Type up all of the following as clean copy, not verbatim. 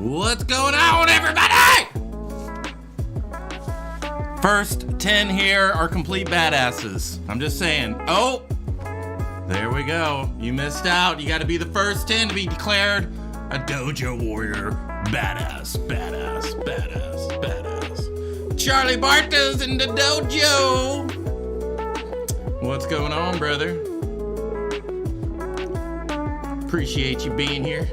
What's going on, everybody? First 10 here are complete badasses. I'm just saying. Oh, there we go. You missed out. You got to be the first 10 to be declared a dojo warrior. Badass, badass, badass, badass. Charlie Barta's in the dojo. What's going on, brother? Appreciate you being here.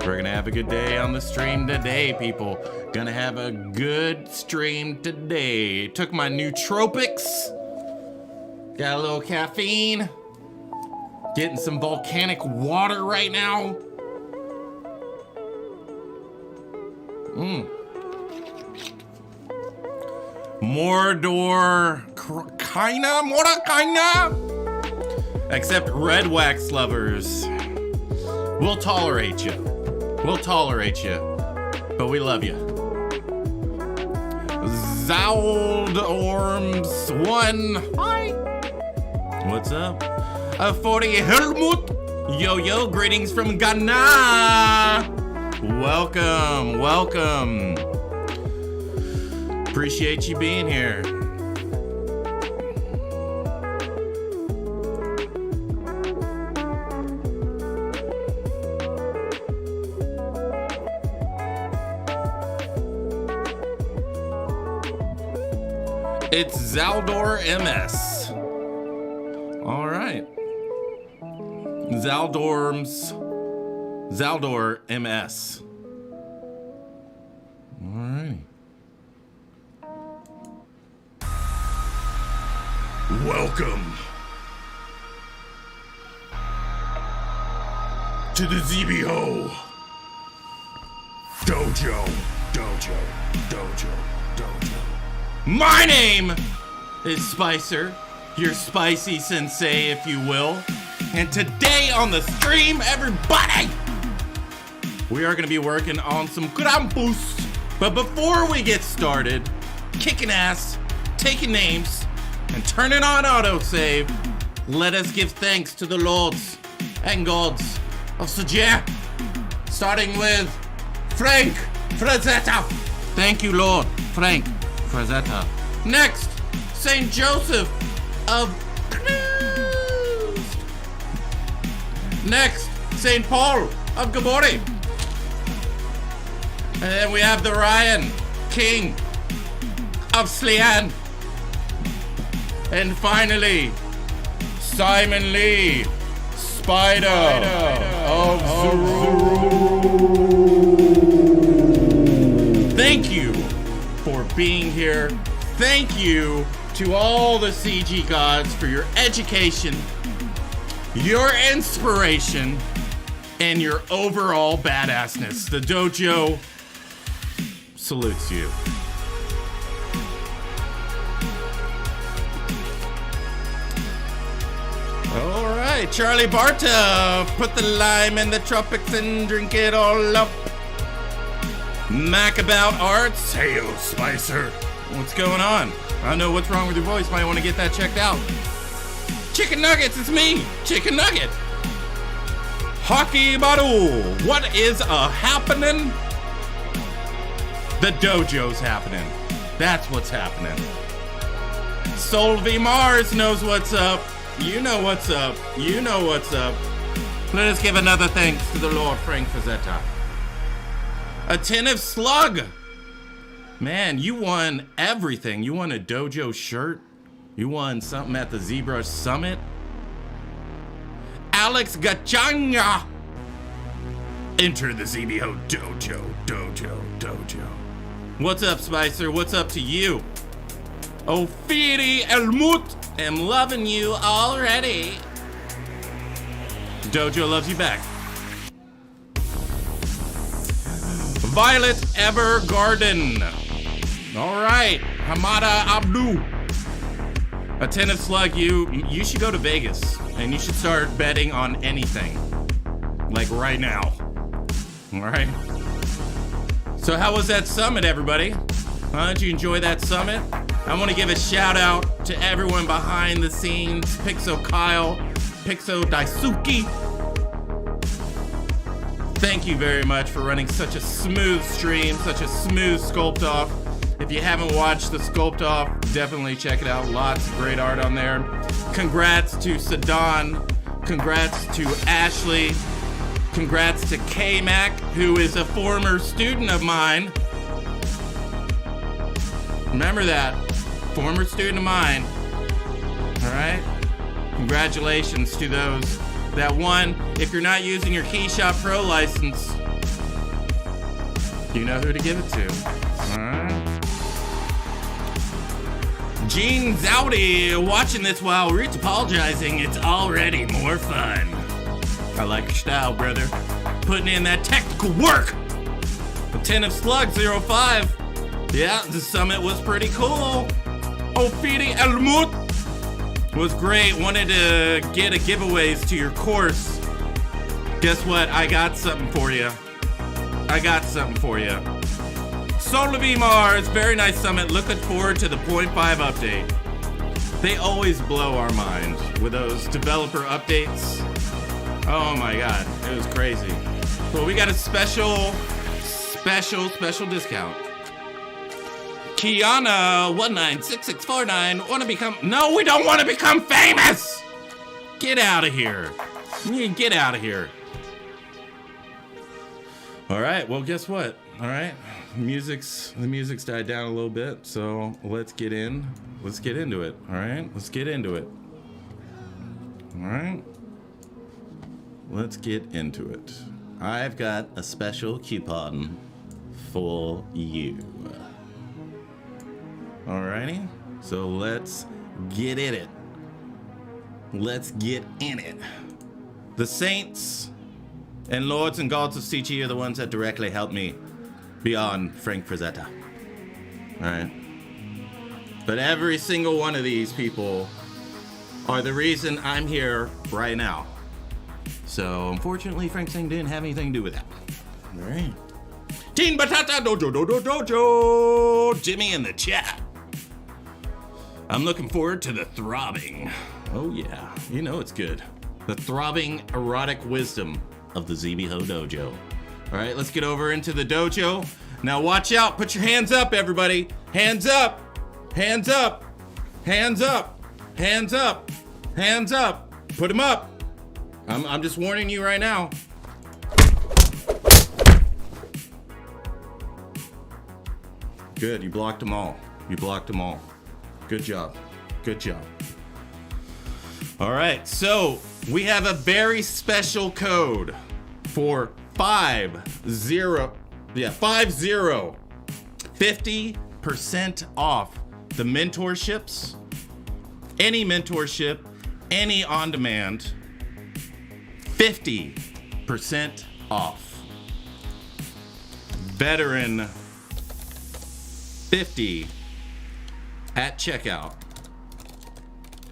We're gonna have a good day on the stream today, people. Gonna have a good stream today. Took my nootropics. Got a little caffeine. Getting some volcanic water right now. Mordor kinda. Except red wax lovers. We'll tolerate you. We'll tolerate you. But we love you. Zaldorms 1. Hi. What's up? 40 Helmut. Yo, greetings from Ghana. Welcome, welcome. Appreciate you being here. It's Zaldor MS. All right. Zaldor MS. All right. Welcome to the ZBHO Dojo. My name is Spicer, your spicy sensei, if you will. And today on the stream, everybody, we are going to be working on some Krampus. But before we get started, kicking ass, taking names, and turning on autosave, let us give thanks to the lords and gods of Sujia. Starting with Frank Frazetta. Thank you, Lord Frank Frazetta. Next, St. Joseph of Knust. Next, St. Paul of Gabori. And then we have the Ryan King of Slian. And finally, Simon Lee, Spider of Zuru. Thank you for being here. Thank you to all the CG gods for your education, your inspiration, and your overall badassness. The dojo salutes you. All right, Charlie Barta, put the lime in the tropics and drink it all up. Macabout Arts, heyo Spicer. What's going on? I don't know what's wrong with your voice. Might want to get that checked out. Chicken Nuggets, it's me, Chicken Nugget. Hockey Baru, what is happening? The dojo's happening. That's what's happening. Solvi Mars knows what's up. You know what's up. You know what's up. Let us give another thanks to the Lord Frank Frazetta. Attentive Slug. Man, you won everything. You won a dojo shirt. You won something at the ZBrush Summit. Alex Gachanga. Enter the ZBHO Dojo. What's up, Spicer? What's up to you? Ophiri Elmut. Am loving you already. Dojo loves you back. Violet Evergarden. All right, Hamada Abdu. Attentive Slug, you should go to Vegas and you should start betting on anything, like right now. All right. So how was that summit, everybody? Did you enjoy that summit? I want to give a shout out to everyone behind the scenes. Pixo Kyle, Pixo Daisuke. Thank you very much for running such a smooth stream, such a smooth sculpt off. If you haven't watched the sculpt off, definitely check it out. Lots of great art on there. Congrats to Sadan. Congrats to Ashley. Congrats to K-Mac, who is a former student of mine. Remember that. Former student of mine. All right? Congratulations to those that won. If you're not using your KeyShot Pro license, you know who to give it to. All right? Gene Zowdy, watching this while Root's apologizing. It's already more fun. I like your style, brother. Putting in that technical work. The 10 of Slug 05. Yeah, the summit was pretty cool. Ophidia Elmut was great. Wanted to get a giveaways to your course. Guess what? I got something for you. Solar V Mars, very nice summit. Looking forward to the 0.5 update. They always blow our minds with those developer updates. Oh my God, it was crazy. Well, we got a special discount. Kiana196649 want to become? No, we don't want to become famous. Get out of here. Get out of here. All right. Well, guess what? All right. The music's died down a little bit, so let's get into it. All right. Let's get into it. All right. Let's get into it. I've got a special coupon for you. Alrighty, so let's get in it. Let's get in it. The saints and lords and gods of CG are the ones that directly help me beyond Frank Frazetta. Alright. But every single one of these people are the reason I'm here right now. So unfortunately, Frank Singh didn't have anything to do with that. Alright. Teen Batata Dojo. Jimmy in the chat. I'm looking forward to the throbbing. Oh yeah, you know it's good. The throbbing erotic wisdom of the ZBHO Dojo. All right, let's get over into the dojo. Now watch out, put your hands up, everybody. Hands up, hands up, hands up, hands up, hands up. Put them up. I'm just warning you right now. Good, you blocked them all. You blocked them all. Good job. Good job. All right, so we have a very special code for 50% off the mentorships, any mentorship, any on-demand, 50% off. Veteran 50 at checkout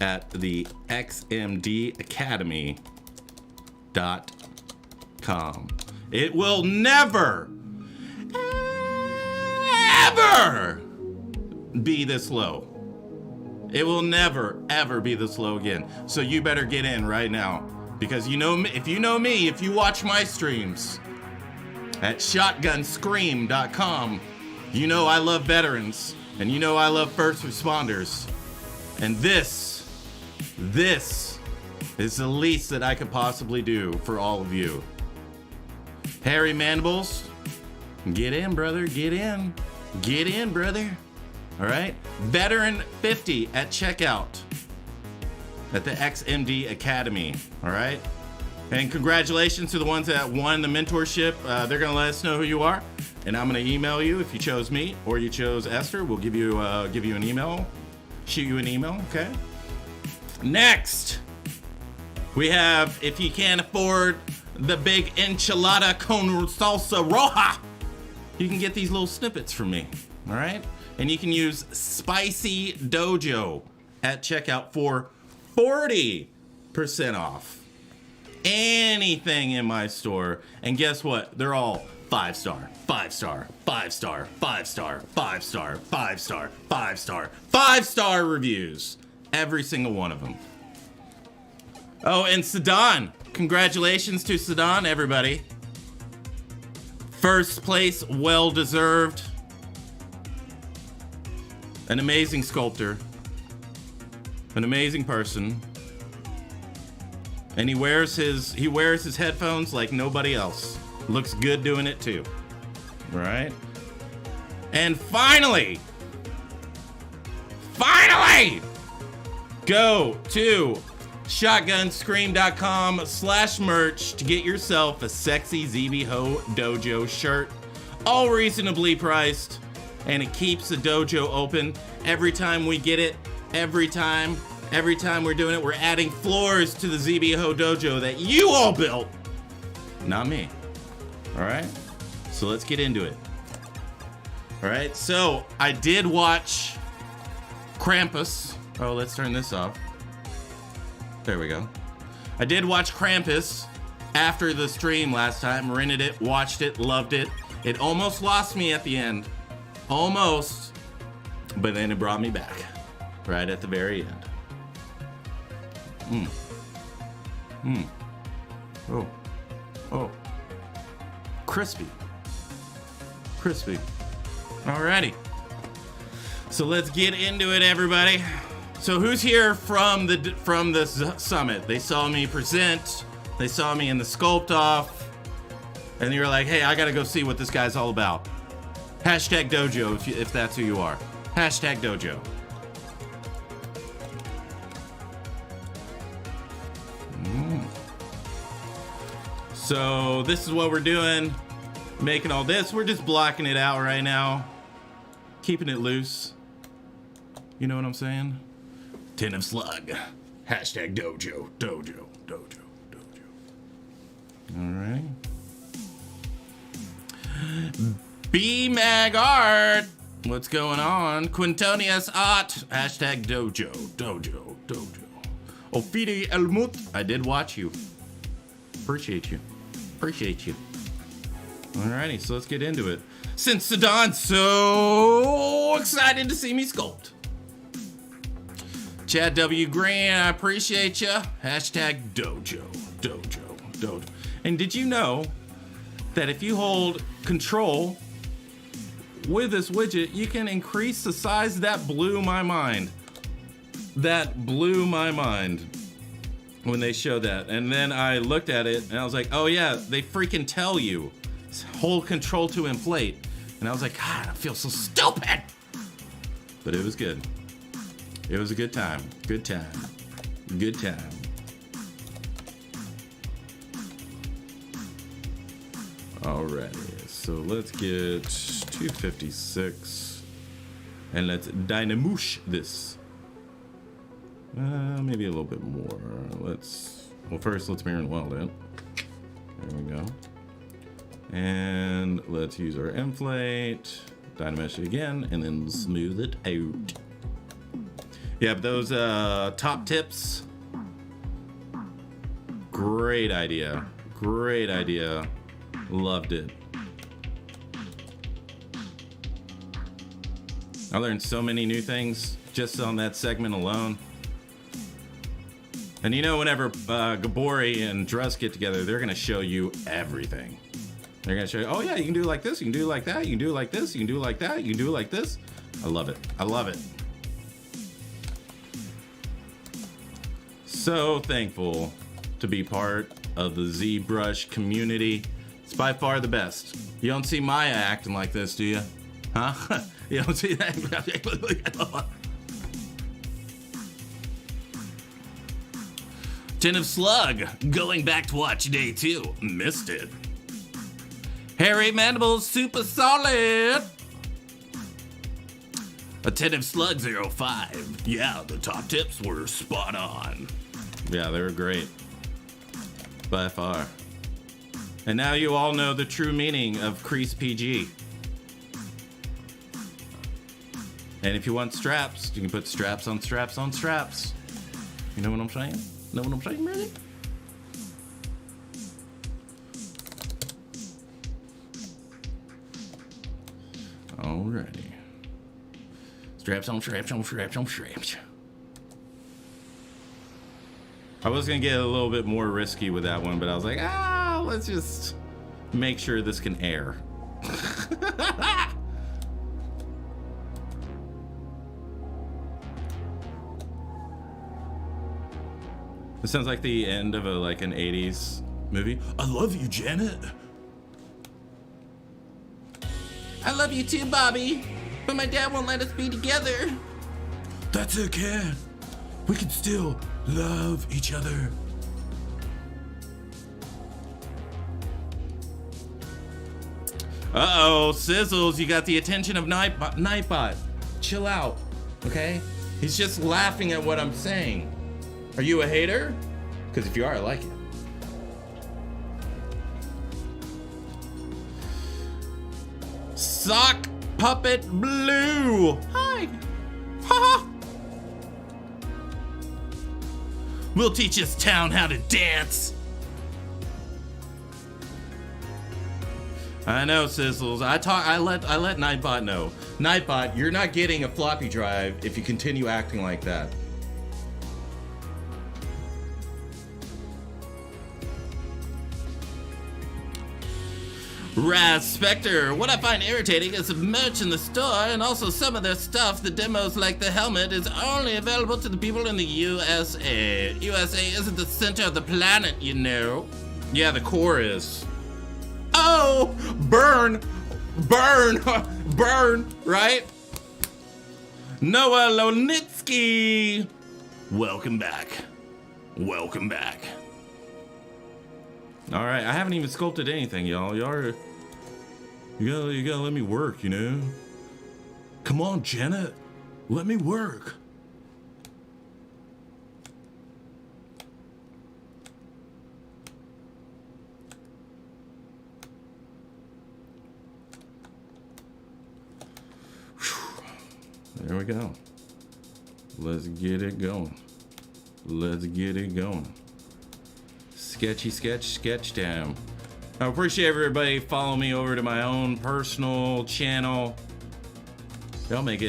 at the xmdacademy.com. It will never, ever be this low. It will never, ever be this low again. So you better get in right now. Because you know, if you know me, if you watch my streams at shotgunscream.com, you know I love veterans. And you know I love first responders. And this is the least that I could possibly do for all of you. Harry Mandibles, get in, brother, get in. Get in, brother. All right? Veteran 50 at checkout at the XMD Academy. All right? And congratulations to the ones that won the mentorship. They're going to let us know who you are. And I'm going to email you if you chose me or you chose Esther. We'll give you an email. Shoot you an email, okay? Next, we have, if you can't afford the big enchilada con salsa roja, you can get these little snippets from me, all right? And you can use Spicy Dojo at checkout for 40% off anything in my store. And guess what? They're all 5 star, 5 star, 5 star, 5 star, 5 star, 5 star, 5 star, 5 star reviews. Every single one of them. Oh, and Sedan. Congratulations to Sedan, everybody. First place, well deserved. An amazing sculptor. An amazing person. And he wears his headphones like nobody else. Looks good doing it too. Right? And finally, go to shotgunscream.com/merch to get yourself a sexy ZBHO Dojo shirt. All reasonably priced. And it keeps the dojo open every time we get it. Every time we're doing it, we're adding floors to the ZBHO Dojo that you all built. Not me. All right? So let's get into it. All right? So I did watch Krampus. Oh, let's turn this off. There we go. I did watch Krampus after the stream last time. Rented it, watched it, loved it. It almost lost me at the end. Almost. But then it brought me back. Right at the very end. Oh. Crispy. Alrighty. So let's get into it, everybody. So who's here from the summit? They saw me present. They saw me in the sculpt off. And you're like, hey, I gotta go see what this guy's all about. Hashtag dojo if that's who you are. Hashtag dojo. So this is what we're doing. Making all this. We're just blocking it out right now. Keeping it loose. You know what I'm saying? 10 of slug. Hashtag dojo. All right. B-Mag Art. What's going on? Quintonius Art. Hashtag dojo. Ofidi Elmut. I did watch you. Appreciate you. Alrighty, so let's get into it. Since Sedan's so excited to see me sculpt. Chad W. Green, I appreciate you. Hashtag dojo. And did you know that if you hold control with this widget, you can increase the size? That blew my mind. When they showed that. And then I looked at it and I was like, oh yeah, they freaking tell you. Hold control to inflate. And I was like, God, I feel so stupid. But it was good. It was a good time. Good time. Alrighty, so let's get 256. And let's dynamoosh this. Maybe a little bit more. First let's mirror and weld it. There we go. And let's use our inflate, dynamesh it again, and then smooth it out. Yeah, but those top tips, great idea. Loved it. I learned so many new things just on that segment alone. And you know, whenever Gabori and Druss get together, they're gonna show you everything. They're gonna show you, oh yeah, you can do it like this, you can do it like that, you can do it like this, you can do it like that, you can do it like this. I love it. So thankful to be part of the ZBrush community. It's by far the best. You don't see Maya acting like this, do you? Huh? You don't see that? 10 of slug. Going back to watch day 2. Missed it. Hairy mandibles super solid. A 10 of slug 05. Yeah, the top tips were spot on. Yeah, they were great. By far. And now you all know the true meaning of crease PG. And if you want straps, you can put straps on straps on straps. You know what I'm saying? Know what I'm saying, really? Alrighty. Straps on, straps on, straps on, straps. I was gonna get a little bit more risky with that one, but I was like, let's just make sure this can air. This sounds like the end of an 80s movie. I love you, Janet. I love you too, Bobby. But my dad won't let us be together. That's okay. We can still love each other. Uh-oh, Sizzles, you got the attention of Nightbot. Chill out, okay? He's just laughing at what I'm saying. Are you a hater? Because if you are, I like it. Sock Puppet Blue. Hi. Ha. We'll teach this town how to dance. I know, Sizzles. I let Nightbot know. Nightbot, you're not getting a floppy drive if you continue acting like that. Raz Spectre, what I find irritating is the merch in the store and also some of their stuff, the demos like the helmet, is only available to the people in the USA. USA isn't the center of the planet, you know. Yeah, the core is. Oh, burn, right? Noah Lonitsky, welcome back. All right, I haven't even sculpted anything, y'all. You gotta let me work, you know? Come on, Janet, let me work. There we go. Let's get it going. Sketchy sketch time. I appreciate everybody following me over to my own personal channel. Y'all make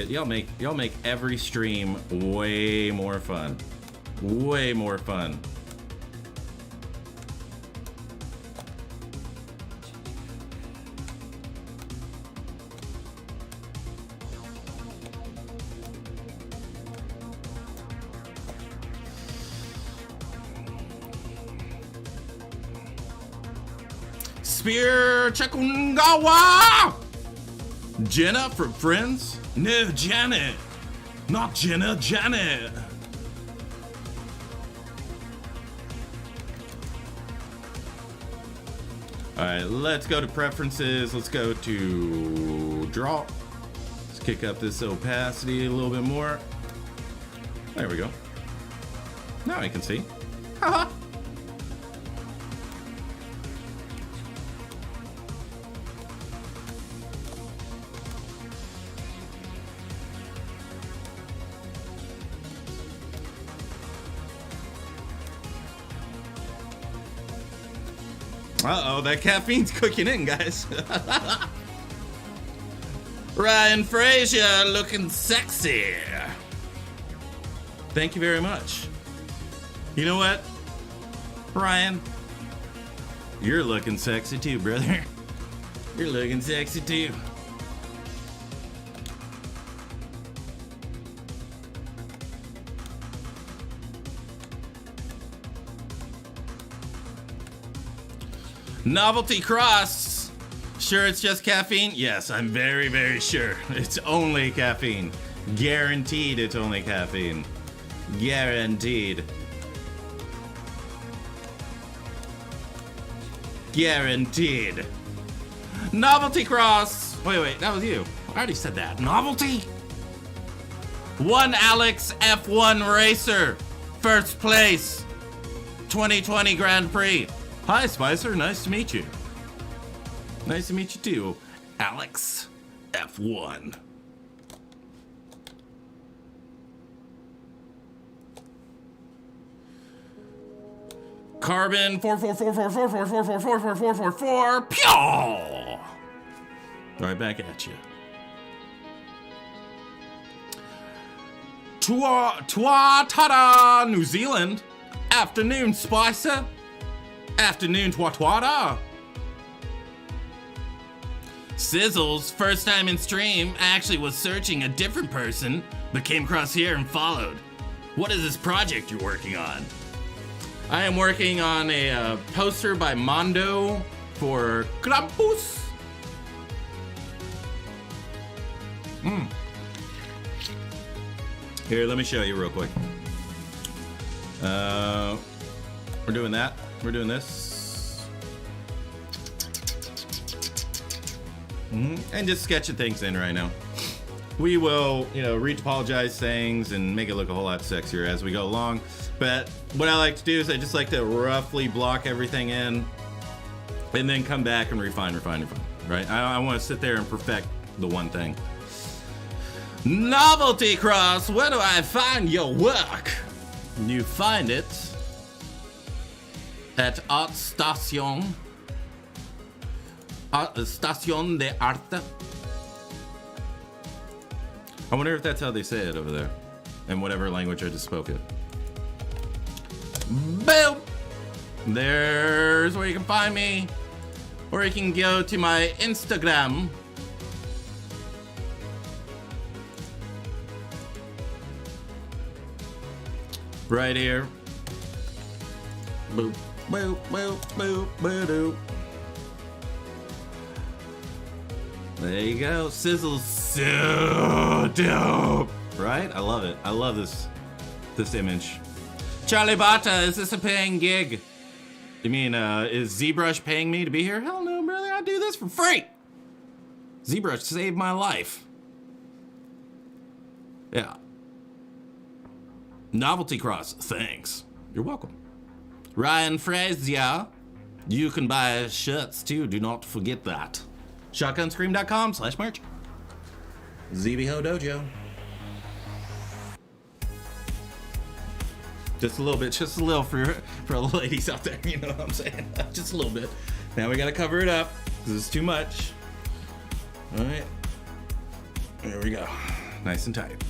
every stream way more fun. Spear Chakungawa! Jenna from Friends? No, Janet. Not Jenna, Janet. Alright, let's go to preferences. Let's go to draw. Let's kick up this opacity a little bit more. There we go. Now I can see. Haha. Uh-oh, that caffeine's cooking in, guys. Ryan Frazier looking sexy. Thank you very much. You know what, Ryan? You're looking sexy too, brother. You're looking sexy too. Novelty Cross. Sure it's just caffeine? Yes, I'm very, very sure. It's only caffeine. Guaranteed it's only caffeine. Guaranteed. Guaranteed. Novelty Cross. Wait, that was you. I already said that. Novelty? One Alex F1 Racer. First place. 2020 Grand Prix. Hi, Spicer. Nice to meet you. Nice to meet you too, Alex F1. Carbon 44444444444. Pew! Right back at you. Tuatara, New Zealand. Afternoon, Spicer. Afternoon, Tuatara. Sizzles, first time in stream. I actually was searching a different person, but came across here and followed. What is this project you're working on? I am working on a poster by Mondo for Krampus. Here, let me show you real quick. We're doing that. We're doing this. And just sketching things in right now. We will, you know, retopologize things and make it look a whole lot sexier as we go along. But what I like to do is I just like to roughly block everything in and then come back and refine, right? I want to sit there and perfect the one thing. Novelty Cross, where do I find your work? You find it at Art Station. Station de Arte. I wonder if that's how they say it over there, in whatever language I just spoke it. Boom! There's where you can find me. Or you can go to my Instagram. Right here. Boop, boop, boop, boop, boop, boop. There you go. Sizzle's so dope. Right? I love it. I love this image. Charlie Bata, is this a paying gig? You mean, is ZBrush paying me to be here? Hell no, brother. I do this for free. ZBrush saved my life. Yeah. Novelty Cross, thanks. You're welcome. Ryan Frazier, you can buy shirts too. Do not forget that. Shotgunscream.com/merch. ZBHO Dojo. Just a little bit, just a little for all the ladies out there, you know what I'm saying? Just a little bit. Now we gotta cover it up, because it's too much. All right. There we go. Nice and tight.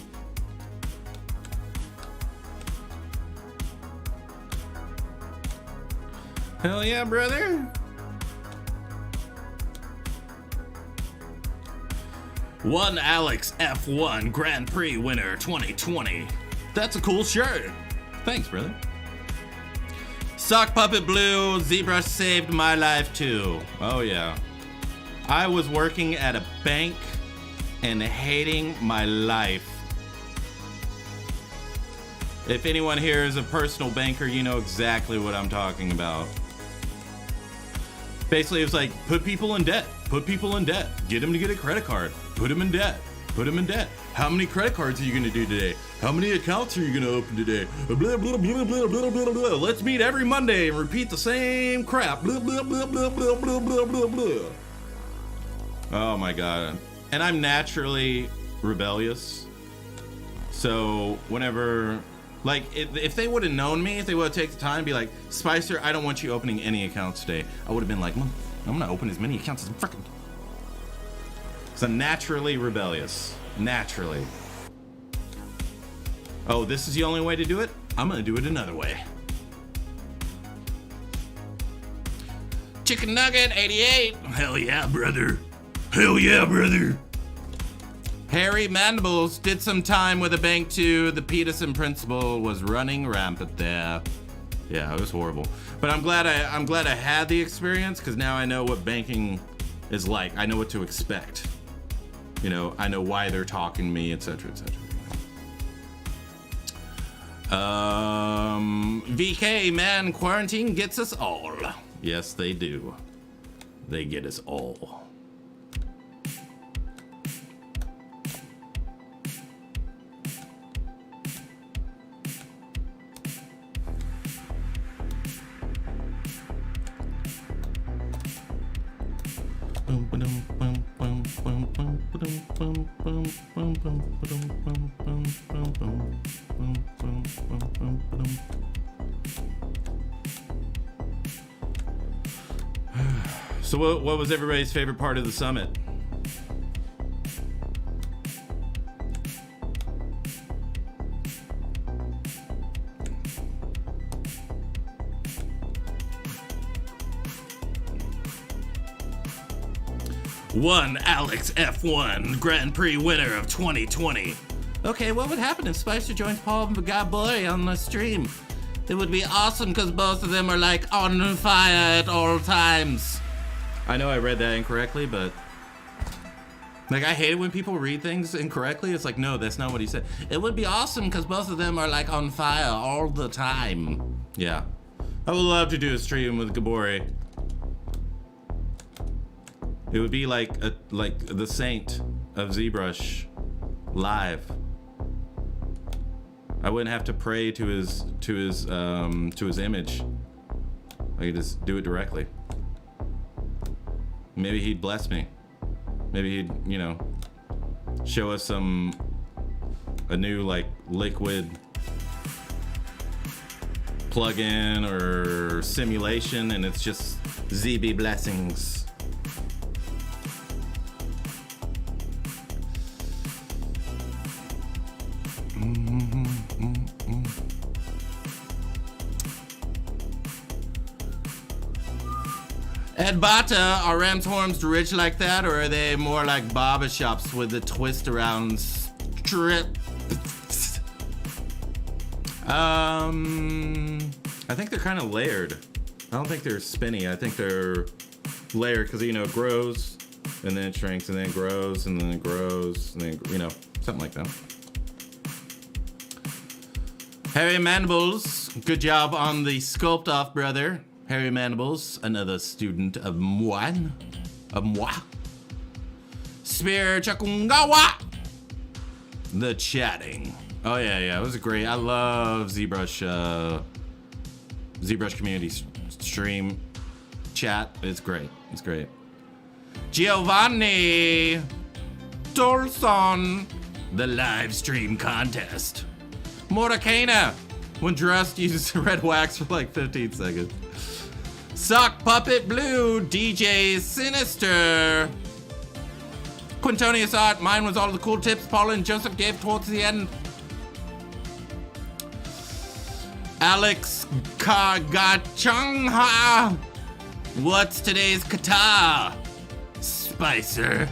Hell yeah, brother. One Alex F1 Grand Prix winner 2020. That's a cool shirt. Thanks, brother. Sock Puppet Blue, ZBrush saved my life too. Oh yeah. I was working at a bank and hating my life. If anyone here is a personal banker, you know exactly what I'm talking about. Basically, it was like, put people in debt. Put people in debt. Get them to get a credit card. Put them in debt. Put them in debt. How many credit cards are you gonna do today? How many accounts are you gonna open today? Blah, blah, blah, blah, blah, blah, blah, blah. Let's meet every Monday and repeat the same crap. Blah, blah, blah, blah, blah, blah, blah, blah, blah. Oh my God. And I'm naturally rebellious. So whenever, like, if they would have known me, if they would have taken the time to be like, Spicer, I don't want you opening any accounts today, I would have been like, I'm gonna open as many accounts as I'm freaking. So I'm naturally rebellious. Naturally. Oh, this is the only way to do it? I'm gonna do it another way. Chicken Nugget 88. Hell yeah, brother. Hell yeah, brother. Harry Mandibles did some time with a bank too. The Peterson principle was running rampant there. Yeah, it was horrible. But I'm glad I had the experience, because now I know what banking is like. I know what to expect. You know, I know why they're talking to me, etc., etc. VK, man, quarantine gets us all. Yes, they do. They get us all. So what was everybody's favorite part of the summit? One Alex F1 Grand Prix winner of 2020. Okay, what would happen if Spicer joins Paul and God Boy on the stream? It would be awesome because both of them are like on fire at all times. I know I read that incorrectly, but like I hate it when people read things incorrectly. It's like, no, that's not what he said. It would be awesome because both of them are like on fire all the time. Yeah. I would love to do a stream with Gabori. It would be like the saint of ZBrush live. I wouldn't have to pray to his image. I could just do it directly. Maybe he'd bless me. Maybe he'd, you know, show us a new like liquid plugin or simulation, and it's just ZB blessings. Ed Bata, are ram's horns rich like that, or are they more like barbershops with the twist around strip? I think they're kind of layered. I don't think they're spinny. I think they're layered because, you know, it grows and then it shrinks and then it grows and then it grows and then, you know, something like that. Harry Mandibles, good job on the sculpt off, brother. Harry Mandibles, another student of moi. Spear Chakungawa. The chatting. Oh yeah, it was great. I love ZBrush, ZBrush community stream chat. It's great. It's great. Giovanni Dolson, the live stream contest. Moracana, when dressed, uses red wax for like 15 seconds. Sock Puppet Blue, DJ Sinister. Quintonius Art, mine was all the cool tips Paula and Joseph gave towards the end. Alex Kagachangha, what's today's kata? Spicer.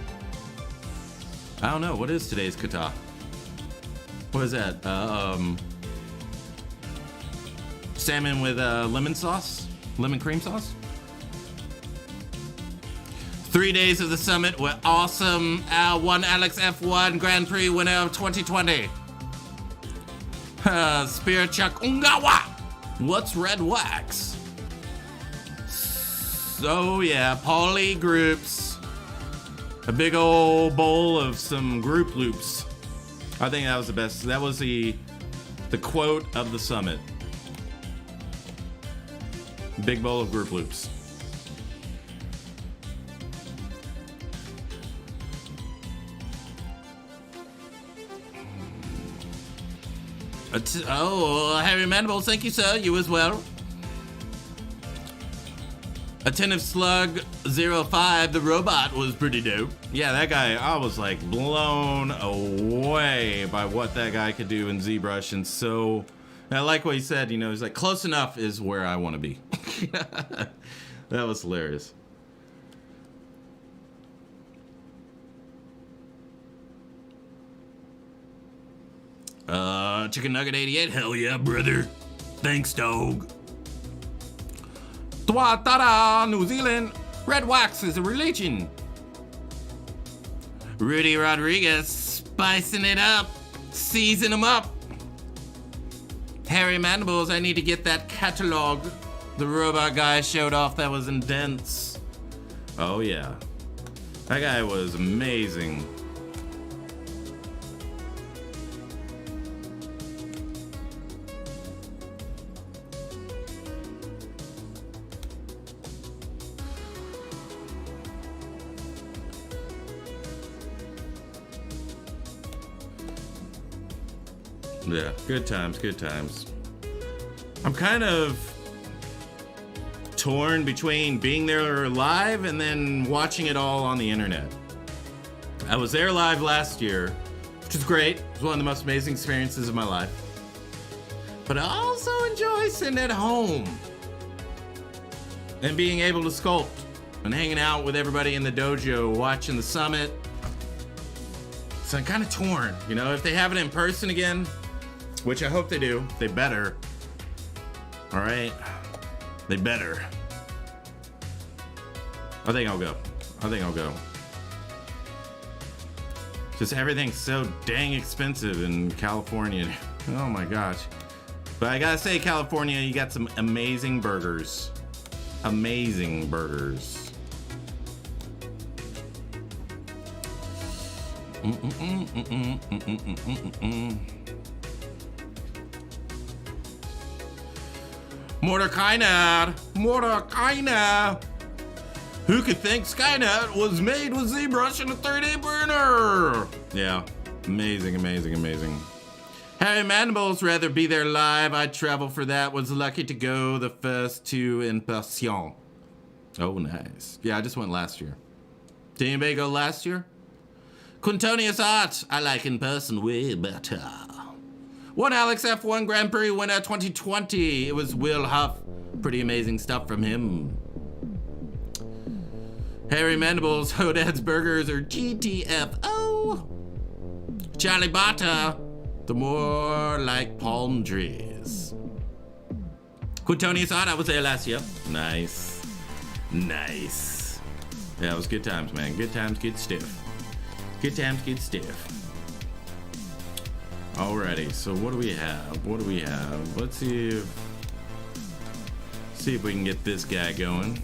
I don't know, what is today's kata? What is that? Salmon with lemon sauce? Lemon cream sauce? 3 days of the summit were awesome. One Alex F1 Grand Prix winner of 2020. Spear Chuck Ungawa. What's red wax? So yeah, poly groups. A big old bowl of some group loops. I think that was the best. That was the quote of the summit. Big bowl of group loops. Oh, Harry Mandibles, thank you, sir. You as well. Attentive Slug 05, the robot was pretty dope. Yeah, that guy, I was like blown away by what that guy could do in ZBrush. And so, I like what he said, you know, he's like, close enough is where I want to be. That was hilarious. Chicken Nugget 88, hell yeah, brother. Thanks, dog. Tuatara, New Zealand. Red wax is a religion. Rudy Rodriguez, spicing it up, season them up. Harry Mandibles, I need to get that catalog the robot guy showed off. That was intense. Oh yeah, that guy was amazing. Yeah, good times, good times. I'm kind of torn between being there live and then watching it all on the internet. I was there live last year, which was great. It was one of the most amazing experiences of my life. But I also enjoy sitting at home and being able to sculpt Been hanging out with everybody in the dojo, watching the summit. So I'm kind of torn, you know, if they have it in person again, which I hope they do, they better. All right, they better. I think I'll go. Just everything's so dang expensive in California. Oh my gosh. But I gotta say, California, you got some amazing burgers. Amazing burgers. Mordekainer. Who could think Skynet was made with ZBrush and a 3D printer? Yeah, amazing. Harry Mandibles rather be there live. I'd travel for that. Was lucky to go the first two in person. Oh, nice. Yeah, I just went last year. Did anybody go last year? Quintonius Art. I like in person way better. One Alex F1 Grand Prix winner 2020. It was Will Huff. Pretty amazing stuff from him. Harry Mandibles, Hodad's Burgers, or GTFO. Charlie Bata, the more like palm trees. Quintonius Art, I was there last year. Nice. Yeah, it was good times, man. Good times, good stuff. Alrighty, so what do we have? Let's see if we can get this guy going.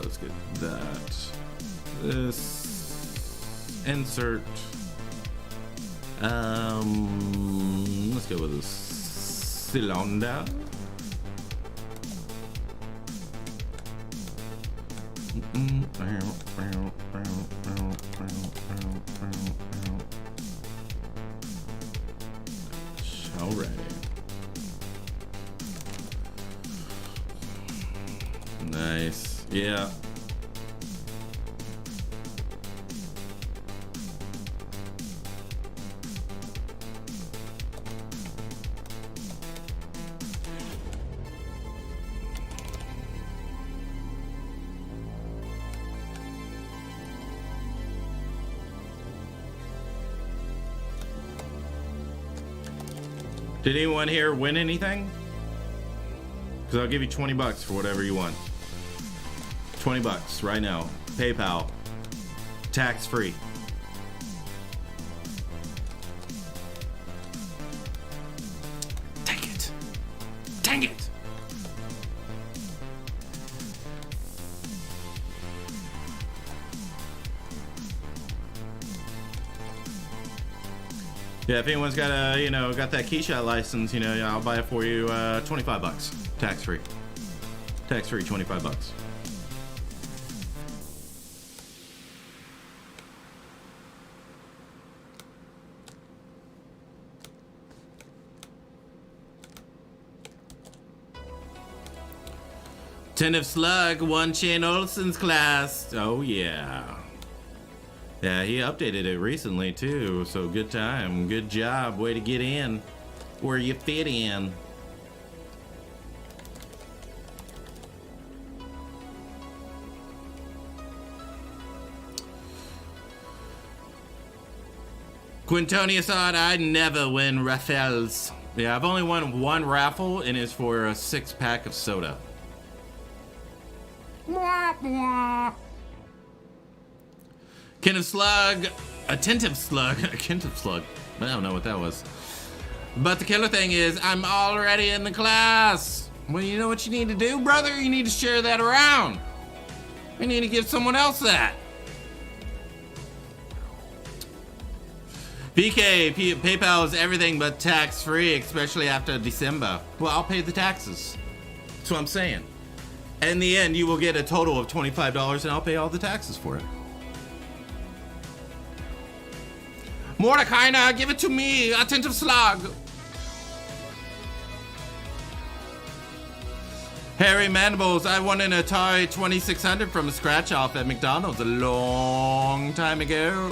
Let's get that. This insert. Let's go with this cylinder. Alrighty. Nice. Yeah. Did anyone here win anything? Because I'll give you 20 bucks for whatever you want. 20 bucks right now. PayPal. Tax free. Take it. Dang it. Yeah, if anyone's got a, got that Keyshot license, I'll buy it for you, 25 bucks, tax free. Tax free, 25 bucks. Tentative Slug, One Shane Olsen's class. Oh yeah. Yeah, he updated it recently too, so good time, good job, way to get in where you fit in. Quintonius odd, I never win raffles. Yeah, I've only won one raffle and it's for a 6-pack of soda. Attentive slug. I don't know what that was. But the killer thing is, I'm already in the class. Well, you know what you need to do, brother? You need to share that around. You need to give someone else that. PK, PayPal is everything but tax-free, especially after December. Well, I'll pay the taxes. That's what I'm saying. In the end, you will get a total of $25 and I'll pay all the taxes for it. Mordekainer, give it to me, attentive slug. Harry Mandibles, I won an Atari 2600 from a scratch off at McDonald's a long time ago.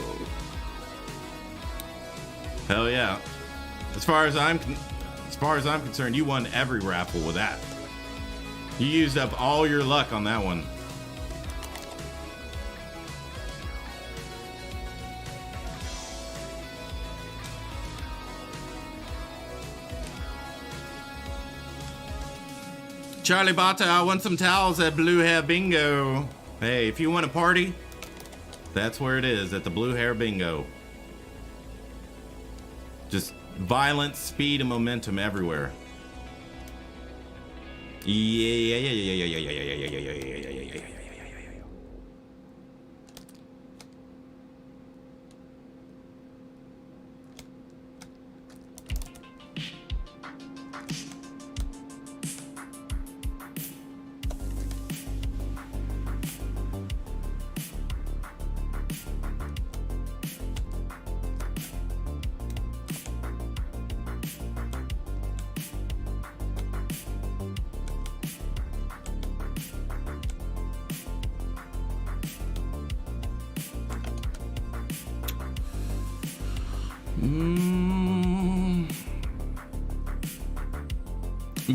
Hell yeah. As far as I'm concerned, you won every raffle with that. You used up all your luck on that one. Charlie Bata, I want some towels at Blue Hair Bingo. Hey, if you want a party, that's where it is, at the Blue Hair Bingo. Just violence, speed, and momentum everywhere. Yeah.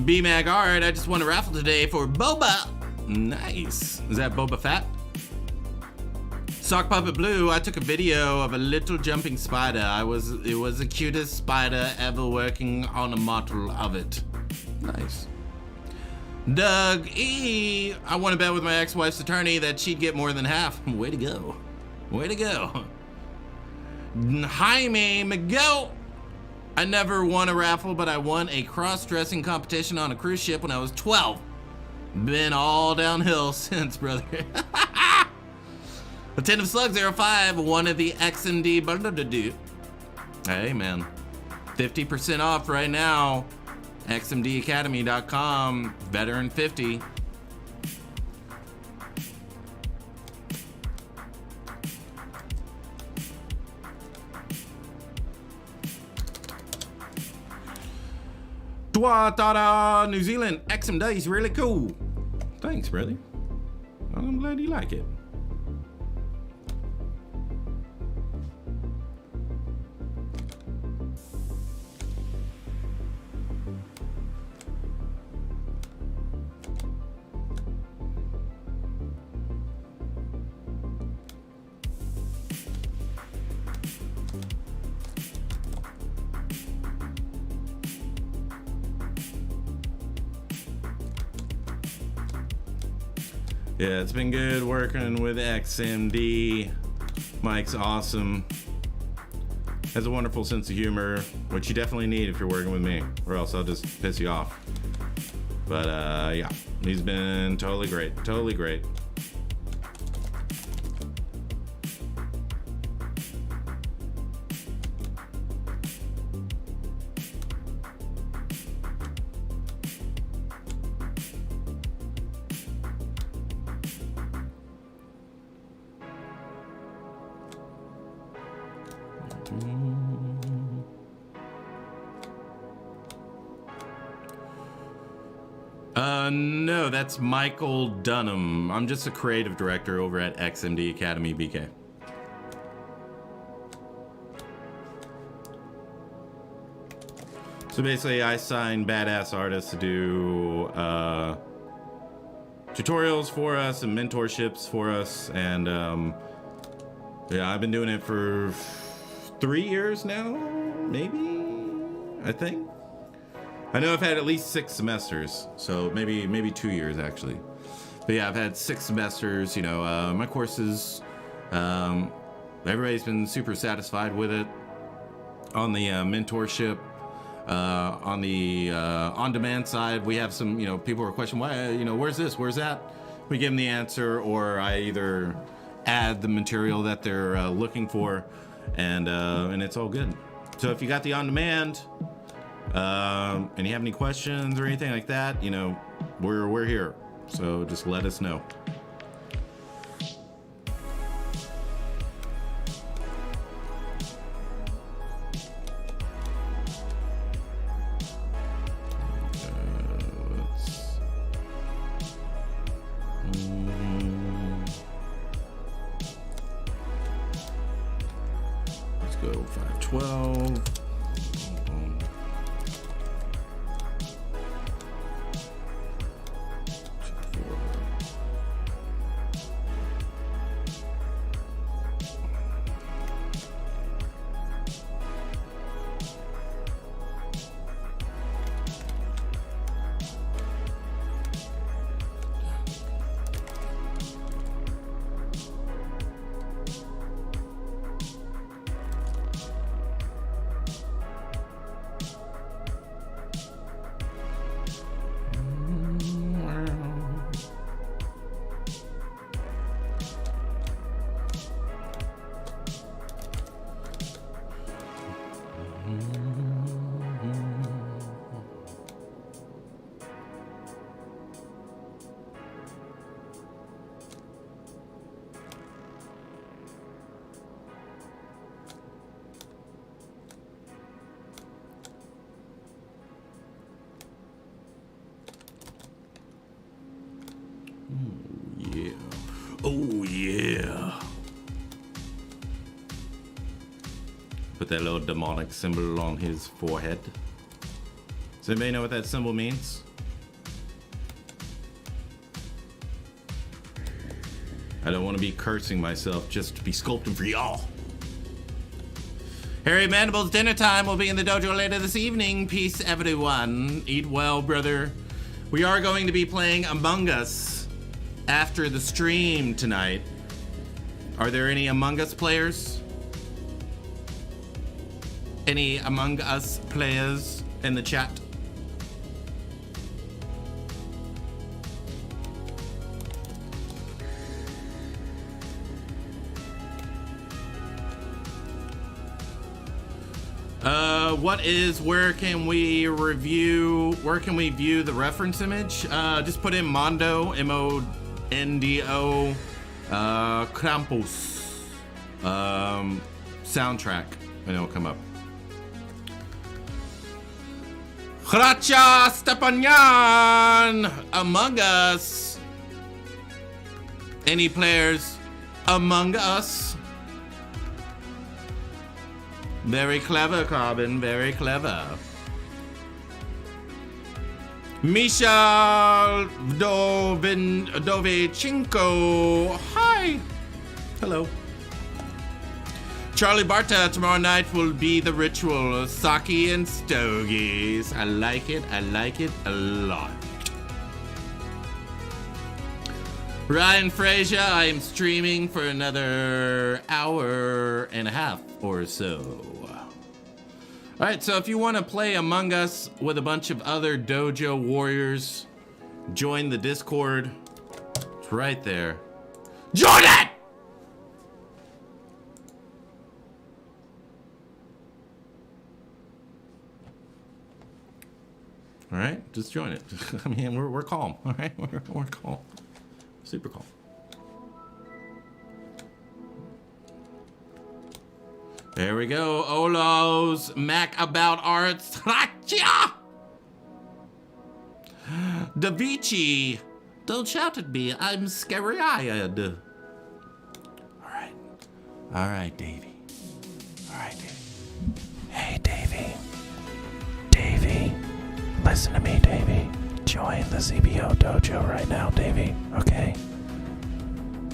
B-Mag, all right, I just won a raffle today for Boba. Nice. Is that Boba Fett? Sock Puppet Blue, I took a video of a little jumping spider. It was the cutest spider ever working on a model of it. Nice. Doug E, I want to bet with my ex-wife's attorney that she'd get more than half. Way to go. Way to go. Jaime Miguel. I never won a raffle, but I won a cross-dressing competition on a cruise ship when I was 12. Been all downhill since, brother. Attentive Slug 05, one of the XMD. Hey, man. 50% off right now. XMDacademy.com, veteran 50. Tuatara, New Zealand, XMD is really cool. Thanks, brother. I'm glad you like it. Yeah, it's been good working with XMD. Mike's awesome. Has a wonderful sense of humor, which you definitely need if you're working with me, or else I'll just piss you off. But yeah, he's been totally great, totally great. No, that's Michael Dunham. I'm just a creative director over at XMD Academy BK. So basically, I sign badass artists to do tutorials for us and mentorships for us, and yeah, I've been doing it for 3 years now, maybe, I think. I know I've had at least 6 semesters, so maybe 2 years actually. But yeah, I've had 6 semesters. You know, my courses, everybody's been super satisfied with it. On the mentorship, on the on-demand side, we have some, you know, people are questioning why, you know, where's this, where's that? We give them the answer, or I either add the material that they're looking for, and it's all good. So if you got the on-demand, and you have any questions or anything like that, you know, we're here. So just let us know. Let's go 512. Oh yeah. Put that little demonic symbol on his forehead. Does anybody know what that symbol means? I don't want to be cursing myself just to be sculpting for y'all. Harry Mandible's dinner time will be in the dojo later this evening. Peace, everyone. Eat well, brother. We are going to be playing Among Us after the stream tonight. Are there any Among Us players? Any Among Us players in the chat? Where can we view the reference image? Just put in Mondo, M-O-N-D-O, Krampus, soundtrack, and it'll come up. Hracha Stepanyan! Among Us! Any players Among Us? Very clever, Carbon. Very clever. Misha Dovechenko. Hi. Hello. Charlie Barta, tomorrow night will be the ritual. Sake and stogies. I like it. I like it a lot. Ryan Frazier, I am streaming for another hour and a half or so. All right, so if you want to play Among Us with a bunch of other dojo warriors, join the Discord. It's right there. Join it! All right, just join it. I mean, we're calm. All right, we're calm, super calm. There we go. Olos, Mac About Arts, Racha! Da Vinci, don't shout at me. I'm scary-eyed. All right, Davey. All right, Davey. Hey, Davey. Davey, listen to me, Davey. Join the ZBHO Dojo right now, Davey. Okay?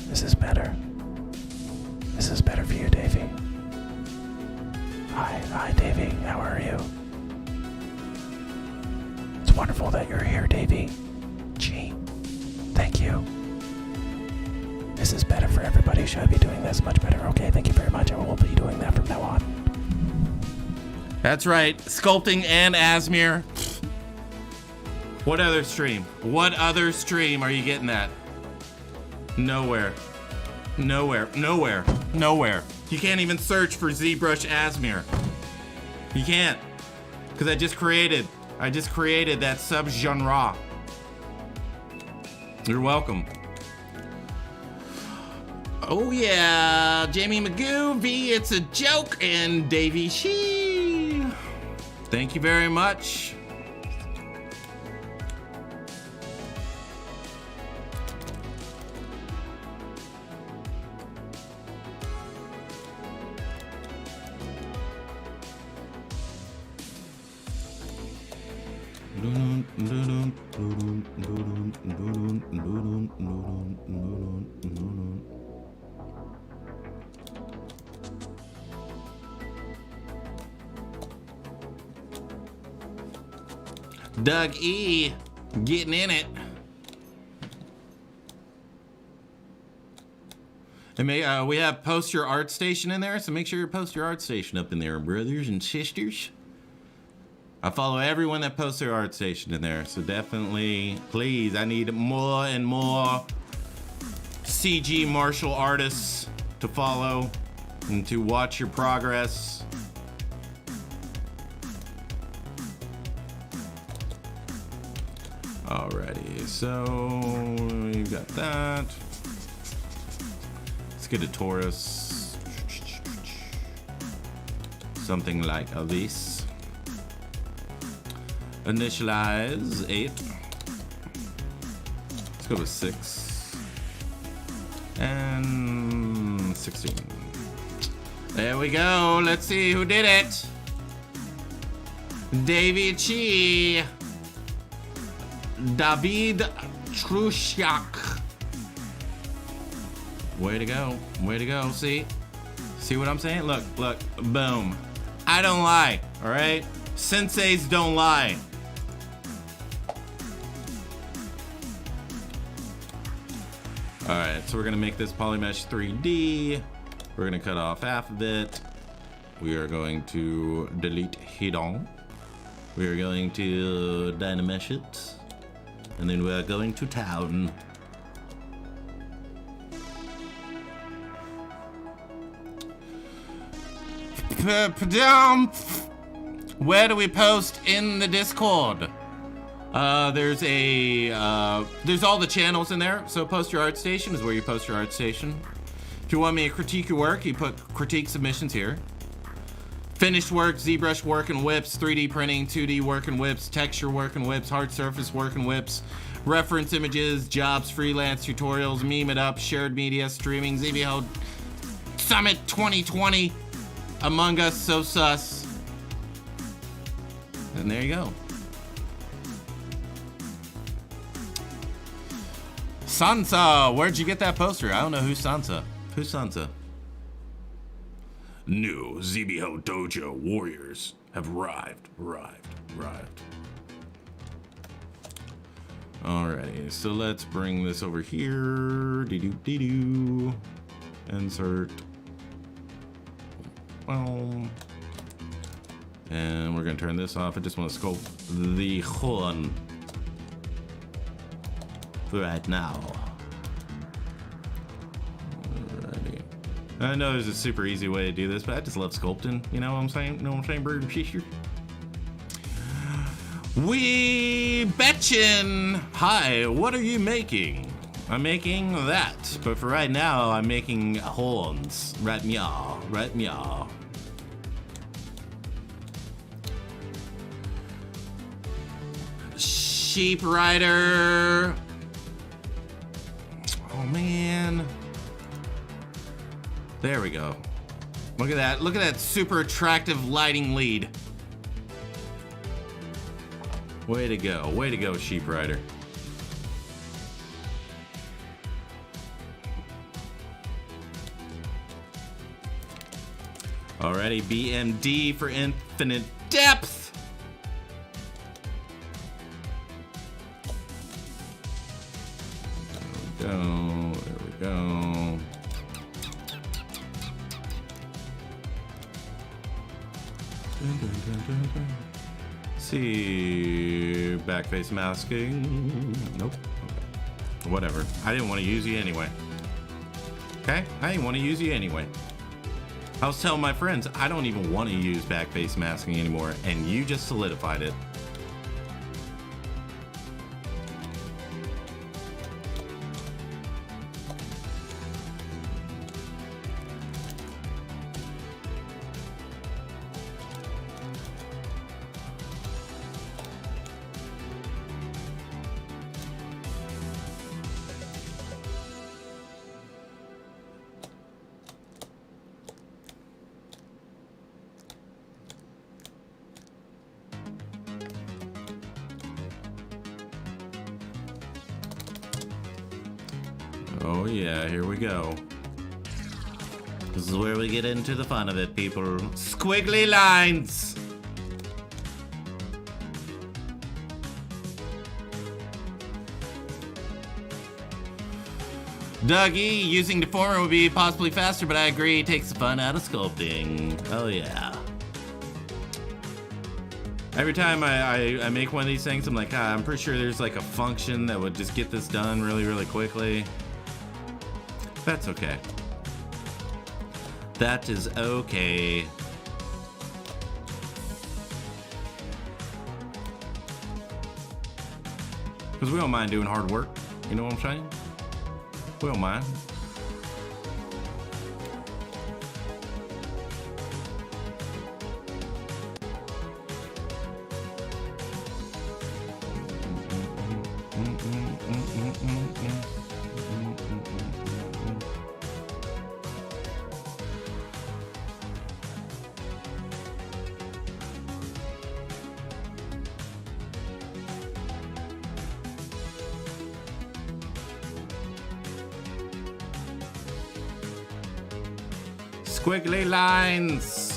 This is better. This is better for you, Davey. Hi, Davey. How are you? It's wonderful that you're here, Davey. Gee, thank you. This is better for everybody. Should I be doing this much better? Okay, thank you very much. I will be doing that from now on. That's right. Sculpting and Asmir. What other stream? What other stream are you getting at? Nowhere. Nowhere. Nowhere. Nowhere. You can't even search for ZBrush Asmir. You can't. Because I just created that sub-genre. You're welcome. Oh yeah, Jamie Magoo, V, it's a joke, and Davey Shee. Thank you very much. Doug E, getting in it. And we have post your art station in there, so make sure you post your art station up in there, brothers and sisters. I follow everyone that posts their art station in there, so definitely, please, I need more and more CG martial artists to follow and to watch your progress. Alrighty, so you got that. Let's get a Taurus. Something like this. Initialize 8. Let's go with 6. And 16. There we go. Let's see who did it. David Chi. David Trushak. Way to go. Way to go. See? See what I'm saying? Look, look. Boom. I don't lie. All right? Senseis don't lie. All right, so we're gonna make this polymesh 3D. We're gonna cut off half of it. We are going to delete hidden. We are going to dynamesh it. And then we're going to town. Where do we post in the Discord? There's all the channels in there. So post your art station is where you post your art station. If you want me to critique your work, you put critique submissions here. Finished work, ZBrush work and whips, 3D printing, 2D work and whips, texture work and whips, hard surface work and whips, reference images, jobs, freelance, tutorials, meme it up, shared media, streaming, ZBHO Summit 2020, Among Us, So Sus. And there you go. Sansa, where'd you get that poster? I don't know who's Sansa. Who's Sansa? New ZBHO Dojo warriors have arrived. Alrighty, so let's bring this over here. Dee-doo. Insert. Well. And we're gonna turn this off. I just want to sculpt the horn right now. Alrighty. I know there's a super easy way to do this, but I just love sculpting. You know what I'm saying? You know what I'm saying, bird and fisher? We betchin'. Hi, what are you making? I'm making that, but for right now, I'm making horns. Right meow, right meow. Sheep rider. Oh man. There we go. Look at that. Look at that super attractive lighting lead. Way to go. Way to go, Sheep Rider. Alrighty, BMD for infinite depth. There we go. See, backface masking. Nope. Okay. Whatever. I didn't want to use you anyway. Okay? I didn't want to use you anyway. I was telling my friends I don't even want to use backface masking anymore, and you just solidified it. Oh yeah, here we go. This is where we get into the fun of it, people. Squiggly lines! Dougie, using deformer would be possibly faster, but I agree it takes the fun out of sculpting. Oh yeah. Every time I make one of these things, I'm like, I'm pretty sure there's like a function that would just get this done really, really quickly. That's okay. That is okay. Because we don't mind doing hard work. You know what I'm saying? We don't mind. Squiggly lines.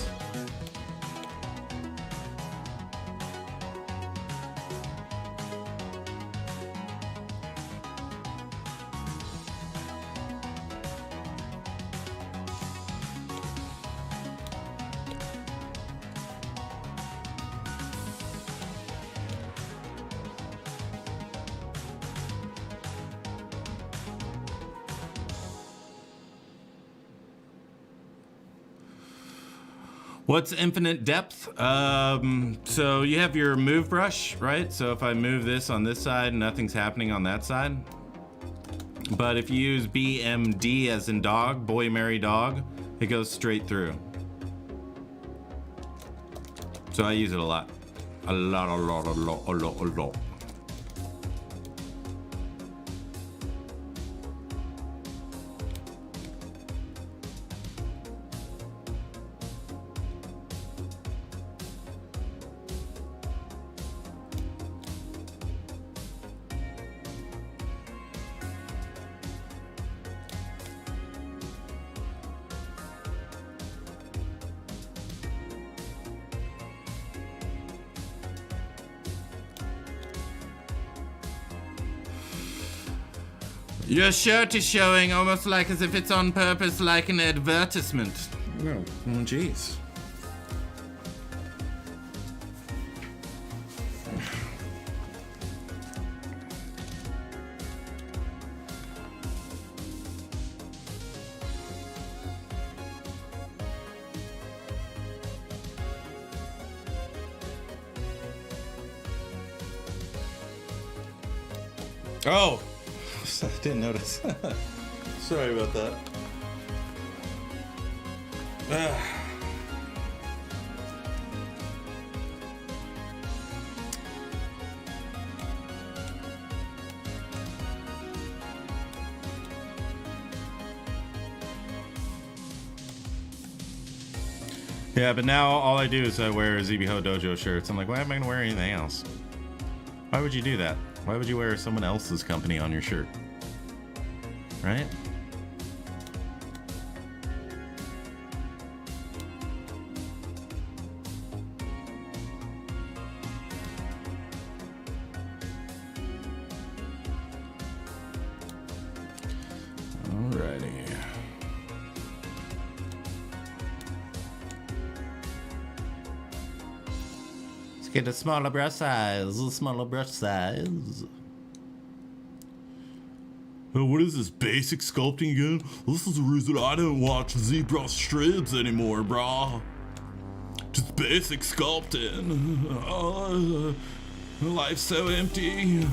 What's infinite depth? So you have your move brush, right? So if I move this on this side, nothing's happening on that side. But if you use BMD as in dog, boy, Mary, dog, it goes straight through. So I use it a lot. A lot. Your shirt is showing almost like as if it's on purpose, like an advertisement. No, oh jeez. Oh! I didn't notice. Sorry about that. Yeah, but now all I do is I wear ZBHO Dojo shirts. I'm like, why am I gonna wear anything else? Why would you do that? Why would you wear someone else's company on your shirt? Right? Alrighty. Let's get a smaller brush size. A smaller brush size. What is this, basic sculpting again? This is the reason I don't watch ZBrushLIVE anymore, brah. Just basic sculpting. Life's so empty.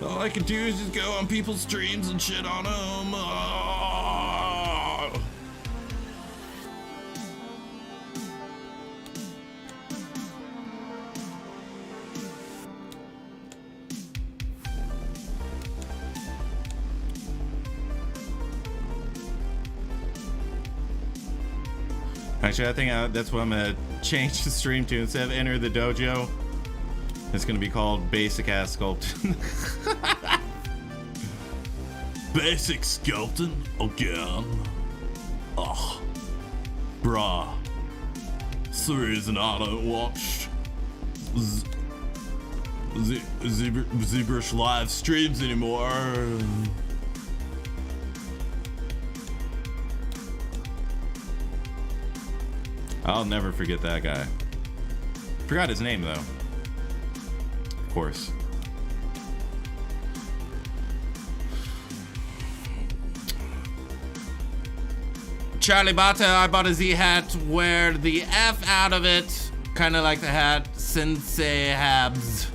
All I can do is just go on people's streams and shit on them. Actually, I think that's what I'm gonna change the stream to. Instead of enter the dojo, it's gonna be called basic ass sculpting. Basic sculpting again. Ugh, bruh. It's the reason I don't watch ZBrushLIVE streams anymore. I'll never forget that guy. Forgot his name though. Of course. Charlie Bata, I bought a Z hat. Wear the F out of it. Kind of like the hat Sensei Habs.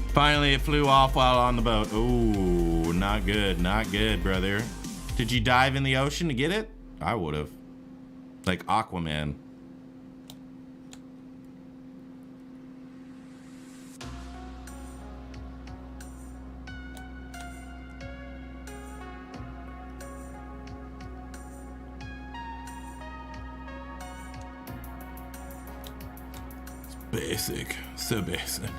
Finally, it flew off while on the boat. Ooh, not good, not good, brother. Did you dive in the ocean to get it? I would have. Like Aquaman. Basic, so basic.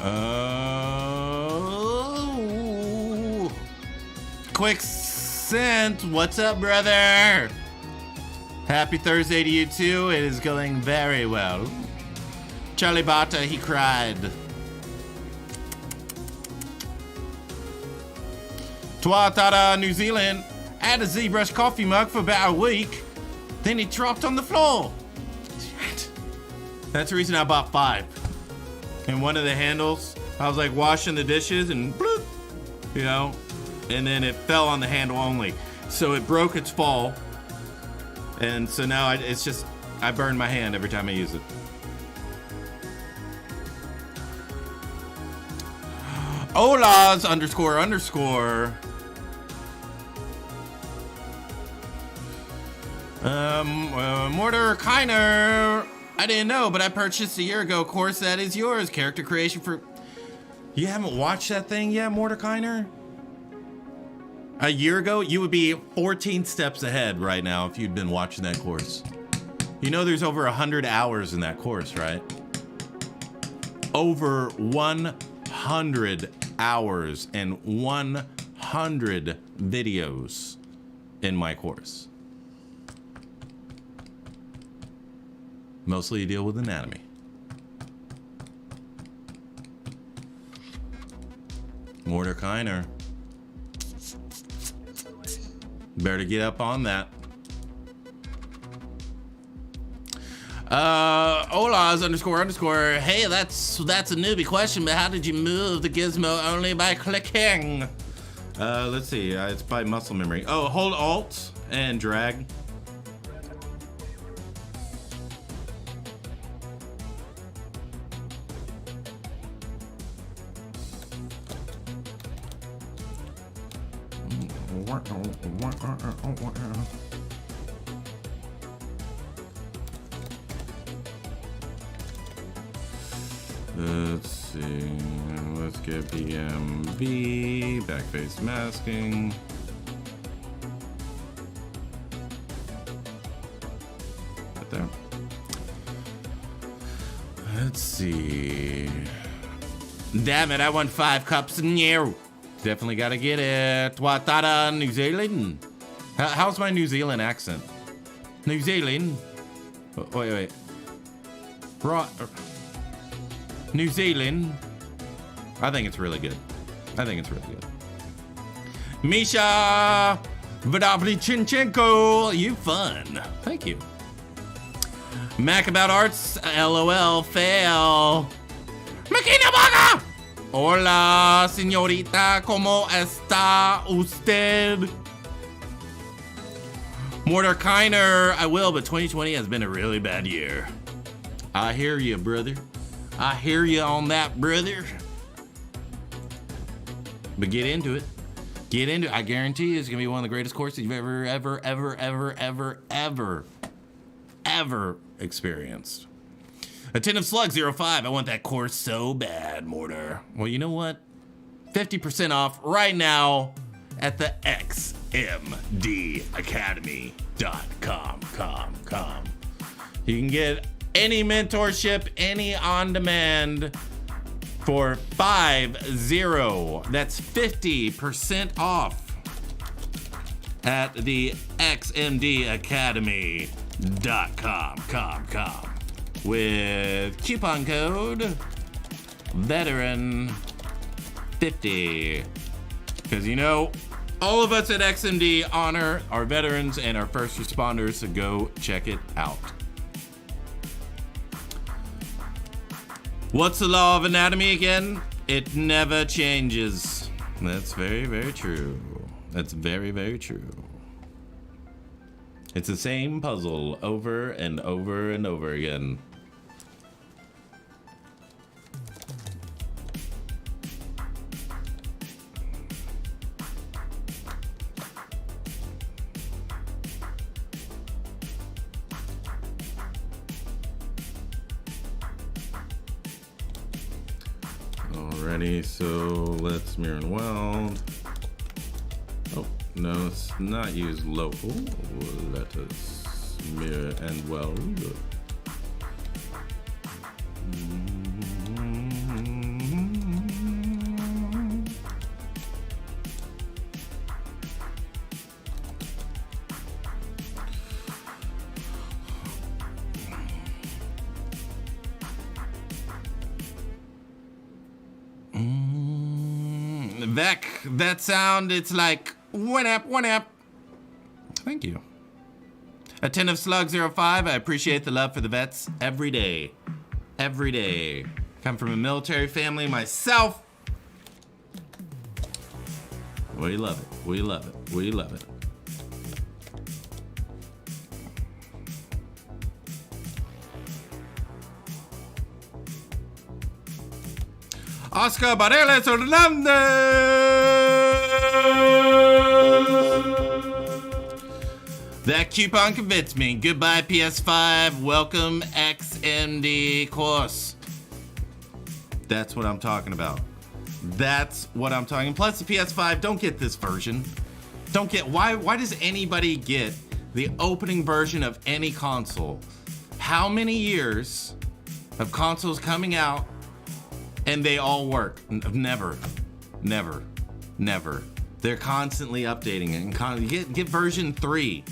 Oh, Quickscent, what's up, brother? Happy Thursday to you too. It is going very well. Charlie Bata, he cried. Tuatara, New Zealand. I had a ZBrush coffee mug for about a week. Then it dropped on the floor. Shit. That's the reason I bought 5. And one of the handles, I was like washing the dishes and bloop, you know, and then it fell on the handle only. So it broke its fall. And so now it's just, I burn my hand every time I use it. Olas __. Mortar Kiner. I didn't know, but I purchased a year ago a course that is yours. Character creation for... You haven't watched that thing yet, Mortar Kiner? A year ago, you would be 14 steps ahead right now if you'd been watching that course. You know there's over 100 hours in that course, right? Over 100 hours and 100 videos in my course. Mostly you deal with anatomy. Mortar Kiner. Better get up on that. Olas __. Hey, that's a newbie question, but how did you move the gizmo only by clicking? Let's see. It's by muscle memory. Oh, hold Alt and drag. Let's see. Let's get BMV, backface masking. Right there. Let's see. Damn it, I want 5 cups. No. Definitely gotta get it. Tuatara, New Zealand. How's my New Zealand accent? New Zealand. Oh, wait. New Zealand. I think it's really good. Misha Vodavlichinchenko, you fun. Thank you. Mac About Arts, LOL, fail. Makina Baga! Hola, señorita, ¿cómo está usted? Mortar Kiner, I will, but 2020 has been a really bad year. I hear you, brother. I hear you on that, brother. But get into it. I guarantee you it's gonna be one of the greatest courses you've ever experienced. Attentive Slug 05. I want that course so bad, Mortar. Well, you know what? 50% off right now at the xmdacademy.com. You can get any mentorship, any on-demand for 50. That's 50% off at the xmdacademy.com. With coupon code veteran50, because you know all of us at XMD honor our veterans and our first responders, so go check it out. What's the law of anatomy again? It never changes. That's very, very true. That's very, very true. It's the same puzzle over and over and over again. Alrighty, so let's mirror and weld. Oh, no, let's not use local. Let us mirror and weld. Vec, that sound, it's like one up. Thank you. Attentive Slug 05, I appreciate the love for the vets every day. Every day. Come from a military family myself. We love it. We love it. We love it. Oscar Bareles Hernandez. That coupon convinced me. Goodbye, PS5. Welcome, XMD course. That's what I'm talking about. That's what I'm talking. Plus, the PS5, don't get this version. Don't get. Why does anybody get the opening version of any console? How many years of consoles coming out and they all work? Never. They're constantly updating it. And get version 3.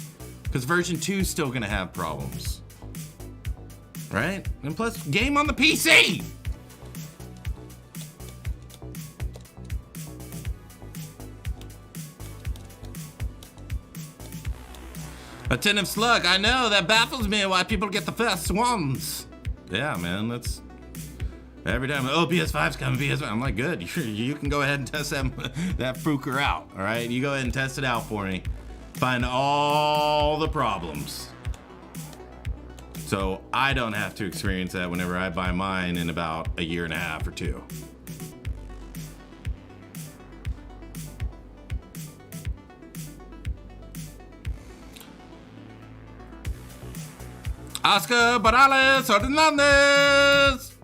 Because version 2 is still going to have problems. Right? And plus, game on the PC! Attentive Slug, I know, that baffles me why people get the first ones. Yeah, man, that's... Every time, oh, PS5's coming, PS5. I'm like, good, you can go ahead and test that Fuker out, all right? You go ahead and test it out for me. Find all the problems. So I don't have to experience that whenever I buy mine in about a year and a half or 2. Oscar Morales Hernandez.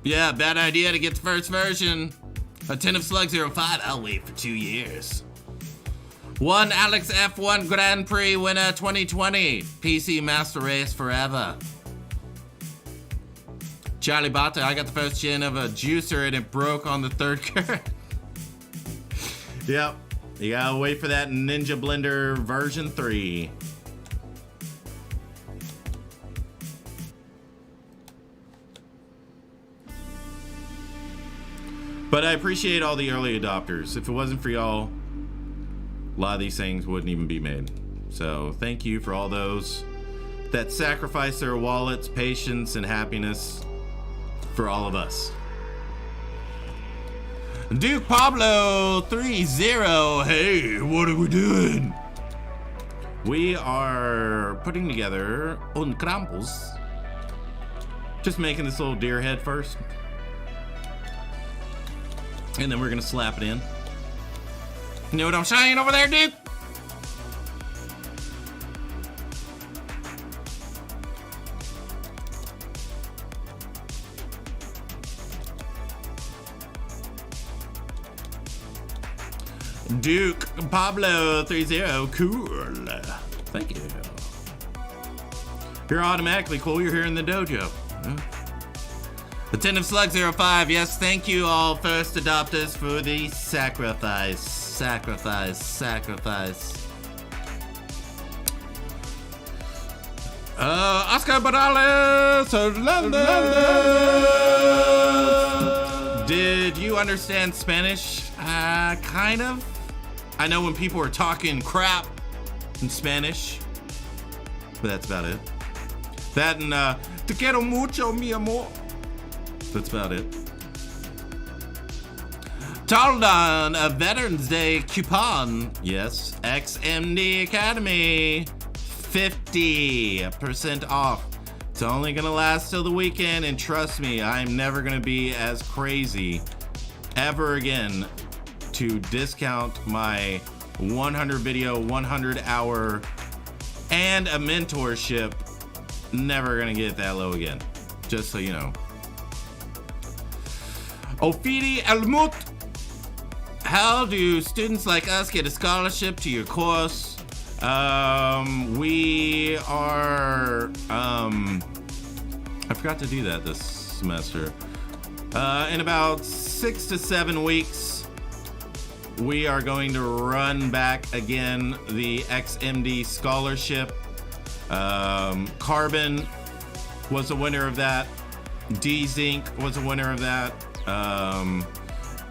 Yeah, bad idea to get the first version. Attentive Slug 05, I'll wait for 2 years. One Alex F1 Grand Prix winner 2020. PC Master Race forever. Charlie Bata, I got the first gen of a juicer and it broke on the 3rd current. Yep, you gotta wait for that Ninja Blender version 3. But I appreciate all the early adopters. If it wasn't for y'all, a lot of these things wouldn't even be made. So thank you for all those that sacrifice their wallets, patience, and happiness for all of us. Duke Pablo 30, hey, what are we doing? We are putting together un Krampus. Just making this little deer head first. And then we're gonna slap it in. You know what I'm saying over there, Duke? Duke Pablo 30, cool. Thank you. You're automatically cool. You're here in the dojo. Yeah. Attentive Slug 05, yes, thank you all first adopters for the sacrifice. Oscar Morales Hernandez. Did you understand Spanish? Kind of. I know when people are talking crap in Spanish, but that's about it. That and te quiero mucho, mi amor. That's about it. Taldan, a Veterans Day coupon. Yes, XMD Academy. 50% off. It's only gonna last till the weekend, and trust me, I'm never gonna be as crazy ever again to discount my 100 video, 100 hour, and a mentorship. Never gonna get that low again. Just so you know. Ofidi Almut, how do students like us get a scholarship to your course? We are, I forgot to do that this semester. In about 6 to 7 weeks, we are going to run back again the XMD scholarship. Carbon was a winner of that. D-Zinc was a winner of that.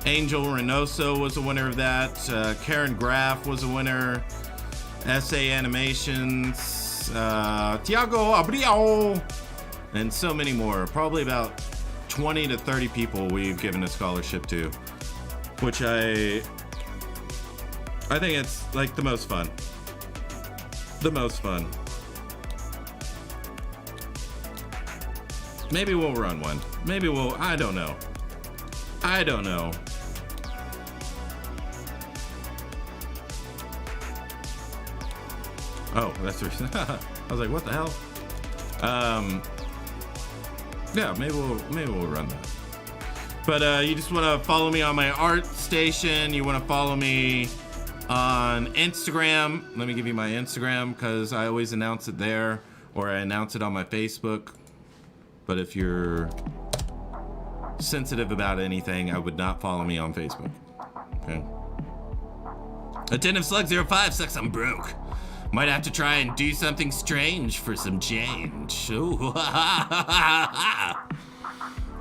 Angel Reynoso was a winner of that. Karen Graff was a winner. SA Animations. Tiago Abreu. And so many more. Probably about 20 to 30 people we've given a scholarship to. Which I think it's like the most fun. The most fun. Maybe we'll run one. Maybe we'll, I don't know. I don't know. Oh, that's the reason. I was like, what the hell? Yeah, maybe we'll run that. But you just want to follow me on my art station. You want to follow me on Instagram. Let me give you my Instagram because I always announce it there, or I announce it on my Facebook. But if you're sensitive about anything, I would not follow me on Facebook. Okay. Attentive Slug 05 sucks. I'm broke. Might have to try and do something strange for some change. Ooh.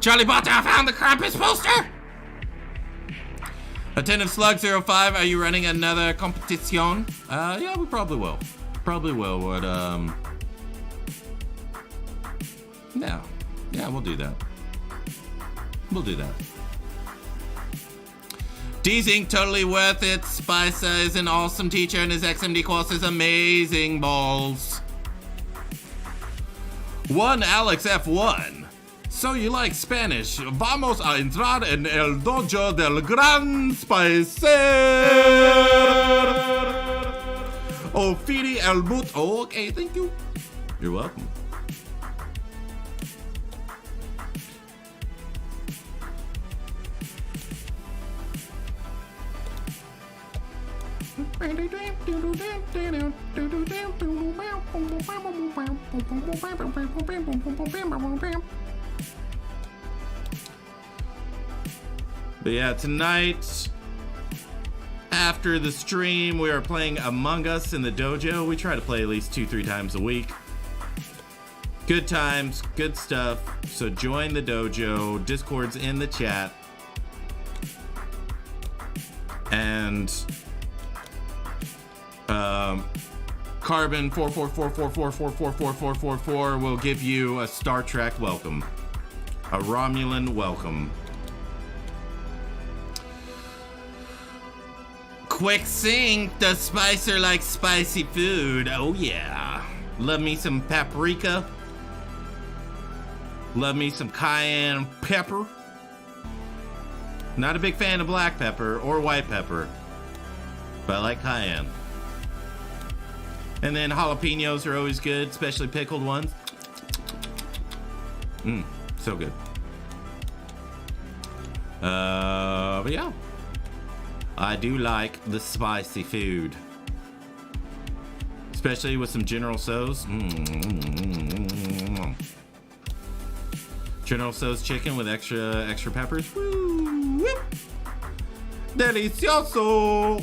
Charlie Potter, I found the Krampus poster! Attentive Slug 05, are you running another competition? Yeah, we probably will. Probably will, but, yeah, we'll do that. We'll do that. Deezing, totally worth it. Spicer is an awesome teacher and his XMD course is amazing balls. One Alex F1. So you like Spanish? Vamos a entrar en el dojo del gran Spicer. Ofidi el boot. Oh, okay, thank you. You're welcome. But yeah, tonight after the stream we are playing Among Us in the dojo. We try to play at least 2-3 times a week. Good times, good stuff. So join the dojo. Discord's in the chat. And Carbon 44444444444 will give you a Star Trek welcome. A Romulan welcome. Quick Sync, does Spicer like spicy food? Oh yeah. Love me some paprika. Love me some cayenne pepper. Not a big fan of black pepper or white pepper, but I like cayenne. And then jalapenos are always good, especially pickled ones. So good. But yeah. I do like the spicy food. Especially with some General Tso's. General Tso's chicken with extra peppers. Woo! Delicioso!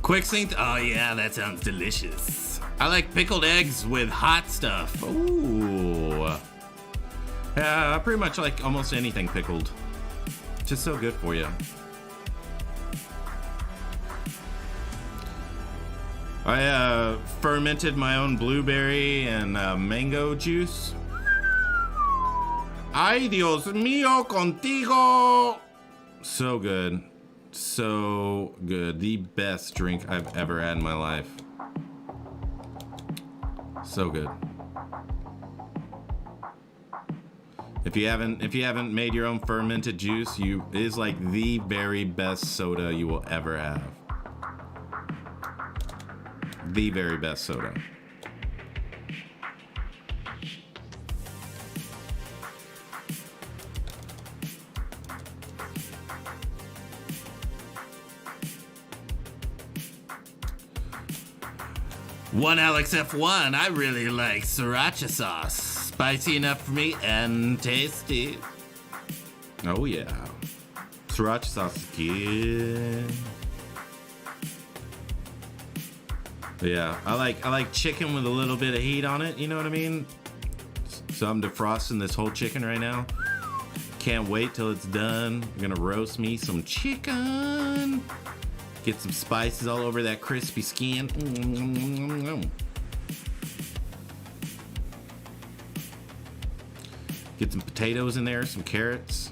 Quick Sync, oh yeah, that sounds delicious. I like pickled eggs with hot stuff. Ooh. Yeah, I pretty much like almost anything pickled. Just so good for you. I fermented my own blueberry and mango juice. Ay, Dios mío, contigo. So good. So good. The best drink I've ever had in my life. So good. If you haven't made your own fermented juice, it is like the very best soda you will ever have. The very best soda. One Alex F1, I really like sriracha sauce. Spicy enough for me and tasty. Oh yeah. Sriracha sauce is good. But yeah, I like chicken with a little bit of heat on it, you know what I mean? So I'm defrosting this whole chicken right now. Can't wait till it's done. I'm gonna roast me some chicken. Get some spices all over that crispy skin. Get some potatoes in there, some carrots.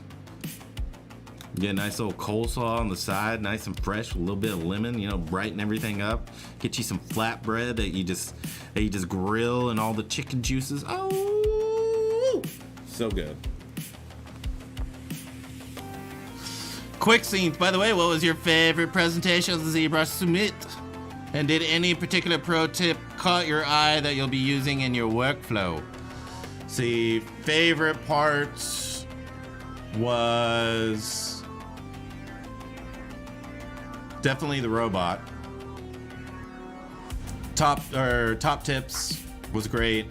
Get a nice little coleslaw on the side, nice and fresh with a little bit of lemon, you know, brighten everything up. Get you some flatbread that you just grill and all the chicken juices. Oh, so good. Quick scenes. By the way, what was your favorite presentation of the ZBrush Summit? And did any particular pro tip caught your eye that you'll be using in your workflow? See, favorite parts was definitely the robot. Top tips was great.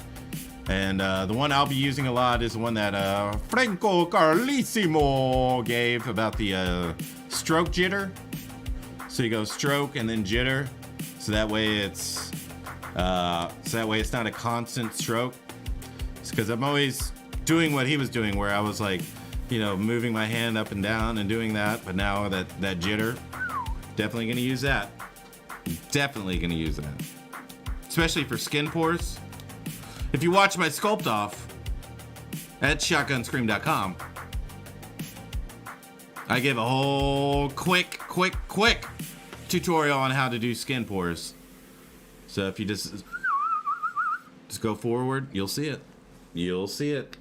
And the one I'll be using a lot is the one that Franco Carlissimo gave about the stroke jitter. So you go stroke and then jitter, so that way it's not a constant stroke. It's because I'm always doing what he was doing, where I was like, you know, moving my hand up and down and doing that. But now that jitter, definitely gonna use that. Definitely gonna use that, especially for skin pores. If you watch my sculpt off at shotgunscream.com, I give a whole quick tutorial on how to do skin pores. So if you just go forward, you'll see it. You'll see it.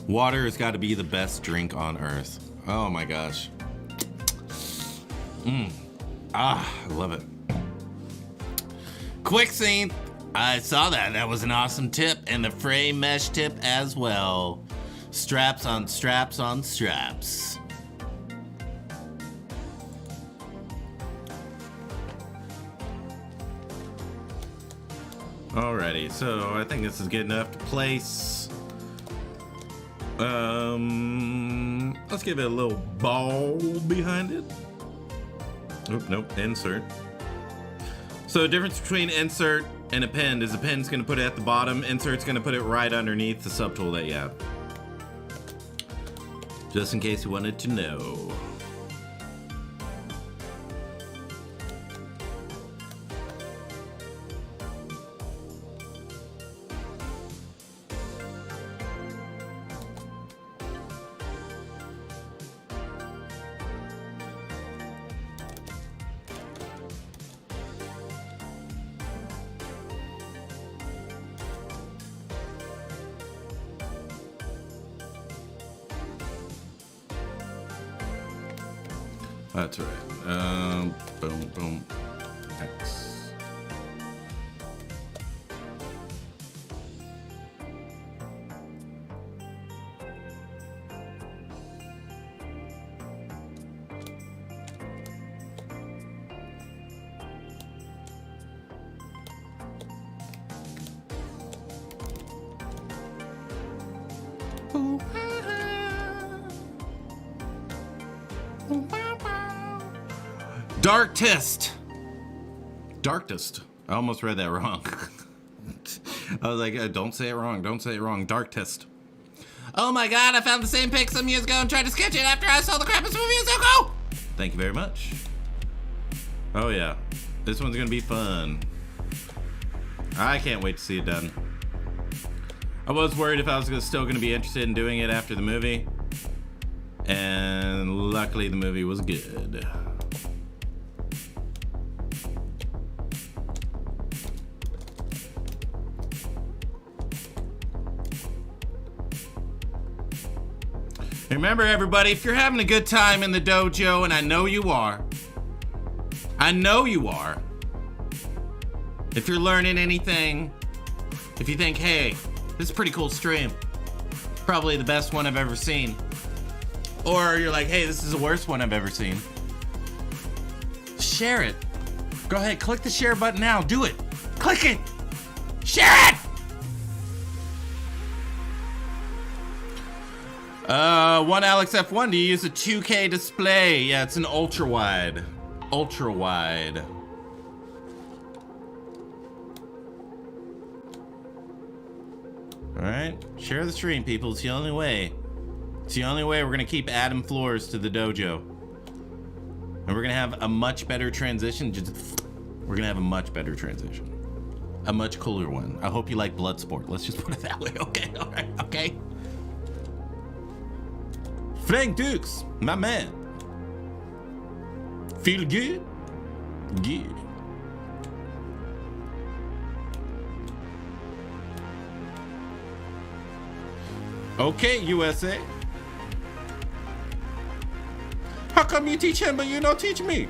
Water has got to be the best drink on earth. Oh my gosh. I love it. Quick scene. I saw that. That was an awesome tip. And the frame mesh tip as well. Straps on straps on straps. Alrighty, so I think this is good enough to place. Let's give it a little ball behind it. Oh, nope, insert. So the difference between insert and append is append's gonna put it at the bottom, insert's gonna put it right underneath the subtool that you have. Just in case you wanted to know. That's right. Boom, boom. X. Darkest. I almost read that wrong. I was like, don't say it wrong. Don't say it wrong. Darkest. Oh my god, I found the same pic some years ago and tried to sketch it after I saw the Krampus movie a so go! Thank you very much. Oh yeah. This one's gonna be fun. I can't wait to see it done. I was worried if I was still gonna be interested in doing it after the movie. And luckily the movie was good. Remember everybody, if you're having a good time in the dojo, and I know you are, if you're learning anything, if you think, hey, this is a pretty cool stream, probably the best one I've ever seen, Or you're like, hey, this is the worst one I've ever seen. Share it. Go ahead, click the share button now. Do it. Click it. Share it. One Alex F1, do you use a 2K display? Yeah, it's an ultra wide. Ultra wide. All right, share the stream, people. It's the only way. It's the only way we're gonna keep adding floors to the dojo. And we're gonna have a much better transition. We're gonna have a much better transition. A much cooler one. I hope you like Bloodsport. Let's just put it that way, okay? All right, okay. Frank Dukes, my man. Feel good? Good. Okay, USA. How come you teach him but you don't teach me?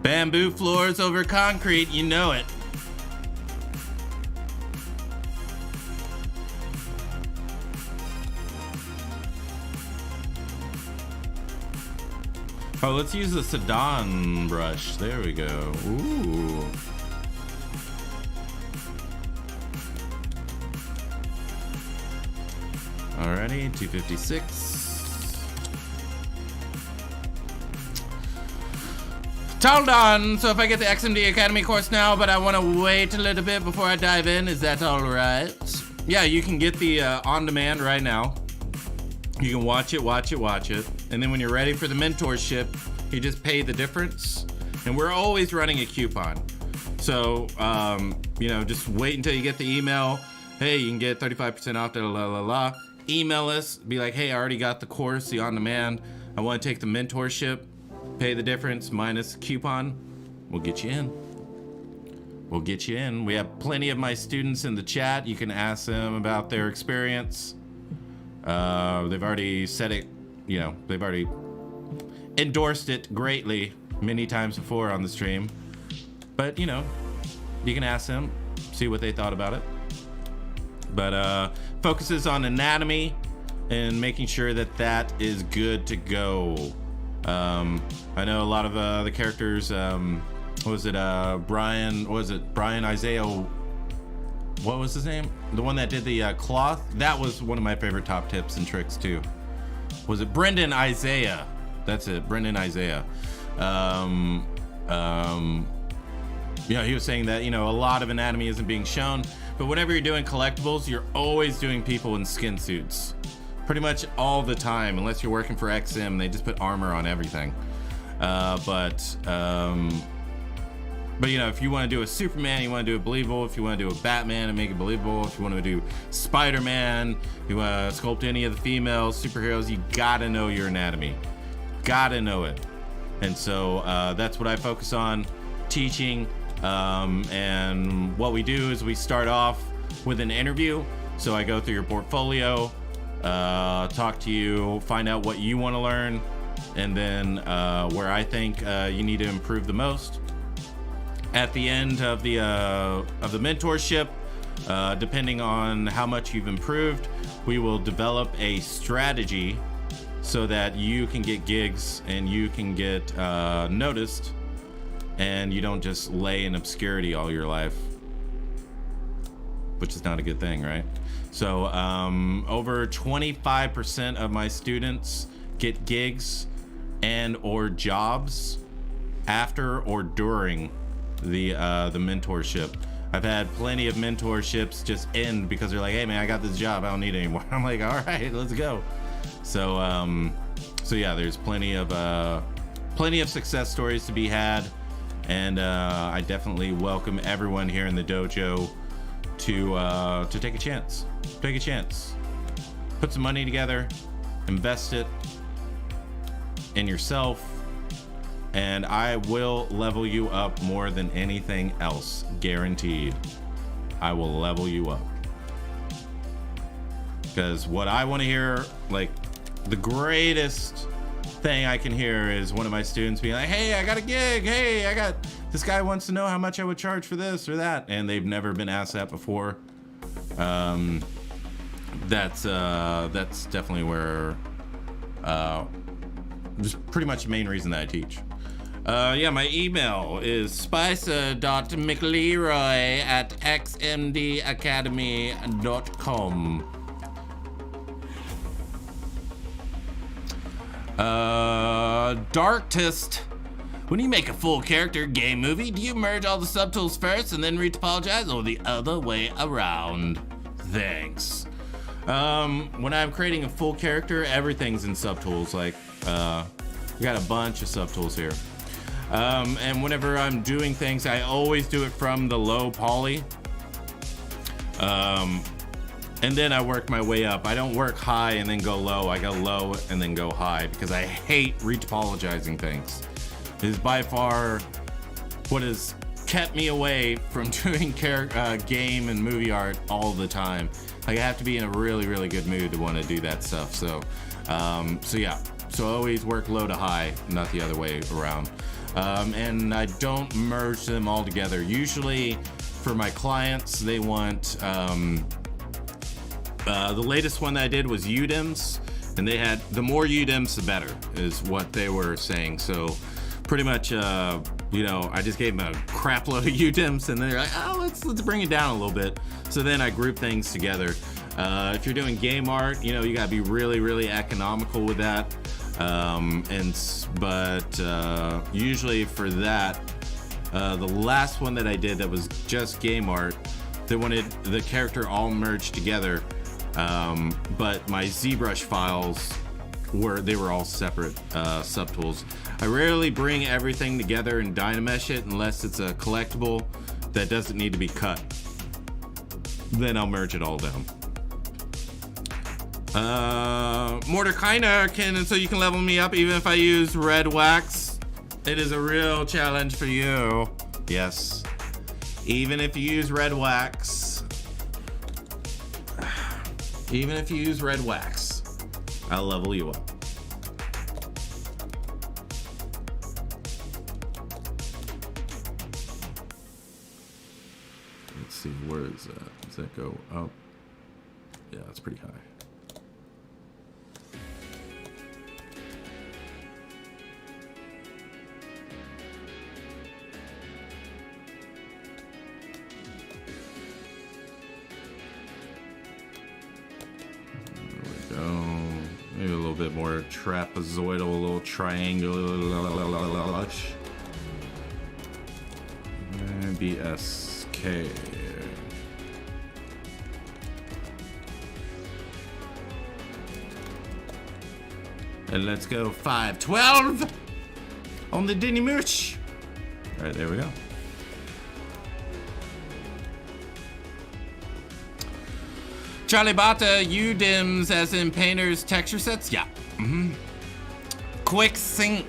Bamboo floors over concrete, you know it. Oh, let's use the Sedan brush. There we go. Ooh. Alrighty, 256. Hold on, so if I get the XMD Academy course now, but I want to wait a little bit before I dive in, is that all right? Yeah, you can get the on demand right now. You can watch it, and then when you're ready for the mentorship, you just pay the difference. And we're always running a coupon. So, you know, just wait until you get the email. Hey, you can get 35% off, la la la. Email us, be like, hey, I already got the course, the on demand. I want to take the mentorship. Pay the difference minus coupon. We'll get you in. We'll get you in. We have plenty of my students in the chat. You can ask them about their experience. They've already said it, you know, they've already endorsed it greatly many times before on the stream. But, you know, you can ask them, see what they thought about it. But focuses on anatomy and making sure that that is good to go. I know a lot of the characters, Brian Isaiah, what was his name? The one that did the cloth? That was one of my favorite top tips and tricks too. Was it Brendan Isaiah? That's it, Brendan Isaiah. Yeah, he was saying that, you know, a lot of anatomy isn't being shown, but whenever you're doing collectibles, you're always doing people in skin suits. Pretty much all the time, unless you're working for XM, they just put armor on everything. But you know, if you want to do a Superman, you want to do it believable. If you want to do a Batman and make it believable. If you want to do Spider-Man, you want to sculpt any of the female superheroes, you gotta know your anatomy. Gotta know it. And so that's what I focus on, teaching. And what we do is we start off with an interview. So I go through your portfolio, talk to you, find out what you want to learn, and then where I think you need to improve the most. At the end of the mentorship, depending on how much you've improved, we will develop a strategy so that you can get gigs and you can get noticed, and you don't just lay in obscurity all your life, which is not a good thing, right? So over 25% of my students get gigs and or jobs after or during the mentorship. I've had plenty of mentorships just end because they're like, hey man, I got this job, I don't need it anymore. I'm like, all right, let's go. So so yeah, there's plenty of success stories to be had, and I definitely welcome everyone here in the dojo to take a chance. Take a chance. Put some money together, invest it in yourself, and I will level you up more than anything else, guaranteed. I will level you up. Because what I want to hear, like, the greatest thing I can hear is one of my students being like, hey, I got a gig. Hey, this guy wants to know how much I would charge for this or that. And they've never been asked that before. That's definitely where, just pretty much the main reason that I teach. Yeah, my email is spicer.mcleroy@xmdacademy.com. Darktist. When you make a full character game movie, do you merge all the subtools first and then retopologize, or the other way around? Thanks. When I'm creating a full character, everything's in subtools. Like, we got a bunch of subtools here. And whenever I'm doing things, I always do it from the low poly. And then I work my way up. I don't work high and then go low. I go low and then go high because I hate retopologizing things. It is by far what has kept me away from doing game and movie art all the time. Like, I have to be in a really, really good mood to want to do that stuff. So yeah. So I always work low to high, not the other way around. And I don't merge them all together. Usually for my clients, they want, the latest one that I did was UDIMs, and they had, the more UDIMs, the better, is what they were saying. So pretty much, you know, I just gave them a crap load of UDIMs, and they're like, oh, let's bring it down a little bit. So then I group things together. If you're doing game art, you know, you gotta be really, really economical with that. But usually for that, the last one that I did that was just game art, they wanted the character all merged together. But my ZBrush files were all separate subtools. I rarely bring everything together and Dynamesh it unless it's a collectible that doesn't need to be cut. Then I'll merge it all down. Mordekainer so you can level me up even if I use red wax. It is a real challenge for you. Yes. Even if you use red wax. Even if you use red wax, I'll level you up. Let's see, where is that? Does that go up? Yeah, it's pretty high. Maybe a little bit more trapezoidal, a little triangular. BSK. And let's go 512 on the Denny Mooch. All right, there we go. Charlie Bata, UDIMs as in painters texture sets? Yeah. Quick sync.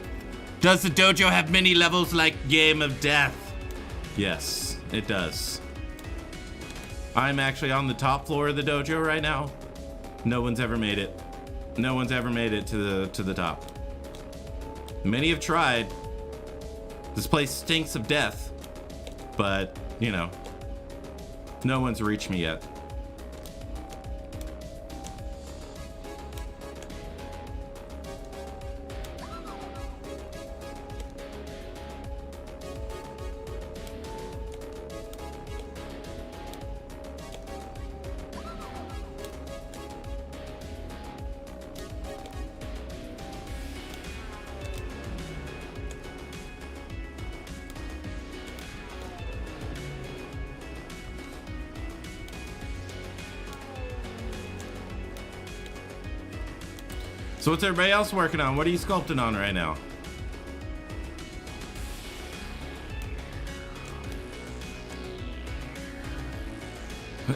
Does the dojo have many levels like Game of Death? Yes, it does. I'm actually on the top floor of the dojo right now. No one's ever made it. No one's ever made it to the top. Many have tried. This place stinks of death, but you know, no one's reached me yet. So what's everybody else working on? What are you sculpting on right now?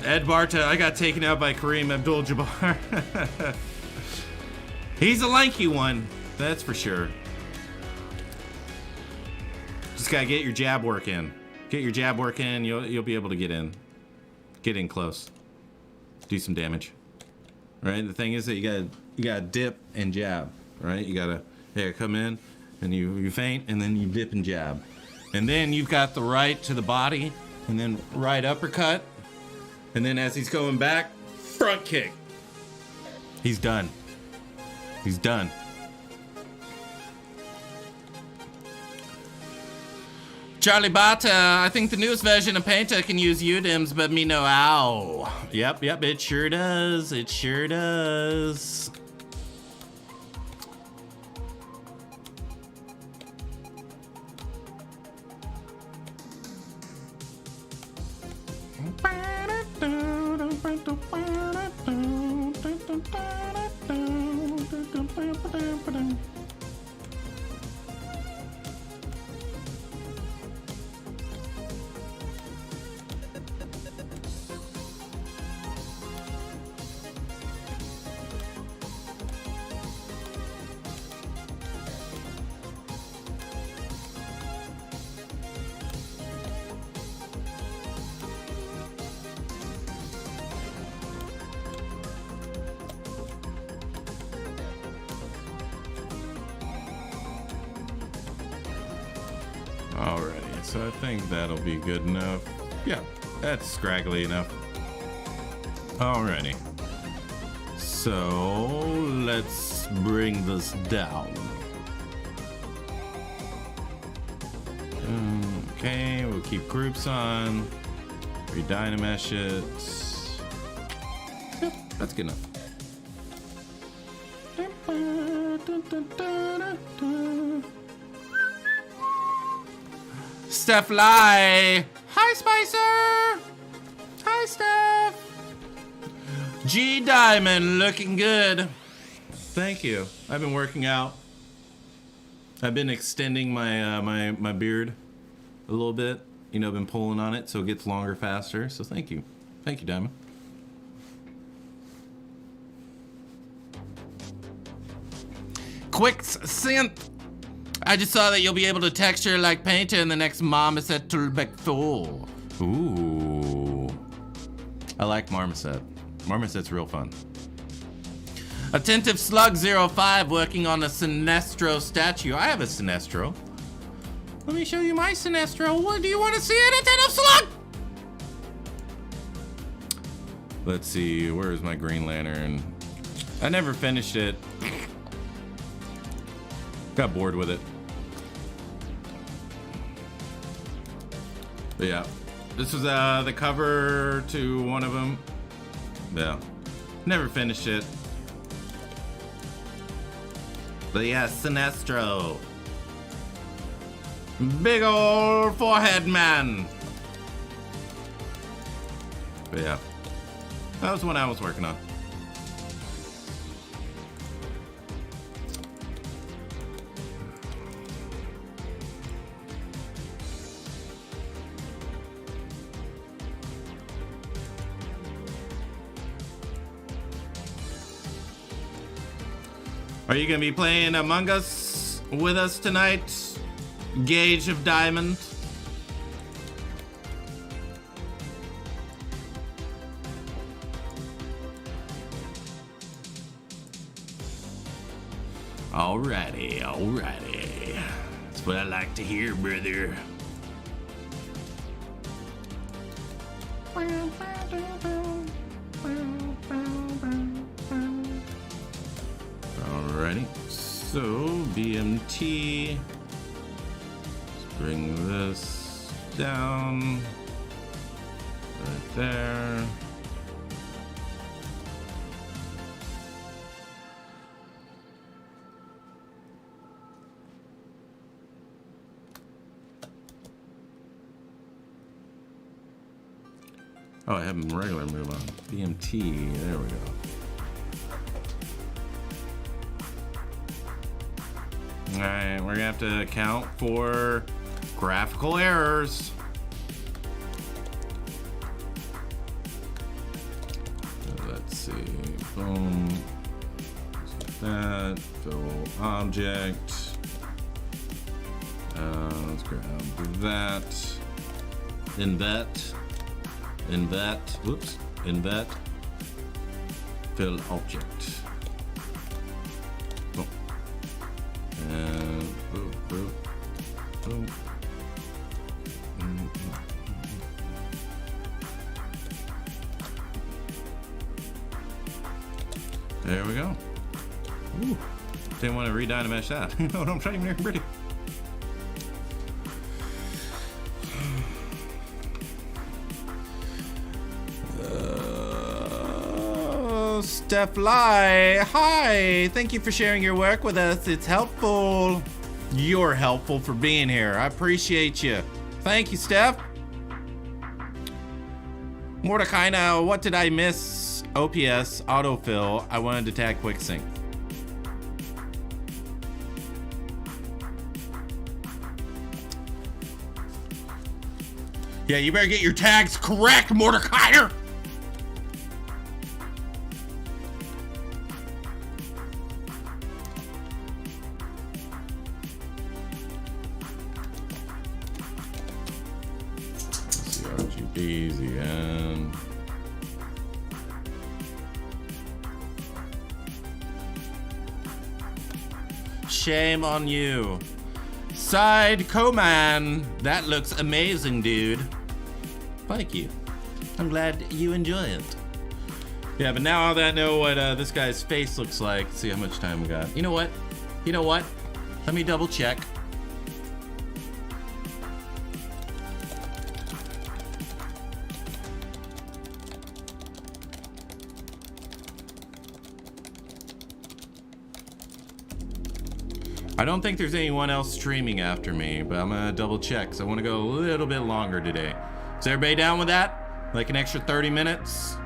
Ed Barta, I got taken out by Kareem Abdul-Jabbar. He's a lanky one, that's for sure. Just gotta get your jab work in. Get your jab work in, you'll be able to get in. Get in close. Do some damage. Right? The thing is that you gotta dip and jab. Right? You gotta come in and you feint and then you dip and jab. And then you've got the right to the body and then right uppercut. And then as he's going back, front kick. He's done. He's done. Charlie Bata, I think the newest version of Painter can use UDIMs, but me no ow. Yep, it sure does. It sure does. Alrighty, so I think that'll be good enough. Yeah, that's scraggly enough. Alrighty. So let's bring this down. Okay, we'll keep groups on. Redynamesh it. Yep, that's good enough. Steph Lai. Hi, Spicer. Hi, Steph. G Diamond looking good. Thank you. I've been working out. I've been extending my my beard a little bit. You know, I've been pulling on it so it gets longer faster. So thank you. Thank you, Diamond. Quick synth. I just saw that you'll be able to texture like Painter in the next Marmoset Tulbekthul. Ooh. I like Marmoset. Marmoset's real fun. Attentive Slug 05 working on a Sinestro statue. I have a Sinestro. Let me show you my Sinestro. What do you want to see it, Attentive Slug? Let's see, where's my Green Lantern? I never finished it. Got bored with it. But yeah, this was the cover to one of them. Yeah, never finished it. But yeah, Sinestro. Big old forehead man. But yeah, that was one I was working on. Are you gonna be playing Among Us with us tonight, Gauge of Diamond? Alrighty, alrighty. That's what I like to hear, brother. Alrighty, so BMT, let's bring this down right there. Oh, I have a regular move on. BMT, there we go. Alright, we're gonna have to account for graphical errors. Let's see, boom, that, fill object, Let's grab that. Invert. Whoops. Invert. Fill object. Boom. And boom, boom, boom. There we go. Ooh. Didn't want to re-dynamesh that. You know what I'm trying to make pretty. Steph Lai, hi! Thank you for sharing your work with us. It's helpful. You're helpful for being here. I appreciate you. Thank you, Steph. Mordecai, now, what did I miss? OPS, autofill. I wanted to tag quick sync. Yeah, you better get your tags correct, Mordecai. Easy and shame on you. Side Coman, that looks amazing, dude. Thank you. I'm glad you enjoy it. Yeah, but now that I know what this guy's face looks like, let's see how much time we got. You know what? Let me double check. I don't think there's anyone else streaming after me, but I'm gonna double check because I want to go a little bit longer today. Is everybody down with that? Like an extra 30 minutes?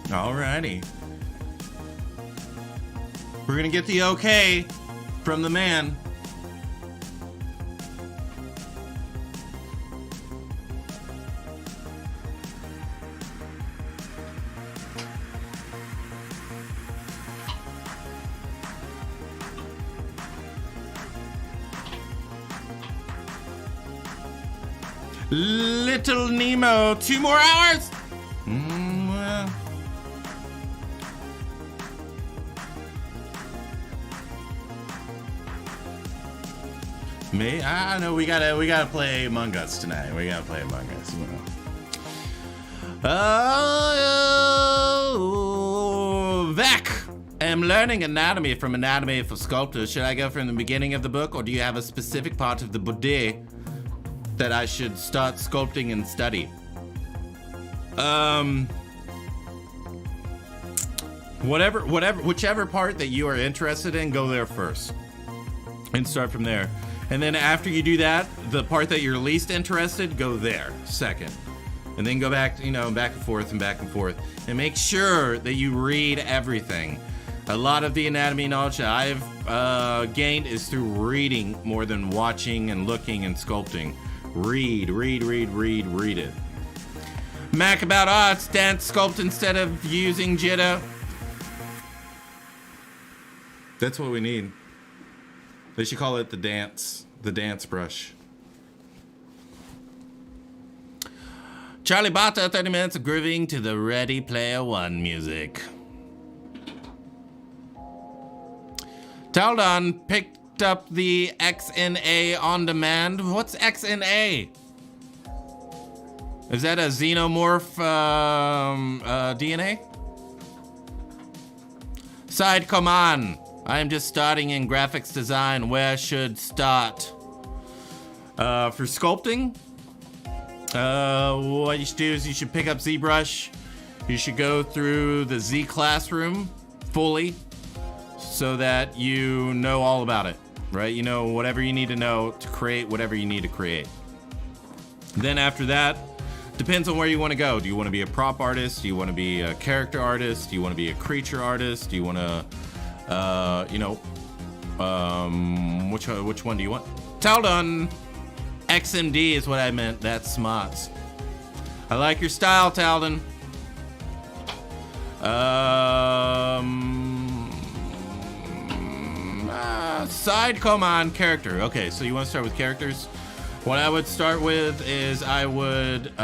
Alrighty. We're gonna get the okay from the man. Little Nemo, 2 more hours? Me? I know we gotta play Among Us tonight. We gotta play Among Us. You know. Oh, Vec! I'm learning anatomy from Anatomy for Sculptors. Should I go from the beginning of the book, or do you have a specific part of the body that I should start sculpting and study? Whichever part that you are interested in, go there first and start from there. And then after you do that, the part that you're least interested, go there second. And then go back, back and forth and back and forth. And make sure that you read everything. A lot of the anatomy knowledge that I've gained is through reading more than watching and looking and sculpting. Read it. Mac about arts, dance, sculpt instead of using jitter. That's what we need. They should call it the dance brush. Charlie Bata, 30 minutes of grooving to the Ready Player One music. Taldon picked up the XNA on demand. What's XNA? Is that a xenomorph DNA? Side command. I am just starting in graphics design. Where should start? For sculpting, what you should do is you should pick up ZBrush. You should go through the Z classroom fully so that you know all about it, right? You know whatever you need to know to create whatever you need to create. Then after that, Depends on where you want to go. Do you want to be a prop artist? Do you want to be a character artist? Do you want to be a creature artist? Do you want to, which one do you want? Talden! XMD is what I meant. That's smarts. I like your style, Talden. Side command character. Okay, so you want to start with characters? What I would start with is I would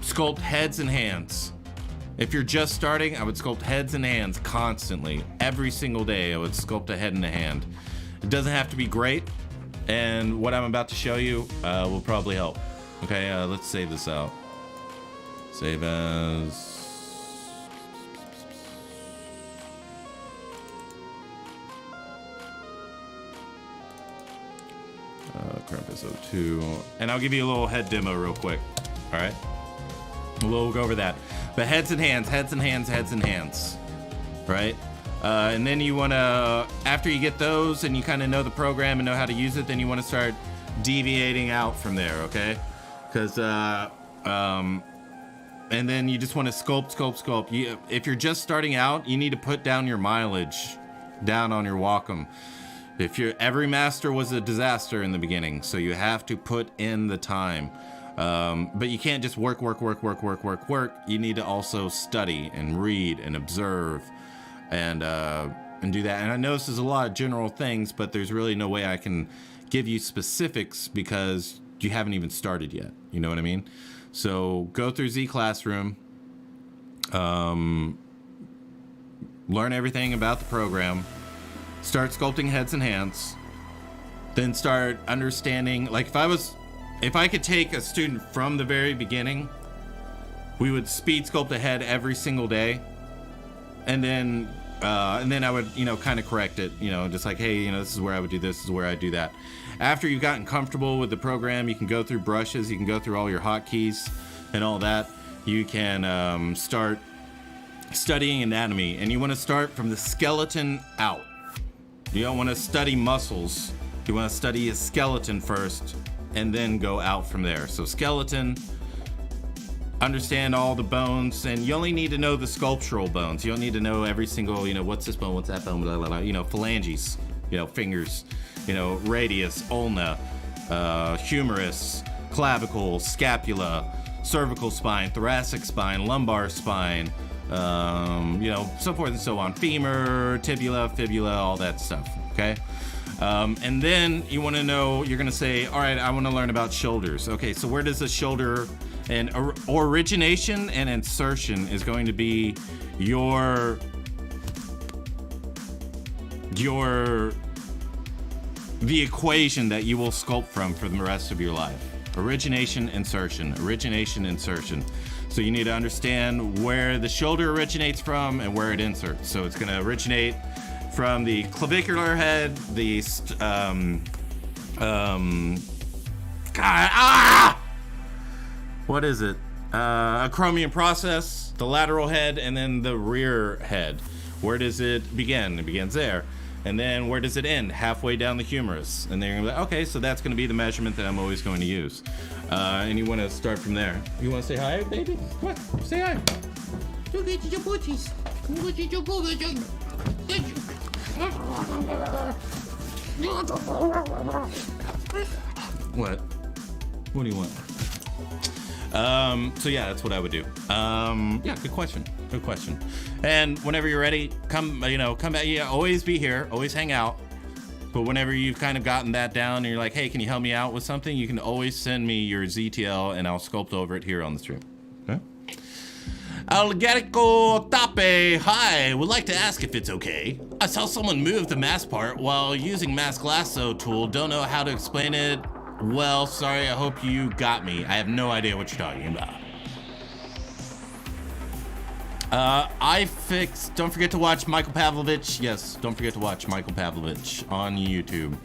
sculpt heads and hands. If you're just starting, I would sculpt heads and hands constantly. Every single day, I would sculpt a head and a hand. It doesn't have to be great, and what I'm about to show you will probably help. Okay, let's save this out. Save as... Krampus 02, and I'll give you a little head demo real quick. All right, we'll go over that. But heads and hands, heads and hands, heads and hands, right? And then you want to, after you get those and you kind of know the program and know how to use it, then you want to start deviating out from there, okay? Because and then you just want to sculpt. If you're just starting out, you need to put down your mileage down on your Wacom. Every master was a disaster in the beginning, so you have to put in the time. But you can't just work. You need to also study and read and observe and do that. And I know this is a lot of general things, but there's really no way I can give you specifics because you haven't even started yet. You know what I mean? So go through Z Classroom, learn everything about the program. Start sculpting heads and hands, then start understanding, like if I could take a student from the very beginning, we would speed sculpt a head every single day, and then I would, kind of correct it, just like, hey, this is where I would do this is where I do that. After you've gotten comfortable with the program, you can go through brushes, you can go through all your hotkeys and all that. You can start studying anatomy, and you want to start from the skeleton out. You don't want to study muscles. You want to study a skeleton first and then go out from there. So skeleton, understand all the bones, and you only need to know the sculptural bones. You don't need to know every single, what's this bone, what's that bone, blah, blah, blah. Phalanges, fingers, radius, ulna, humerus, clavicle, scapula, cervical spine, thoracic spine, lumbar spine, so forth and so on. Femur, tibia, fibula, all that stuff, okay? And then you want to know, you're going to say, all right, I want to learn about shoulders. Okay, so where does the shoulder, and origination and insertion is going to be the equation that you will sculpt from for the rest of your life. Origination, insertion. So you need to understand where the shoulder originates from and where it inserts. So it's going to originate from the clavicular head, the what is it? Acromion process, the lateral head, and then the rear head. Where does it begin? It begins there. And then where does it end? Halfway down the humerus. And then you're gonna be like, okay, so that's gonna be the measurement that I'm always going to use. And you wanna start from there. You wanna say hi, baby? What? Say hi. What? What do you want? So yeah, that's what I would do. Yeah, good question. And whenever you're ready, come back. Yeah, always be here, always hang out. But whenever you've kind of gotten that down and you're like, hey, can you help me out with something? You can always send me your ZTL and I'll sculpt over it here on the stream. Okay? Algarico Tape, hi, would like to ask if it's okay. I saw someone move the mask part while using Mask Lasso tool. Don't know how to explain it. Well, sorry, I hope you got me. I have no idea what you're talking about. Don't forget to watch Michael Pavlovich. Yes, don't forget to watch Michael Pavlovich on YouTube.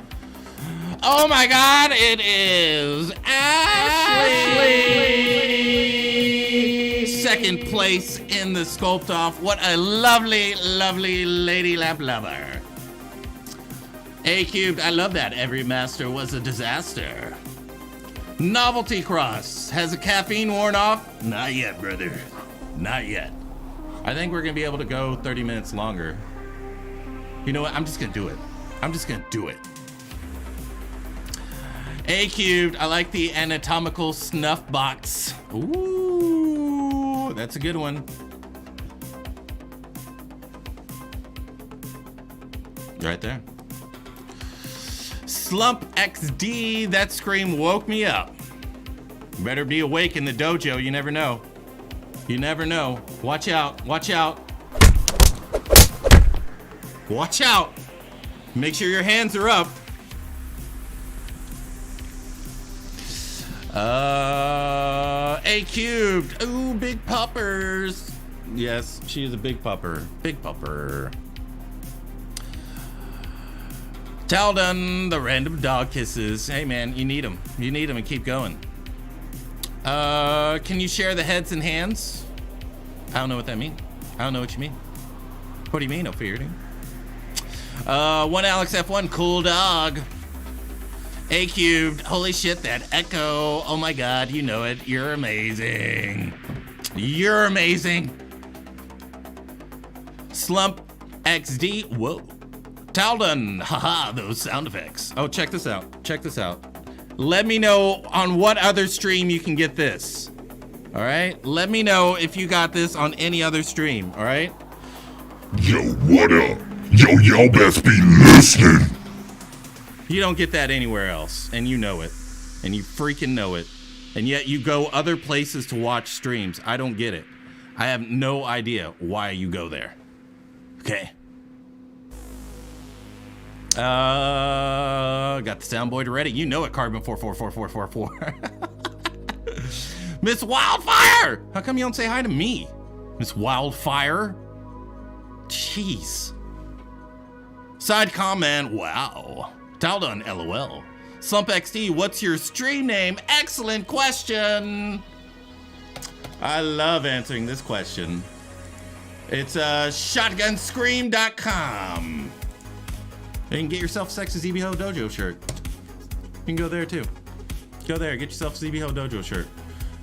Oh my God, it is Ashley! Second place in the sculpt off. What a lovely, lovely lady lamp lover. A cubed, I love that. Every master was a disaster. Novelty cross. Has the caffeine worn off? Not yet, brother. Not yet. I think we're gonna be able to go 30 minutes longer. You know what? I'm just gonna do it. I'm just gonna do it. A cubed. I like the Anatomical snuff box. Ooh, that's a good one. Right there. Slump XD, that scream woke me up. Better be awake in the dojo, you never know. You never know. Watch out, watch out. Watch out. Make sure your hands are up. A cubed. Ooh, big puppers. Yes, she is a big pupper. Big pupper. Talden, the random dog kisses. Hey man, you need them. You need them and keep going. Can you share the heads and hands? I don't know what that means. I don't know what you mean. What do you mean, Ophearity? One Alex F1, cool dog. A cubed, holy shit, that echo. Oh my god, you know it. You're amazing. You're amazing. Slump XD, whoa. Talden, haha, those sound effects. Oh, check this out. Check this out. Let me know on what other stream you can get this. All right? Let me know if you got this on any other stream. All right? Yo, what up? Yo, y'all best be listening. You don't get that anywhere else, and you know it. And you freaking know it. And yet you go other places to watch streams. I don't get it. I have no idea why you go there. Okay? Got the soundboard ready. You know it, Carbon 4444444. Miss Wildfire! How come you don't say hi to me? Miss Wildfire? Jeez. Side comment, wow. Taldon, LOL. Slump XD, what's your stream name? Excellent question. I love answering this question. It's shotgunscream.com. You can get yourself a sexy ZBHO Dojo shirt. You can go there too. Go there, get yourself a ZBHO Dojo shirt.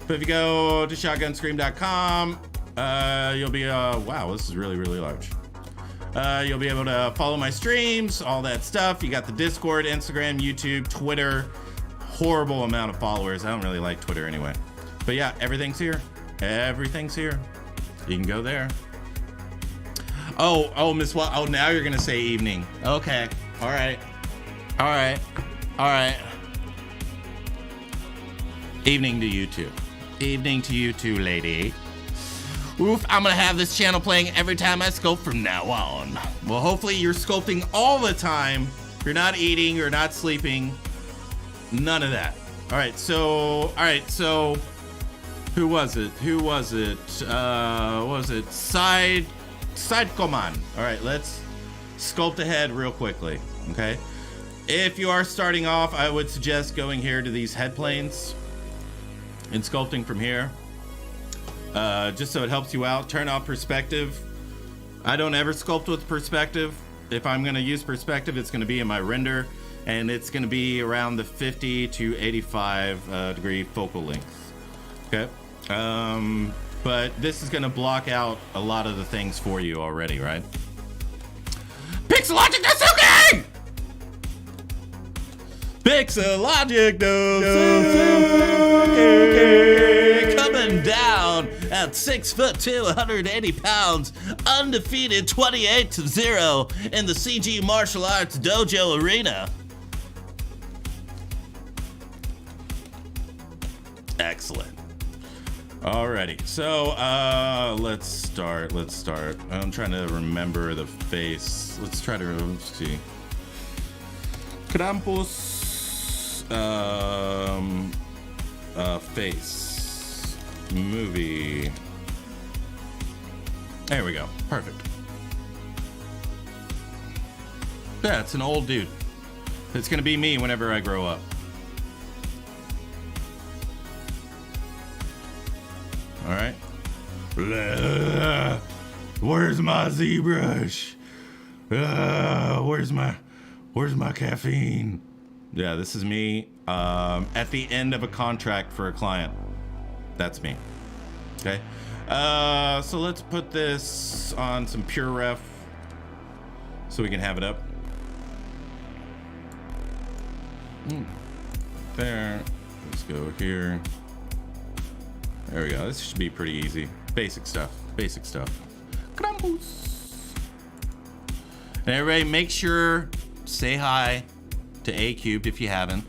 But if you go to shotgunscream.com, you'll be, wow, this is really, really large. You'll be able to follow my streams, all that stuff. You got the Discord, Instagram, YouTube, Twitter. Horrible amount of followers. I don't really like Twitter anyway. But yeah, everything's here. Everything's here. You can go there. Oh, Miss What? Oh, now you're gonna say evening. Okay. All right. All right. All right. Evening to you too. Evening to you too, lady. Oof, I'm gonna have this channel playing every time I sculpt from now on. Well, hopefully you're sculpting all the time. You're not eating, you're not sleeping. None of that. All right, so who was it? Who was it? What was it? Side command. All right, let's sculpt ahead real quickly, okay? If you are starting off, I would suggest going here to these head planes and sculpting from here. Just so it helps you out. Turn off perspective. I don't ever sculpt with perspective. If I'm gonna use perspective, it's gonna be in my render, and it's gonna be around the 50 to 85 degree focal length. Okay. But this is gonna block out a lot of the things for you already, right? Pixologic Dojo! Pixologic Dojo! Coming down at 6'2", 180 pounds, undefeated 28-0 in the CG Martial Arts Dojo arena. Excellent. Alrighty, so let's start. I'm trying to remember the face. Let's try to see. Krampus face movie. There we go. Perfect. Yeah, it's an old dude. It's gonna be me whenever I grow up. All right. Where's my ZBrush? Where's my caffeine? Yeah, this is me at the end of a contract for a client. That's me. Okay. So let's put this on some pure ref so we can have it up. There. Let's go here. There we go. This should be pretty easy. Basic stuff. Basic stuff. Krampus. And everybody, make sure say hi to A Cubed if you haven't.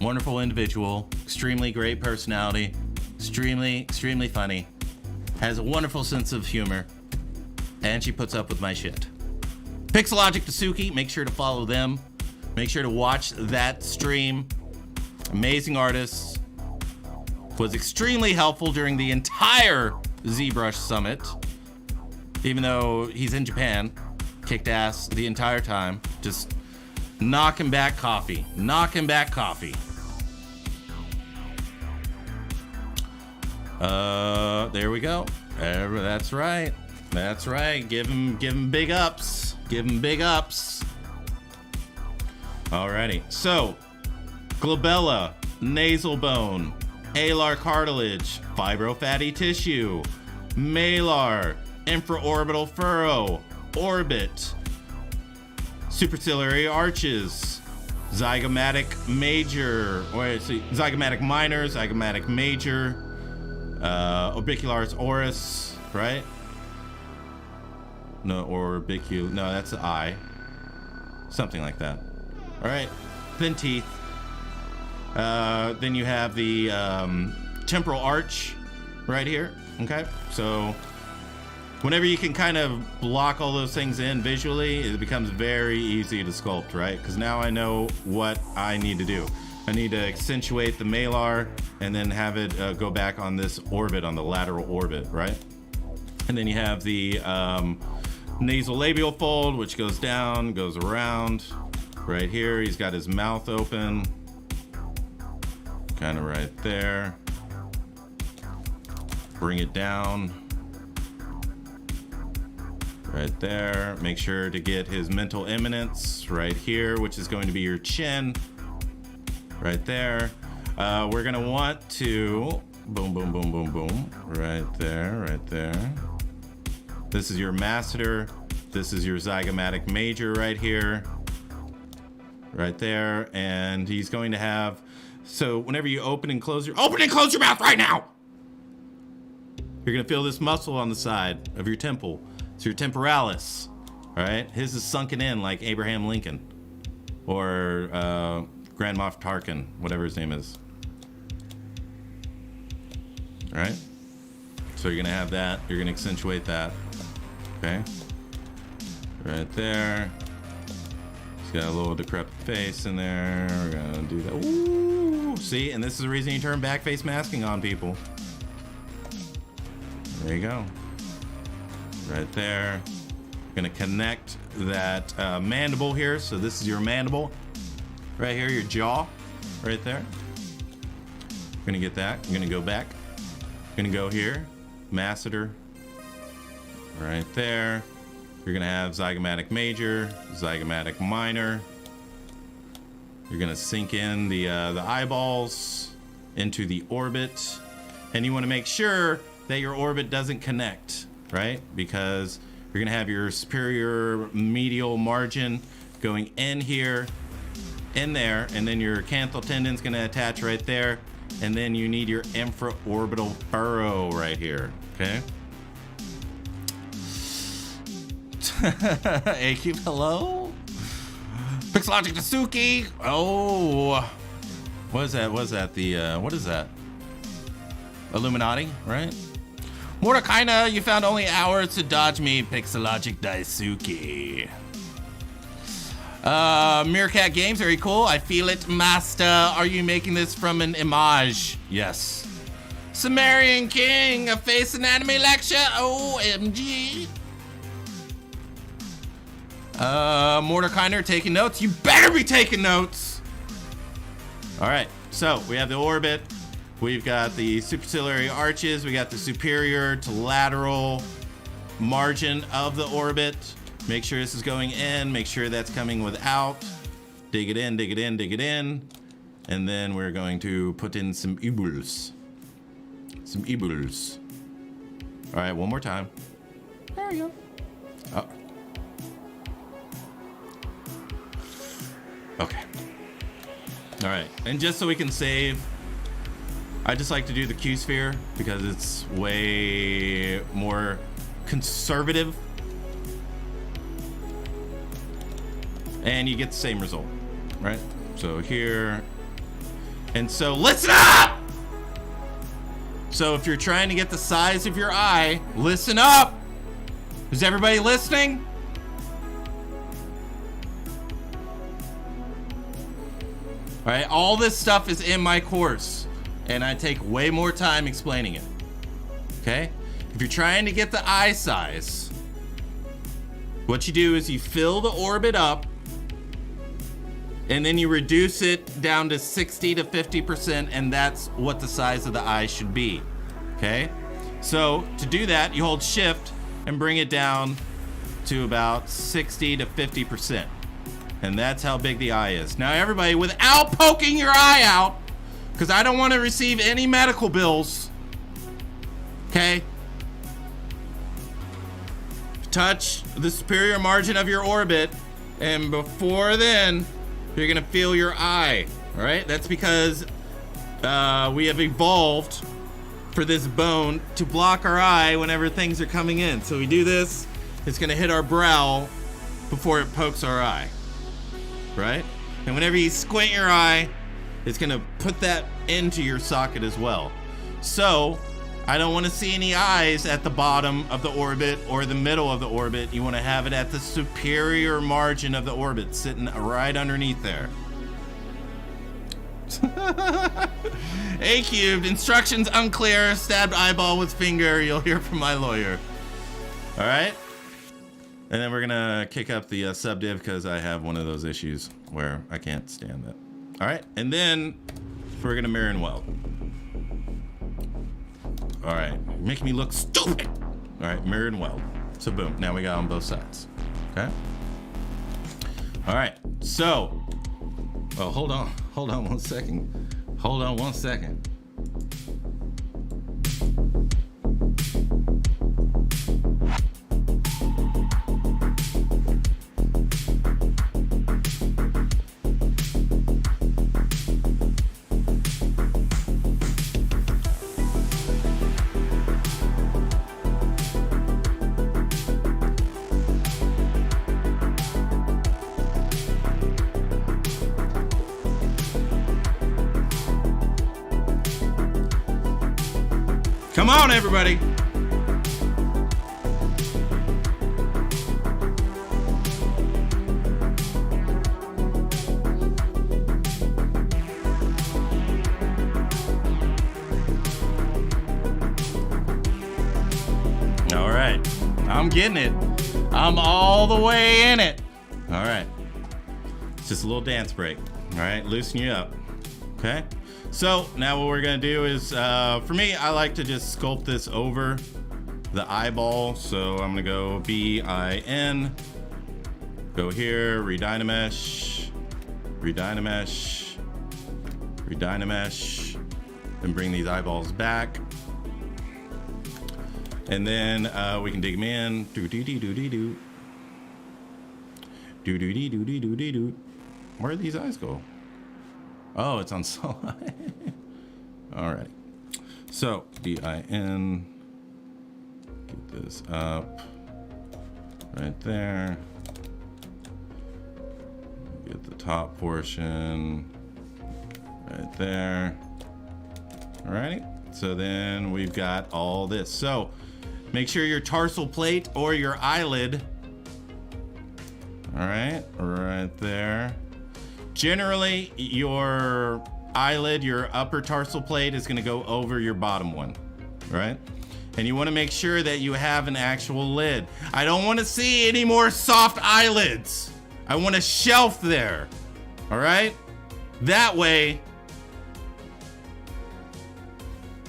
Wonderful individual, extremely great personality, extremely funny, has a wonderful sense of humor, and she puts up with my shit. Pixologic Tasuki, make sure to follow them. Make sure to watch that stream. Amazing artist. Was extremely helpful during the entire ZBrush Summit. Even though he's in Japan, kicked ass the entire time. Just knocking back coffee. Knocking back coffee. There we go. That's right. That's right. Give him big ups. Give him big ups. Alrighty. So, glabella, nasal bone, alar cartilage, fibrofatty tissue, malar, infraorbital furrow, orbit, superciliary arches, zygomatic major, zygomatic minor, zygomatic major, orbicularis oris, right? No, no, that's the eye. Something like that. All right, then teeth. Then you have the temporal arch right here, okay? So whenever you can kind of block all those things in visually, it becomes very easy to sculpt, right? Because now I know what I need to do. I need to accentuate the malar and then have it go back on this orbit, on the lateral orbit, right? And then you have the nasolabial fold, which goes down, goes around. Right here, he's got his mouth open. Kind of right there. Bring it down. Right there. Make sure to get his mental eminence right here, which is going to be your chin. Right there. We're gonna want to boom, boom, boom, boom, boom. Right there, right there. This is your masseter. This is your zygomatic major right here. Right there. And he's going to have, so whenever you open and close your mouth right now. You're gonna feel this muscle on the side of your temple. It's your temporalis. All right. His is sunken in like Abraham Lincoln or Grand Moff Tarkin, whatever his name is. All right. So you're gonna have that. You're gonna accentuate that. Okay. Right there. He's got a little decrepit face in there. We're gonna do that. Ooh. See, and this is the reason you turn back face masking on people. There you go. Right there. Gonna connect that mandible here. So this is your mandible. Right here, your jaw. Right there. Gonna get that. I'm gonna go back. Gonna go here. Masseter. Right there. You're gonna have zygomatic major, zygomatic minor. You're gonna sink in the eyeballs into the orbit. And you wanna make sure that your orbit doesn't connect, right? Because you're gonna have your superior medial margin going in here, in there, and then your canthal tendon's gonna attach right there, and then you need your infraorbital furrow right here, okay? A-Cube, hello? Pixologic Tasuki, oh, what is that? What is that? What is that? Illuminati, right? Mordekaina, you found only hours to dodge me, Pixologic Daisuke. Meerkat Games, very cool. I feel it, master. Are you making this from an image? Yes. Sumerian King, a face anatomy lecture. OMG. Mordekainer taking notes. You better be taking notes. All right, so we have the orbit. We've got the superciliary arches. We got the superior to lateral margin of the orbit. Make sure this is going in. Make sure that's coming without. Dig it in, dig it in, dig it in. And then we're going to put in some eyeballs. Some eyeballs. All right, one more time. There we go. Oh. Okay. All right, and just so we can save, I just like to do the Q sphere because it's way more conservative. And you get the same result, right? So here, and so listen up! So if you're trying to get the size of your eye, listen up! Is everybody listening? All right, all this stuff is in my course, and I take way more time explaining it, okay? If you're trying to get the eye size, what you do is you fill the orbit up, and then you reduce it down to 60 to 50%, and that's what the size of the eye should be, okay? So to do that, you hold shift and bring it down to about 60 to 50%. And that's how big the eye is. Now everybody, without poking your eye out, because I don't want to receive any medical bills, okay? Touch the superior margin of your orbit, and before then, you're gonna feel your eye, all right? That's because we have evolved for this bone to block our eye whenever things are coming in. So we do this, it's gonna hit our brow before it pokes our eye, right? And whenever you squint your eye, it's gonna put that into your socket as well. So I don't wanna see any eyes at the bottom of the orbit or the middle of the orbit. You wanna have it at the superior margin of the orbit, sitting right underneath there. A cubed, instructions unclear, stabbed eyeball with finger, you'll hear from my lawyer. All right? And then we're gonna kick up the subdiv because I have one of those issues where I can't stand that. All right, and then we're gonna mirror and weld. All right, you're making me look stupid. All right, mirror and weld. So boom, now we got on both sides, okay? All right, so, oh, hold on 1 second. Hold on 1 second. Come on, everybody. All right, I'm getting it. I'm all the way in it. All right, it's just a little dance break. All right, loosen you up, okay? So now what we're gonna do is, for me, I like to just sculpt this over the eyeball. So I'm gonna go BIN, go here, Redynamesh, Redynamesh, Redynamesh, and bring these eyeballs back. And then we can dig them in. Do-dee-dee-doo-dee-doo. Do-dee-dee-doo-dee-doo-dee-doo. Where did these eyes go? Oh, it's on solid. Alrighty. So, BIN. Get this up. Right there. Get the top portion. Right there. Alrighty. So then we've got all this. So, make sure your tarsal plate or your eyelid. Alright, right there. Generally, your eyelid, your upper tarsal plate is gonna go over your bottom one, right? And you wanna make sure that you have an actual lid. I don't wanna see any more soft eyelids. I want a shelf there, all right? That way,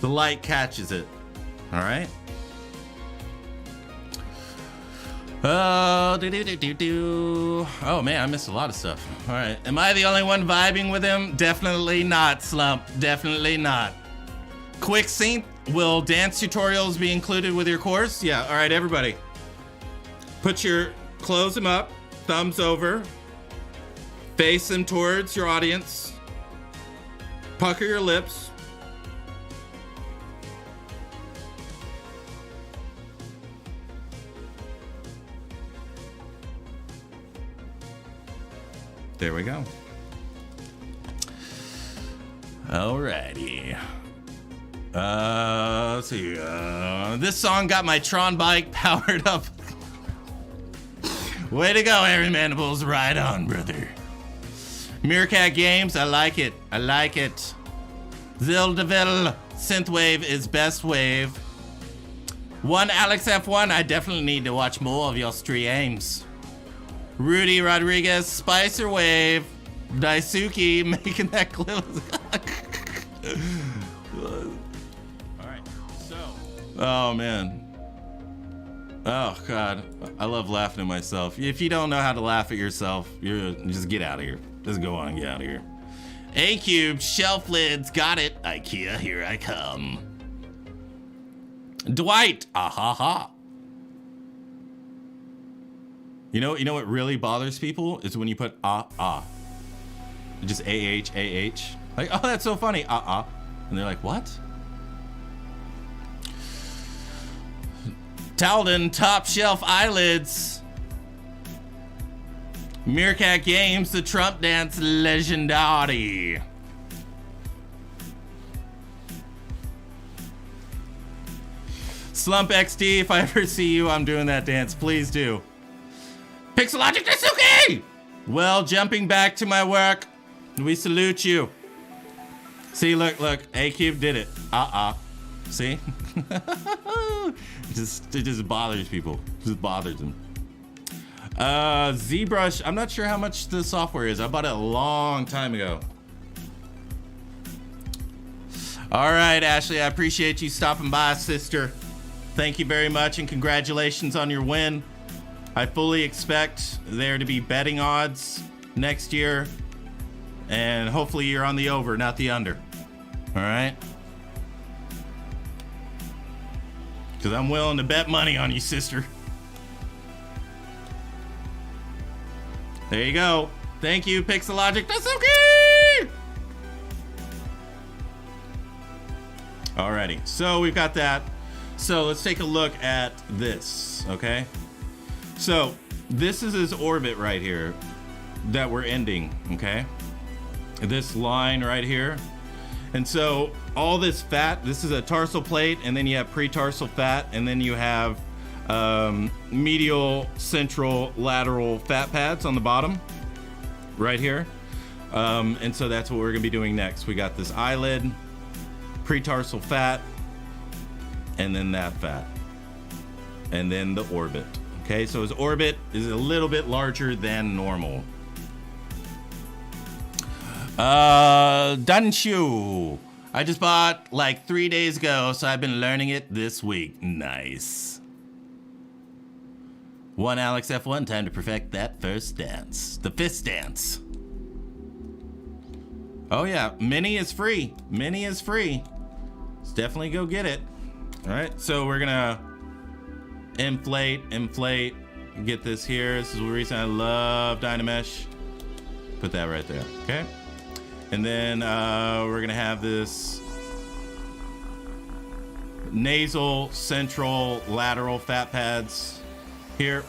the light catches it, all right? Oh, oh man, I missed a lot of stuff. All right, am I the only one vibing with him? Definitely not, Slump. Definitely not. Quick sync. Will dance tutorials be included with your course? Yeah. All right, everybody. Close them up. Thumbs over. Face them towards your audience. Pucker your lips. There we go. Alrighty. Let's see. This song got my Tron bike powered up. Way to go, Harry Mandibles. Right on, brother. Meerkat Games, I like it. I like it. Zildaville, Synthwave is best wave. One Alex F1, I definitely need to watch more of your streams. Rudy Rodriguez, Spicer Wave. Daisuke making that clip. Alright, so. Oh, man. Oh, God. I love laughing at myself. If you don't know how to laugh at yourself, just get out of here. Just go on, get out of here. A-Cube, shelf lids, got it. IKEA, here I come. Dwight, ha. You know what really bothers people is when you put just A-H. Like, oh, that's so funny, And they're like, what? Talden, top shelf eyelids. Meerkat Games, the Trump dance legendary. Slump XD, if I ever see you, I'm doing that dance. Please do. Pixologic Natsuki! Well, jumping back to my work, we salute you. See, look, A-Cube did it. See? It just bothers people. It just bothers them. ZBrush, I'm not sure how much the software is. I bought it a long time ago. All right, Ashley, I appreciate you stopping by, sister. Thank you very much, and congratulations on your win. I fully expect there to be betting odds next year, and hopefully you're on the over, not the under. All right? Because I'm willing to bet money on you, sister. There you go. Thank you, Pixologic. That's okay. Alrighty, so we've got that. So let's take a look at this, okay? So this is his orbit right here that we're ending, okay? This line right here. And so all this fat, this is a tarsal plate, and then you have pre-tarsal fat, and then you have medial, central, lateral fat pads on the bottom right here. And so that's what we're gonna be doing next. We got this eyelid, pre-tarsal fat, and then that fat, and then the orbit. Okay, so his orbit is a little bit larger than normal. Danshu, I just bought like 3 days ago, so I've been learning it this week. Nice. One Alex F1, time to perfect that first dance. The fist dance. Oh yeah, Mini is free. Mini is free. Let's definitely go get it. All right, so we're gonna inflate, get this here. This is the reason I love Dynamesh. Put that right there, okay? And then we're gonna have this nasal, central, lateral fat pads here.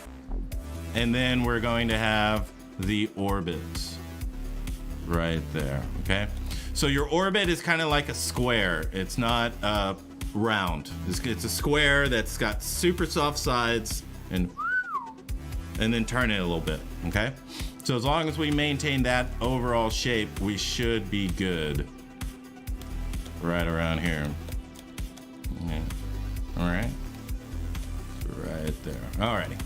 And then we're going to have the orbit right there, okay? So your orbit is kind of like a square. It's not round. It's a square that's got super soft sides and then turn it a little bit, okay? So as long as we maintain that overall shape, we should be good. Right around here. Yeah. All right. Right there. Alrighty.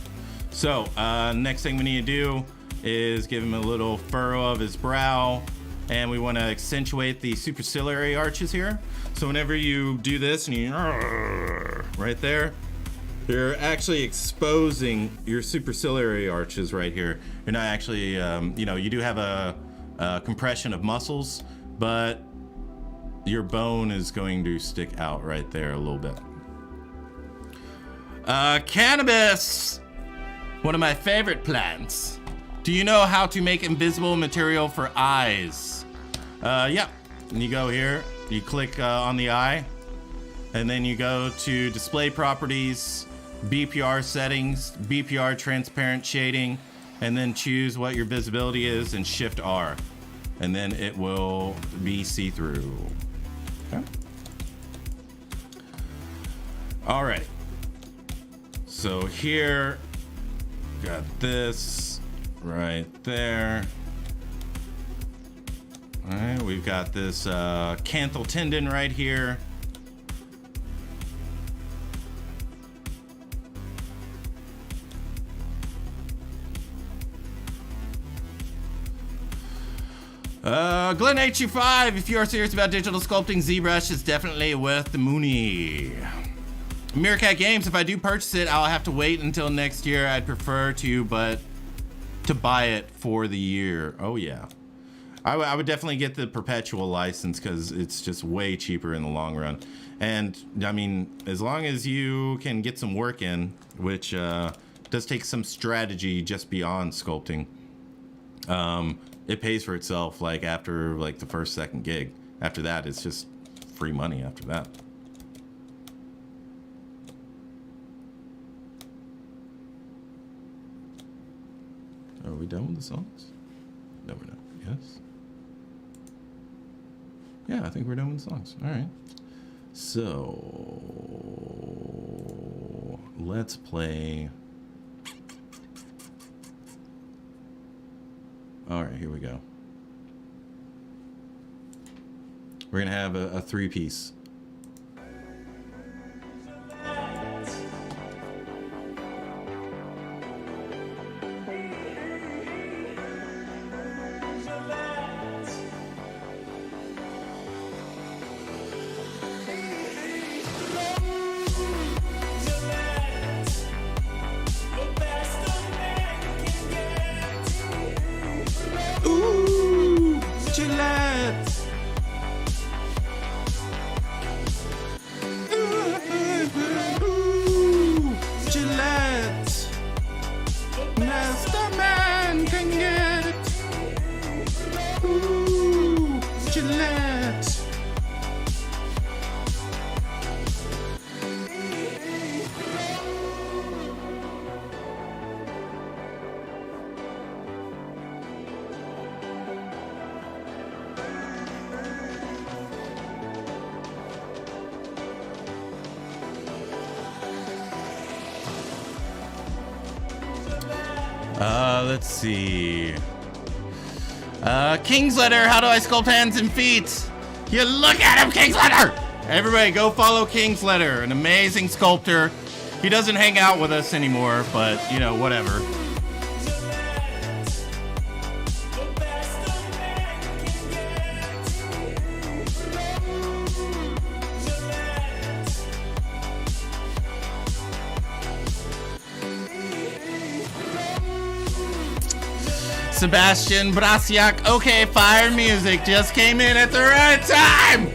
So next thing we need to do is give him a little furrow of his brow, and we want to accentuate the superciliary arches here. So whenever you do this and you right there, You're actually exposing your superciliary arches right here. You're not actually, you know, you do have a compression of muscles, but your bone is going to stick out right there a little bit. Cannabis! One of my favorite plants. Do you know how to make invisible material for eyes? Yeah. And you go here, you click on the eye, and then you go to display properties, BPR settings, BPR transparent shading, and then choose what your visibility is and Shift R. And then it will be see-through. Okay. All right. So here, got this right there. All right, we've got this canthal tendon right here. Glenn H25, if you are serious about digital sculpting, ZBrush is definitely worth the money. Meerkat Games, if I do purchase it, I'll have to wait until next year. I'd prefer to, but to buy it for the year. Oh yeah. I would definitely get the perpetual license because it's just way cheaper in the long run. And I mean, as long as you can get some work in, which does take some strategy just beyond sculpting, it pays for itself like after like the first, second gig. After that, it's just free money after that. Are we done with the songs? No, we're not. Yes? Yeah, I think we're done with the songs. All right. So let's play. All right, here we go. We're gonna have a three-piece. Let's see. King's Letter, how do I sculpt hands and feet? You look at him, King's Letter! Everybody go follow King's Letter, an amazing sculptor. He doesn't hang out with us anymore, but you know, whatever. Sebastian Brasiak, okay, fire music just came in at the right time.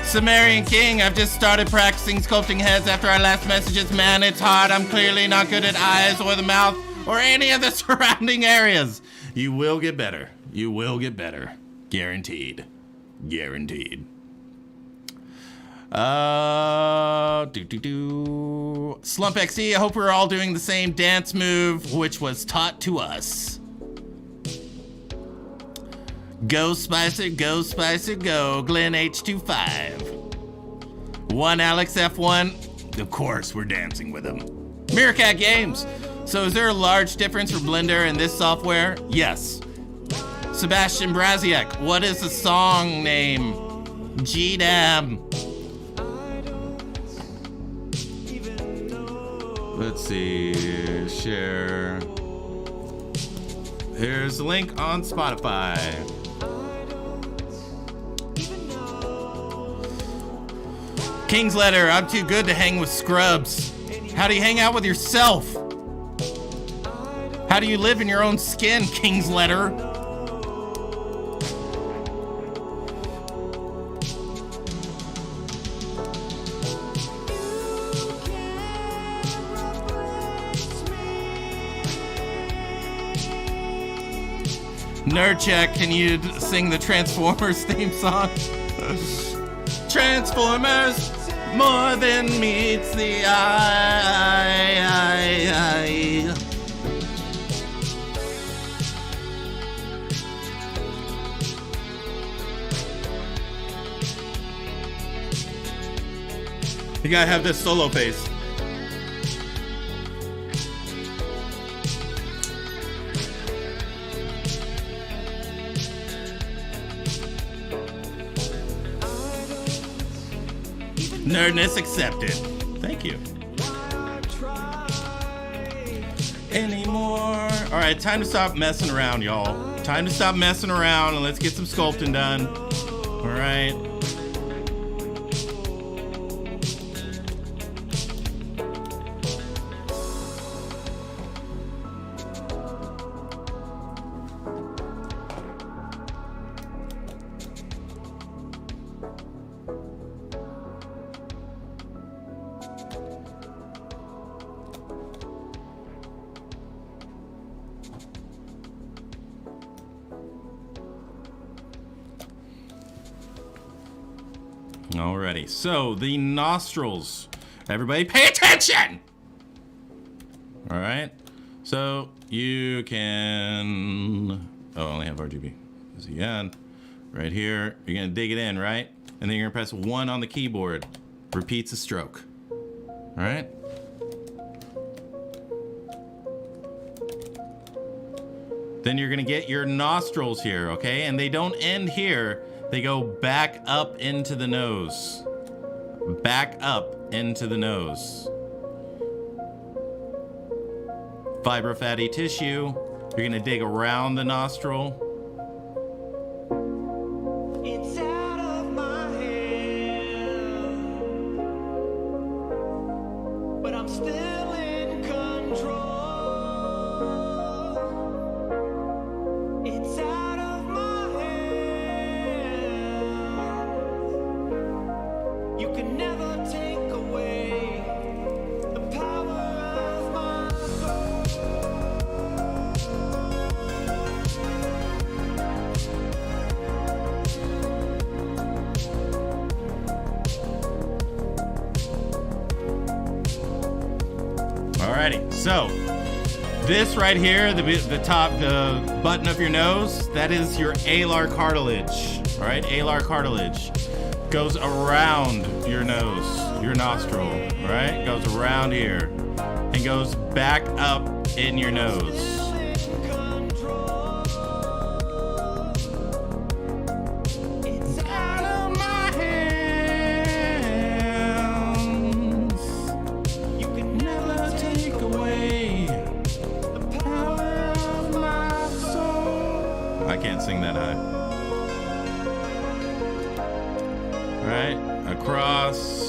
Sumerian King, I've just started practicing sculpting heads after our last messages. Man, it's hard. I'm clearly not good at eyes or the mouth or any of the surrounding areas. You will get better. You will get better. Guaranteed. Guaranteed. Slump XE, I hope we're all doing the same dance move which was taught to us. Go Spicer, go Spicer, go. Glenn H25. One Alex F1. Of course, we're dancing with him. Meerkat Games. So is there a large difference for Blender and this software? Yes. Sebastian Brasiak, what is the song name? GDAM. Let's see, share. Here's the link on Spotify. King's Letter, I'm too good to hang with scrubs. How do you hang out with yourself? How do you live in your own skin, King's Letter? Nerdcheck, can you sing the Transformers theme song? Transformers, more than meets the eye. You gotta have this solo face. Nerdness accepted. Thank you. Anymore. All right, time to stop messing around, y'all. Time to stop messing around and let's get some sculpting done. All right. Alrighty, so the nostrils. Everybody pay attention! Alright, so you can... Oh, I only have RGB. So again, right here, you're gonna dig it in, right? And then you're gonna press 1 on the keyboard. Repeats a stroke. Alright? Then you're gonna get your nostrils here, okay? And they don't end here. They go back up into the nose. Back up into the nose. Fibrofatty tissue. You're gonna dig around the nostril. It's out of my hand, but I'm still in control. It's out of my hand. You can never take away the power of my soul. Alrighty, so this right here, the top, the button of your nose, that is your alar cartilage. All right, alar cartilage goes around your nose, your nostril. All right, goes around here and goes back up in your nose. It's out of my hands. You can never take away the power of my soul. I can't sing that high. All right, across.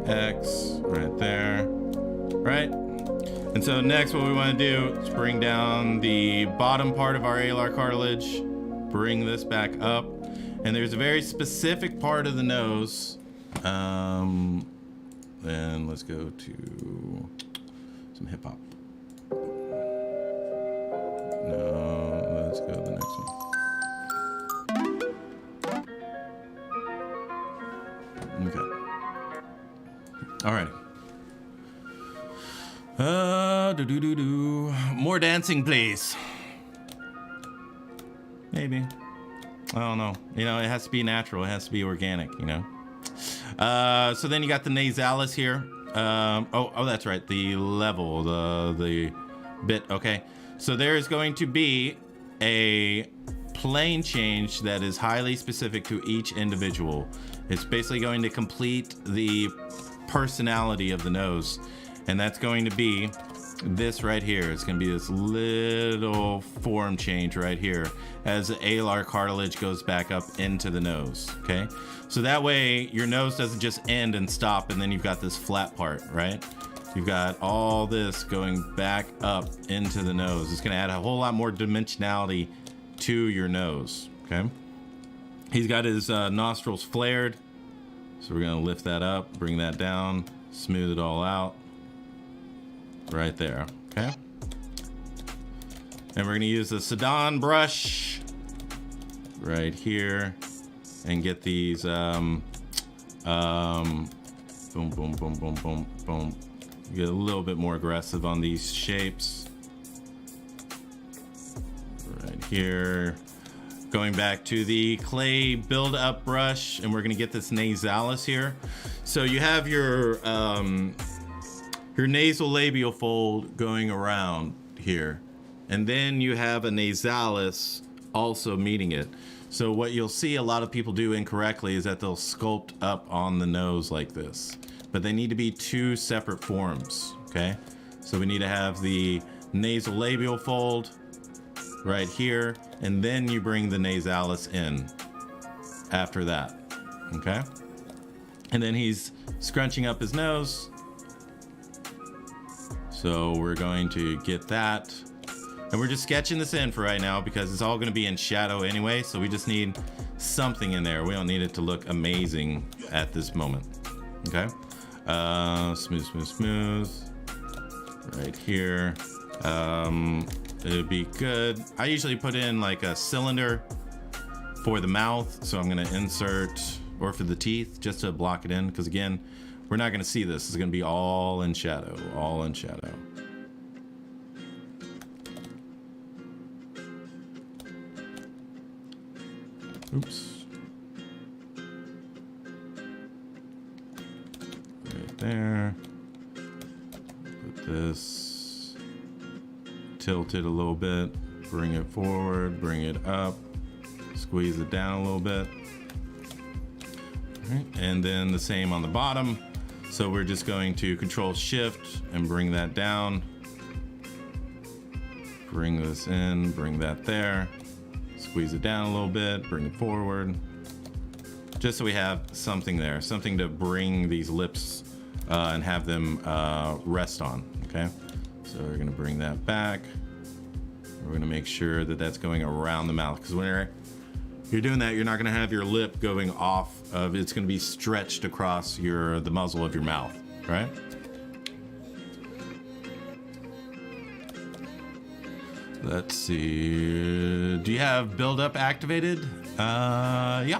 X right there, right? And so next what we want to do is bring down the bottom part of our alar cartilage, bring this back up, and there's a very specific part of the nose. Then let's go to some hip hop. No, let's go to the next one. Okay. Alrighty. More dancing, please. Maybe. I don't know. You know, it has to be natural. It has to be organic, you know. So then you got the nasalis here. Oh, that's right. The level, the bit. Okay. So there is going to be a plane change that is highly specific to each individual. It's basically going to complete the personality of the nose, and that's going to be this right here. It's gonna be this little form change right here as the alar cartilage goes back up into the nose, okay? So that way your nose doesn't just end and stop and then you've got this flat part, right? You've got all this going back up into the nose. It's gonna add a whole lot more dimensionality to your nose, okay? He's got his nostrils flared. So we're gonna lift that up, bring that down, smooth it all out. Right there, okay? And we're gonna use the ZBrush right here and get these, boom, boom, boom, boom, boom, boom. Get a little bit more aggressive on these shapes. Right here. Going back to the clay build-up brush, and we're gonna get this nasalis here. So you have your nasal labial fold going around here, and then you have a nasalis also meeting it. So what you'll see a lot of people do incorrectly is that they'll sculpt up on the nose like this, but they need to be two separate forms, okay? So we need to have the nasal labial fold right here, and then you bring the nasalis in after that, okay? And then he's scrunching up his nose. So we're going to get that. And we're just sketching this in for right now because it's all gonna be in shadow anyway, so we just need something in there. We don't need it to look amazing at this moment, okay? Smooth, smooth, smooth. Right here. It'd be good. I usually put in like a cylinder for the mouth, so I'm gonna insert, or for the teeth, just to block it in, because again, we're not gonna see this. It's gonna be all in shadow, all in shadow. Oops. Right there. Put this, tilt it a little bit, bring it forward, bring it up, squeeze it down a little bit. All right. And then the same on the bottom. So we're just going to Control Shift and bring that down. Bring this in, bring that there. Squeeze it down a little bit, bring it forward. Just so we have something there, something to bring these lips and have them rest on, okay? So we're gonna bring that back. We're gonna make sure that that's going around the mouth, because when you're doing that, you're not gonna have your lip going off of, it's gonna be stretched across the muzzle of your mouth, right? Let's see, do you have build up activated? Yeah,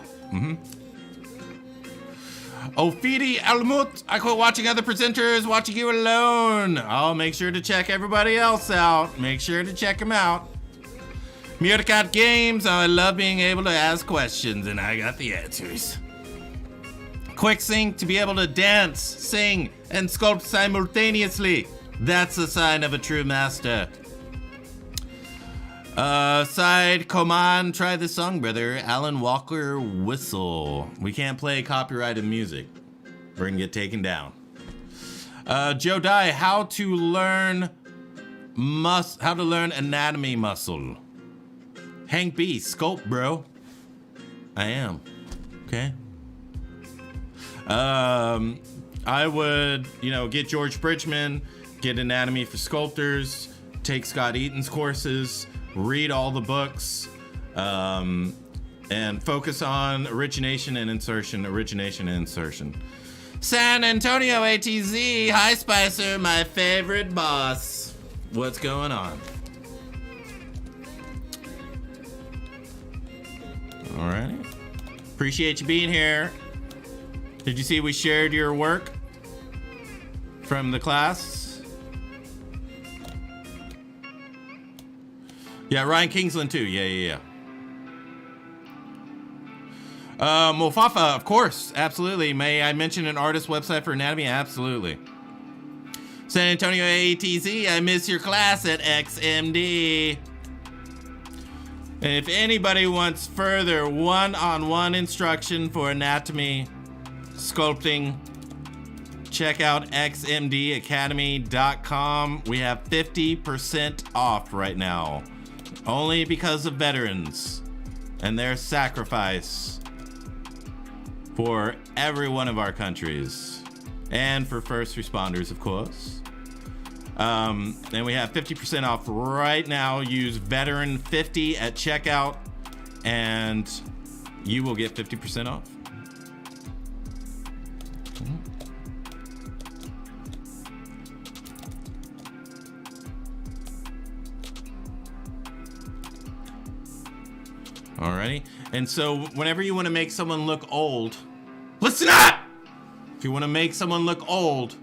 Ofidi Almut, I quit watching other presenters, watching you alone. I'll make sure to check everybody else out. Make sure to check them out. Murdercat Games, I love being able to ask questions and I got the answers. Quick Sync, to be able to dance, sing, and sculpt simultaneously. That's a sign of a true master. Side command, try this song, brother. Alan Walker Whistle. We can't play copyrighted music. We're gonna get taken down. Joe Dye, how to learn anatomy muscle. Hank B, sculpt, bro. I am. Okay. I would, get George Bridgman, get Anatomy for Sculptors, take Scott Eaton's courses, read all the books, and focus on origination and insertion. San Antonio ATZ, hi Spicer, my favorite boss. What's going on? All right. Appreciate you being here. Did you see we shared your work from the class? Yeah, Ryan Kingsland too. Yeah. Mofafa, of course, absolutely. May I mention an artist website for anatomy? Absolutely. San Antonio ATZ, I miss your class at XMD. And if anybody wants further one-on-one instruction for anatomy, sculpting, check out xmdacademy.com. We have 50% off right now, only because of veterans and their sacrifice for every one of our countries, and for first responders, of course. And we have 50% off right now. Use veteran50 at checkout and you will get 50% off. Alrighty. And so whenever you want to make someone look old, listen up! If you want to make someone look old,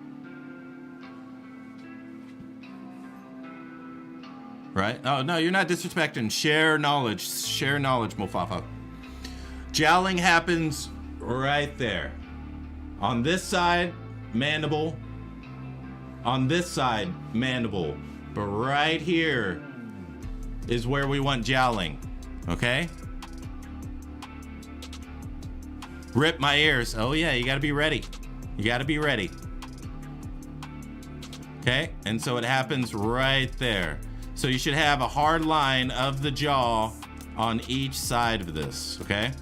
right? Oh, no, you're not disrespecting. Share knowledge. Share knowledge, Mofafa. Jowling happens right there. On this side, mandible. On this side, mandible. But right here is where we want jowling. Okay? Rip my ears. Oh yeah, you gotta be ready. You gotta be ready. Okay? And so it happens right there. So you should have a hard line of the jaw on each side of this, okay?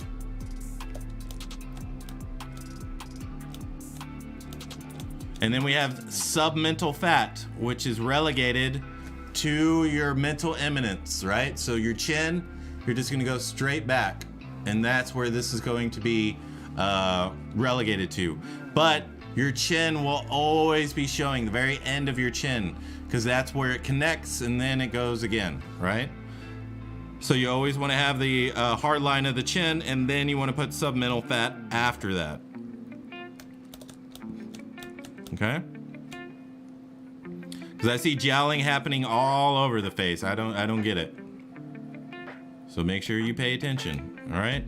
And then we have submental fat, which is relegated to your mental eminence, right? So your chin, you're just gonna go straight back. And that's where this is going to be relegated to. But your chin will always be showing, the very end of your chin, because that's where it connects and then it goes again, right? So you always want to have the hard line of the chin, and then you want to put submental fat after that. Okay? Because I see jowling happening all over the face. I don't get it. So make sure you pay attention, all right?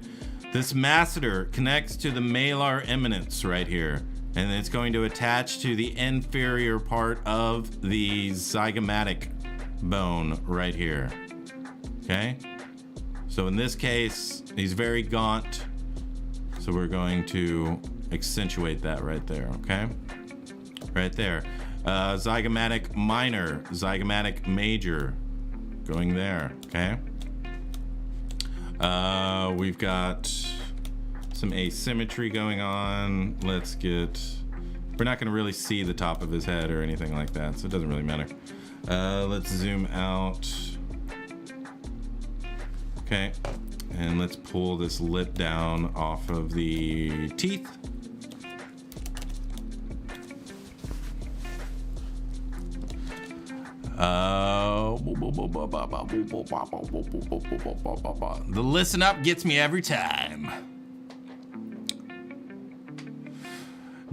This masseter connects to the malar eminence right here, and it's going to attach to the inferior part of the zygomatic bone right here. Okay? So in this case, he's very gaunt, so we're going to accentuate that right there, okay? Right there. Zygomatic minor, zygomatic major, going there, okay? We've got some asymmetry going on. Let's get, we're not gonna really see the top of his head or anything like that, so it doesn't really matter. Let's zoom out. Okay, and let's pull this lip down off of the teeth. The listen up gets me every time.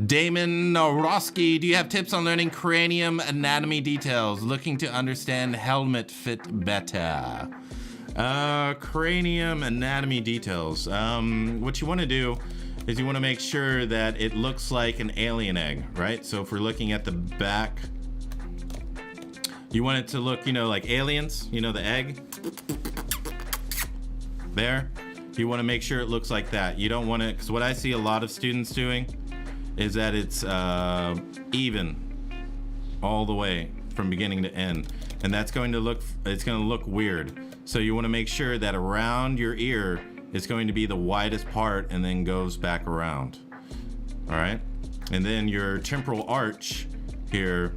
Damon Roski, do you have tips on learning cranium anatomy details? Looking to understand helmet fit better. Cranium anatomy details. What you want to do is you want to make sure that it looks like an alien egg, right? So if we're looking at the back, you want it to look, you know, like aliens, you know, the egg there. You want to make sure it looks like that. You don't want it, because what I see a lot of students doing is that it's even all the way from beginning to end, and that's going to look, it's going to look weird. So you want to make sure that around your ear is going to be the widest part and then goes back around. All right, and then your temporal arch here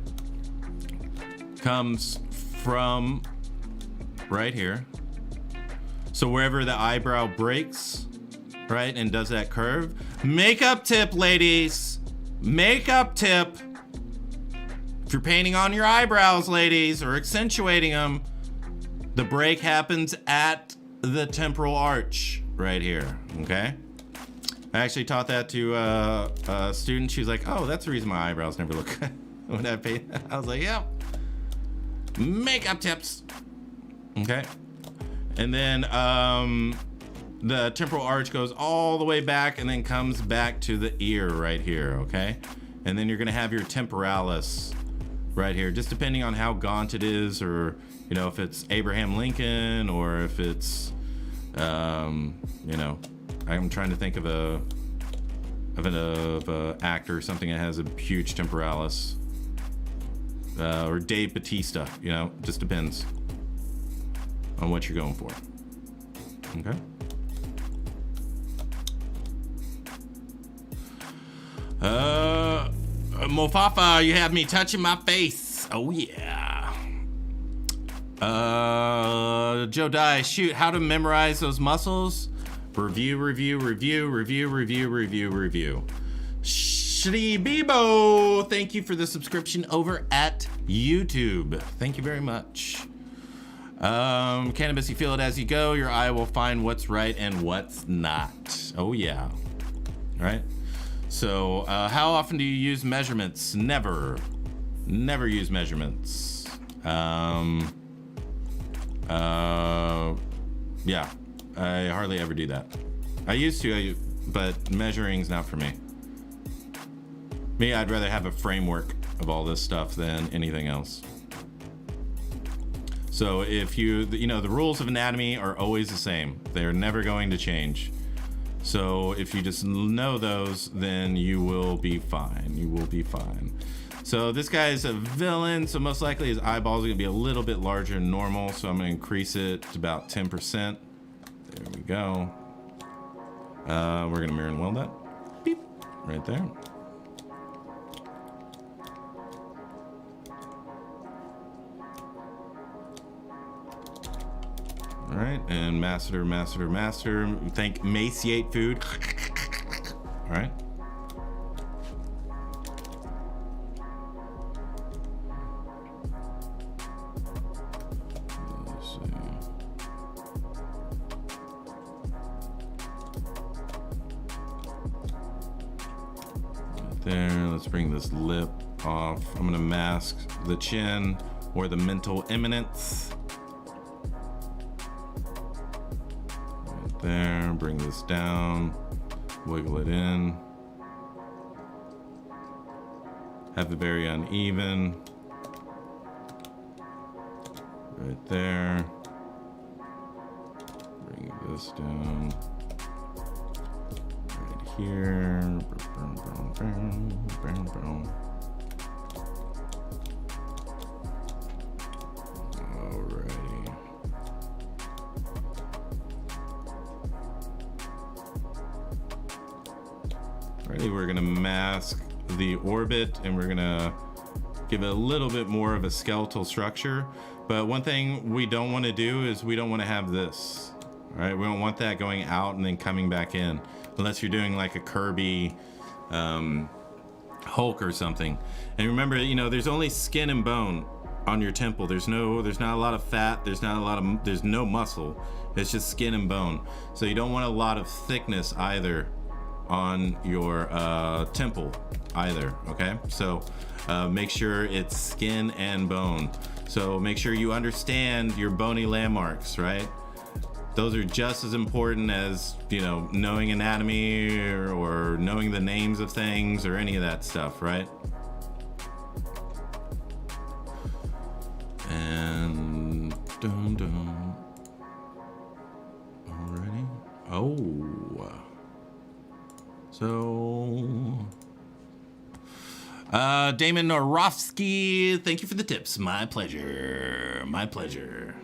comes from right here. So wherever the eyebrow breaks, right, and does that curve. Makeup tip, ladies. Makeup tip. If you're painting on your eyebrows, ladies, or accentuating them, the break happens at the temporal arch right here, okay? I actually taught that to a student. She was like, oh, that's the reason my eyebrows never look good when I paint. I was like, yep. Makeup tips. Okay. And then the temporal arch goes all the way back and then comes back to the ear right here, okay? And then you're gonna have your temporalis right here, just depending on how gaunt it is, or, you know, if it's Abraham Lincoln, or if it's, you know, I'm trying to think of of an actor or something that has a huge temporalis. Or Dave Bautista, you know, just depends on what you're going for. Okay. Mofafa, you have me touching my face. Oh yeah. Joe Dye, shoot, how to memorize those muscles? Review. Shri Bebo, thank you for the subscription over at YouTube. Thank you very much. Cannabis, you feel it as you go. Your eye will find what's right and what's not. Oh yeah. All right. So, how often do you use measurements? Never use measurements. Yeah, I hardly ever do that. I used to, but measuring's not for me. Me, I'd rather have a framework of all this stuff than anything else. So if you know, the rules of anatomy are always the same. They're never going to change. So if you just know those, then you will be fine. You will be fine. So this guy is a villain, so most likely his eyeballs are gonna be a little bit larger than normal. So I'm gonna increase it to about 10%. There we go. We're gonna mirror and weld that. Beep, right there. All right, and master. Think emaciate food. All right. Let's see. Right there. Let's bring this lip off. I'm gonna mask the chin or the mental eminence. There, bring this down, wiggle it in, have it very uneven, right there, bring this down, right here, alrighty. Ready, we're gonna mask the orbit and we're gonna give it a little bit more of a skeletal structure. But one thing we don't want to do is we don't want to have this. All right, we don't want that going out and then coming back in, unless you're doing like a Kirby Hulk or something. And remember, you know, there's only skin and bone on your temple. There's not a lot of fat. There's no muscle. It's just skin and bone. So you don't want a lot of thickness either on your temple either. Okay, so make sure it's skin and bone. So make sure you understand your bony landmarks, right? Those are just as important as, you know, knowing anatomy or knowing the names of things or any of that stuff, right? And dun dun. Alrighty. Oh. So, Damon Norofsky, thank you for the tips. My pleasure. My pleasure.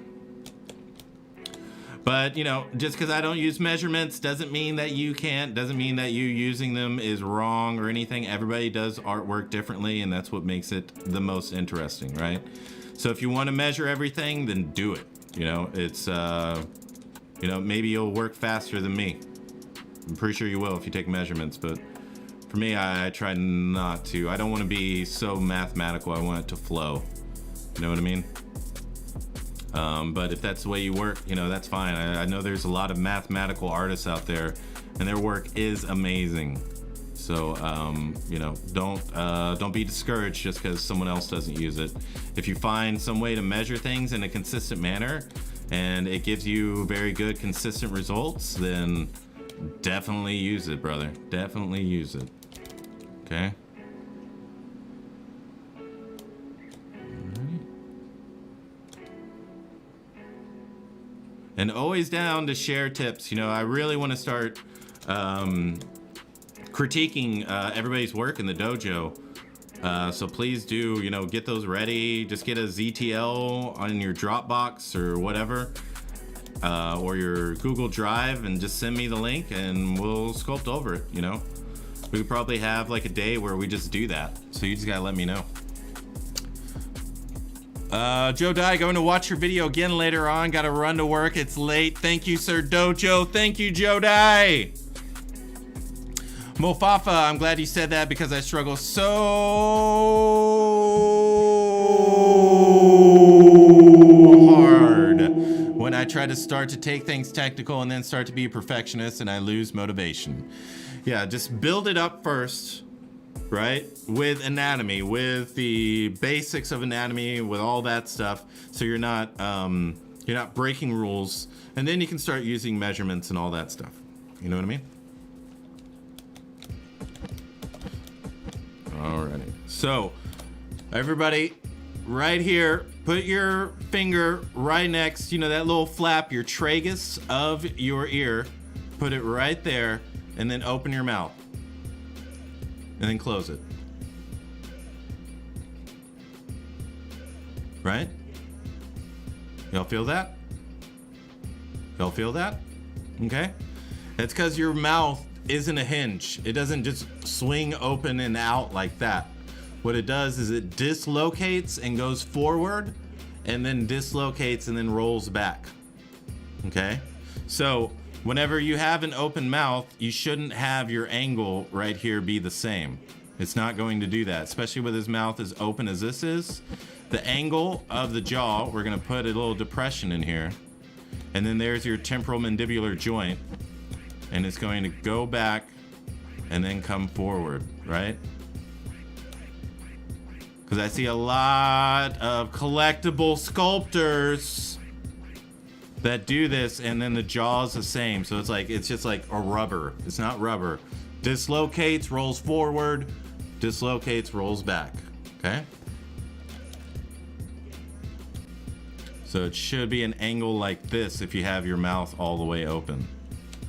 But, you know, just because I don't use measurements doesn't mean that you can't, doesn't mean that you using them is wrong or anything. Everybody does artwork differently, and that's what makes it the most interesting, right? So if you want to measure everything, then do it. You know, it's, you know, maybe you'll work faster than me. I'm pretty sure you will if you take measurements, but for me, I try not to. I don't want to be so mathematical. I want it to flow. You know what I mean? But if that's the way you work, you know, that's fine. I know there's a lot of mathematical artists out there, and their work is amazing. So, you know, don't be discouraged just because someone else doesn't use it. If you find some way to measure things in a consistent manner, and it gives you very good, consistent results, then definitely use it, brother. Definitely use it. Okay. Alright. And always down to share tips. You know, I really want to start critiquing everybody's work in the dojo. So please do, you know, get those ready. Just get a ZTL on your Dropbox or whatever, or your Google Drive, and just send me the link and we'll sculpt over it, you know. We could probably have like a day where we just do that. So you just gotta let me know. Joe Dye, going to watch your video again later on. Gotta run to work, it's late. Thank you, Sir Dojo. Thank you, Joe Dye. Mofafa, I'm glad you said that because I struggle so hard when I try to start to take things technical and then start to be a perfectionist and I lose motivation. Yeah, just build it up first, right? With anatomy, with the basics of anatomy, with all that stuff, so you're not breaking rules, and then you can start using measurements and all that stuff. You know what I mean? Alrighty. So, everybody, right here, put your finger right next, you know, that little flap, your tragus of your ear. Put it right there, and then open your mouth. And then close it. Right? Y'all feel that? Y'all feel that? Okay? That's because your mouth isn't a hinge. It doesn't just swing open and out like that. What it does is it dislocates and goes forward, and then dislocates and then rolls back. Okay? So whenever you have an open mouth, you shouldn't have your angle right here be the same. It's not going to do that, especially with his mouth as open as this is. The angle of the jaw, we're gonna put a little depression in here, and then there's your temporal mandibular joint, and it's going to go back and then come forward, right? Because I see a lot of collectible sculptors that do this, and then the jaw's the same. So it's just like a rubber. It's not rubber. Dislocates, rolls forward, dislocates, rolls back. Okay? So it should be an angle like this if you have your mouth all the way open.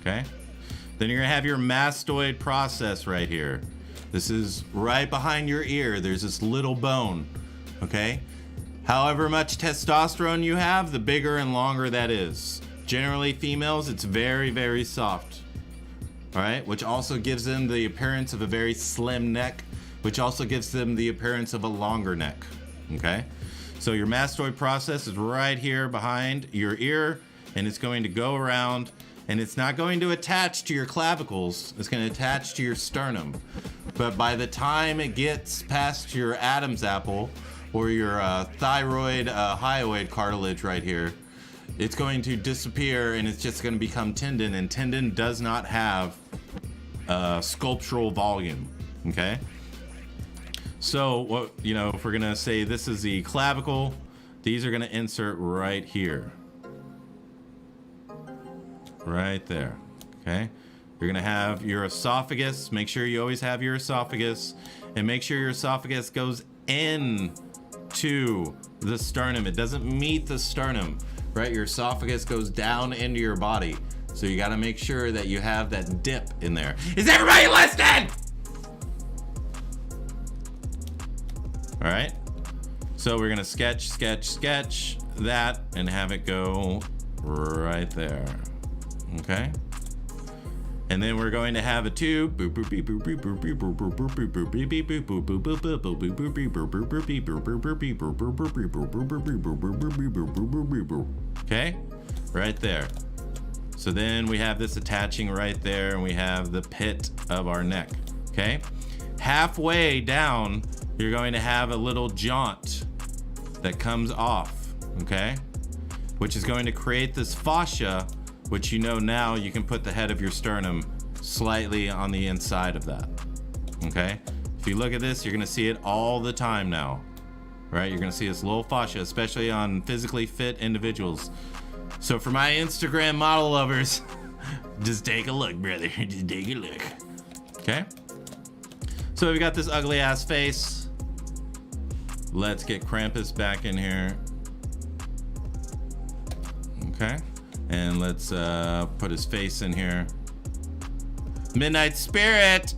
Okay? Then you're gonna have your mastoid process right here. This is right behind your ear. There's this little bone. Okay? However much testosterone you have, the bigger and longer that is. Generally, females, it's very, very soft. All right? Which also gives them the appearance of a very slim neck, which also gives them the appearance of a longer neck. Okay? So your mastoid process is right here behind your ear, and it's going to go around, and it's not going to attach to your clavicles. It's going to attach to your sternum. But by the time it gets past your Adam's apple, or your thyroid hyoid cartilage right here, it's going to disappear and it's just going to become tendon, and tendon does not have sculptural volume. Okay? So what, you know, if we're gonna say this is the clavicle, these are gonna insert right here. Right there. Okay? You're gonna have your esophagus. Make sure you always have your esophagus, and make sure your esophagus goes in to the sternum. It doesn't meet the sternum, right? Your esophagus goes down into your body. So you gotta make sure that you have that dip in there. Is everybody listening? All right. So we're gonna sketch that and have it go right there. Okay. And then we're going to have a tube. Okay, right there. So then we have this attaching right there, and we have the pit of our neck. Okay, halfway down, you're going to have a little jaunt that comes off. Okay, which is going to create this fascia, which you know now you can put the head of your sternum slightly on the inside of that. Okay, if you look at this, you're gonna see it all the time now, right? You're gonna see this little fascia, especially on physically fit individuals. So for my Instagram model lovers, just take a look, brother. Just take a look. Okay, so we got this ugly ass face. Let's get Krampus back in here. Okay, and let's put his face in here. Midnight Spirit,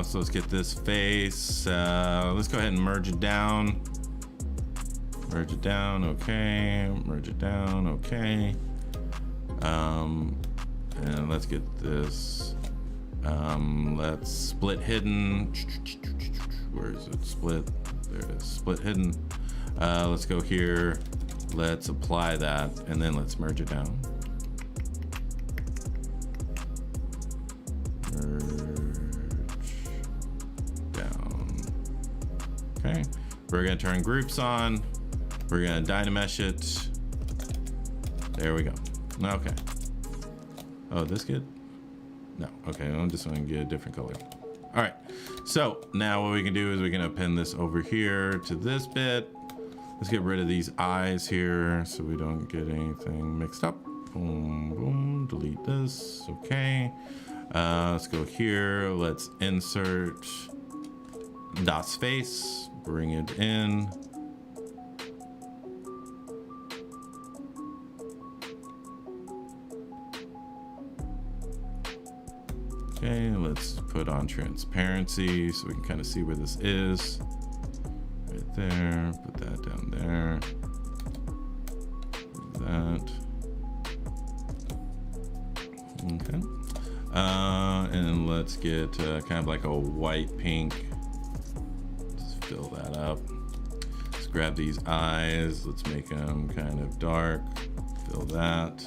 So let's get this face. Let's go ahead and merge it down. Merge it down, okay. Merge it down, okay. And let's get this. Let's split hidden. Where is it? Split. There it is. Split hidden. Let's go here. Let's apply that, and then let's merge it down. Merge down. Okay. We're gonna turn groups on. We're gonna dynamesh it. There we go. Okay. Oh, this good? No. Okay, I'm just gonna get a different color. All right. So now what we can do is we can append this over here to this bit. Let's get rid of these eyes here so we don't get anything mixed up. Boom, boom. Delete this. Okay. Let's go here. Let's insert DOS face. Bring it in. Okay, let's put on transparency so we can kind of see where this is. Right there, put that down there. That. Okay. And let's get kind of like a white pink. Just fill that up. Let's grab these eyes. Let's make them kind of dark. Fill that.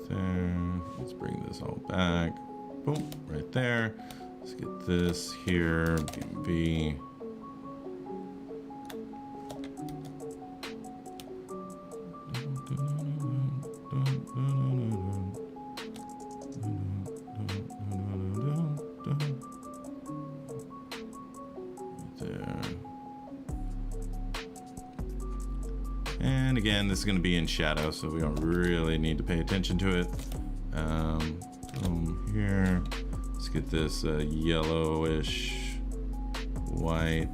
There. Let's bring this all back. Boom, right there. Let's get this here. B. There. And again, this is going to be in shadow, so we don't really need to pay attention to it. Boom here. Let's get this yellowish white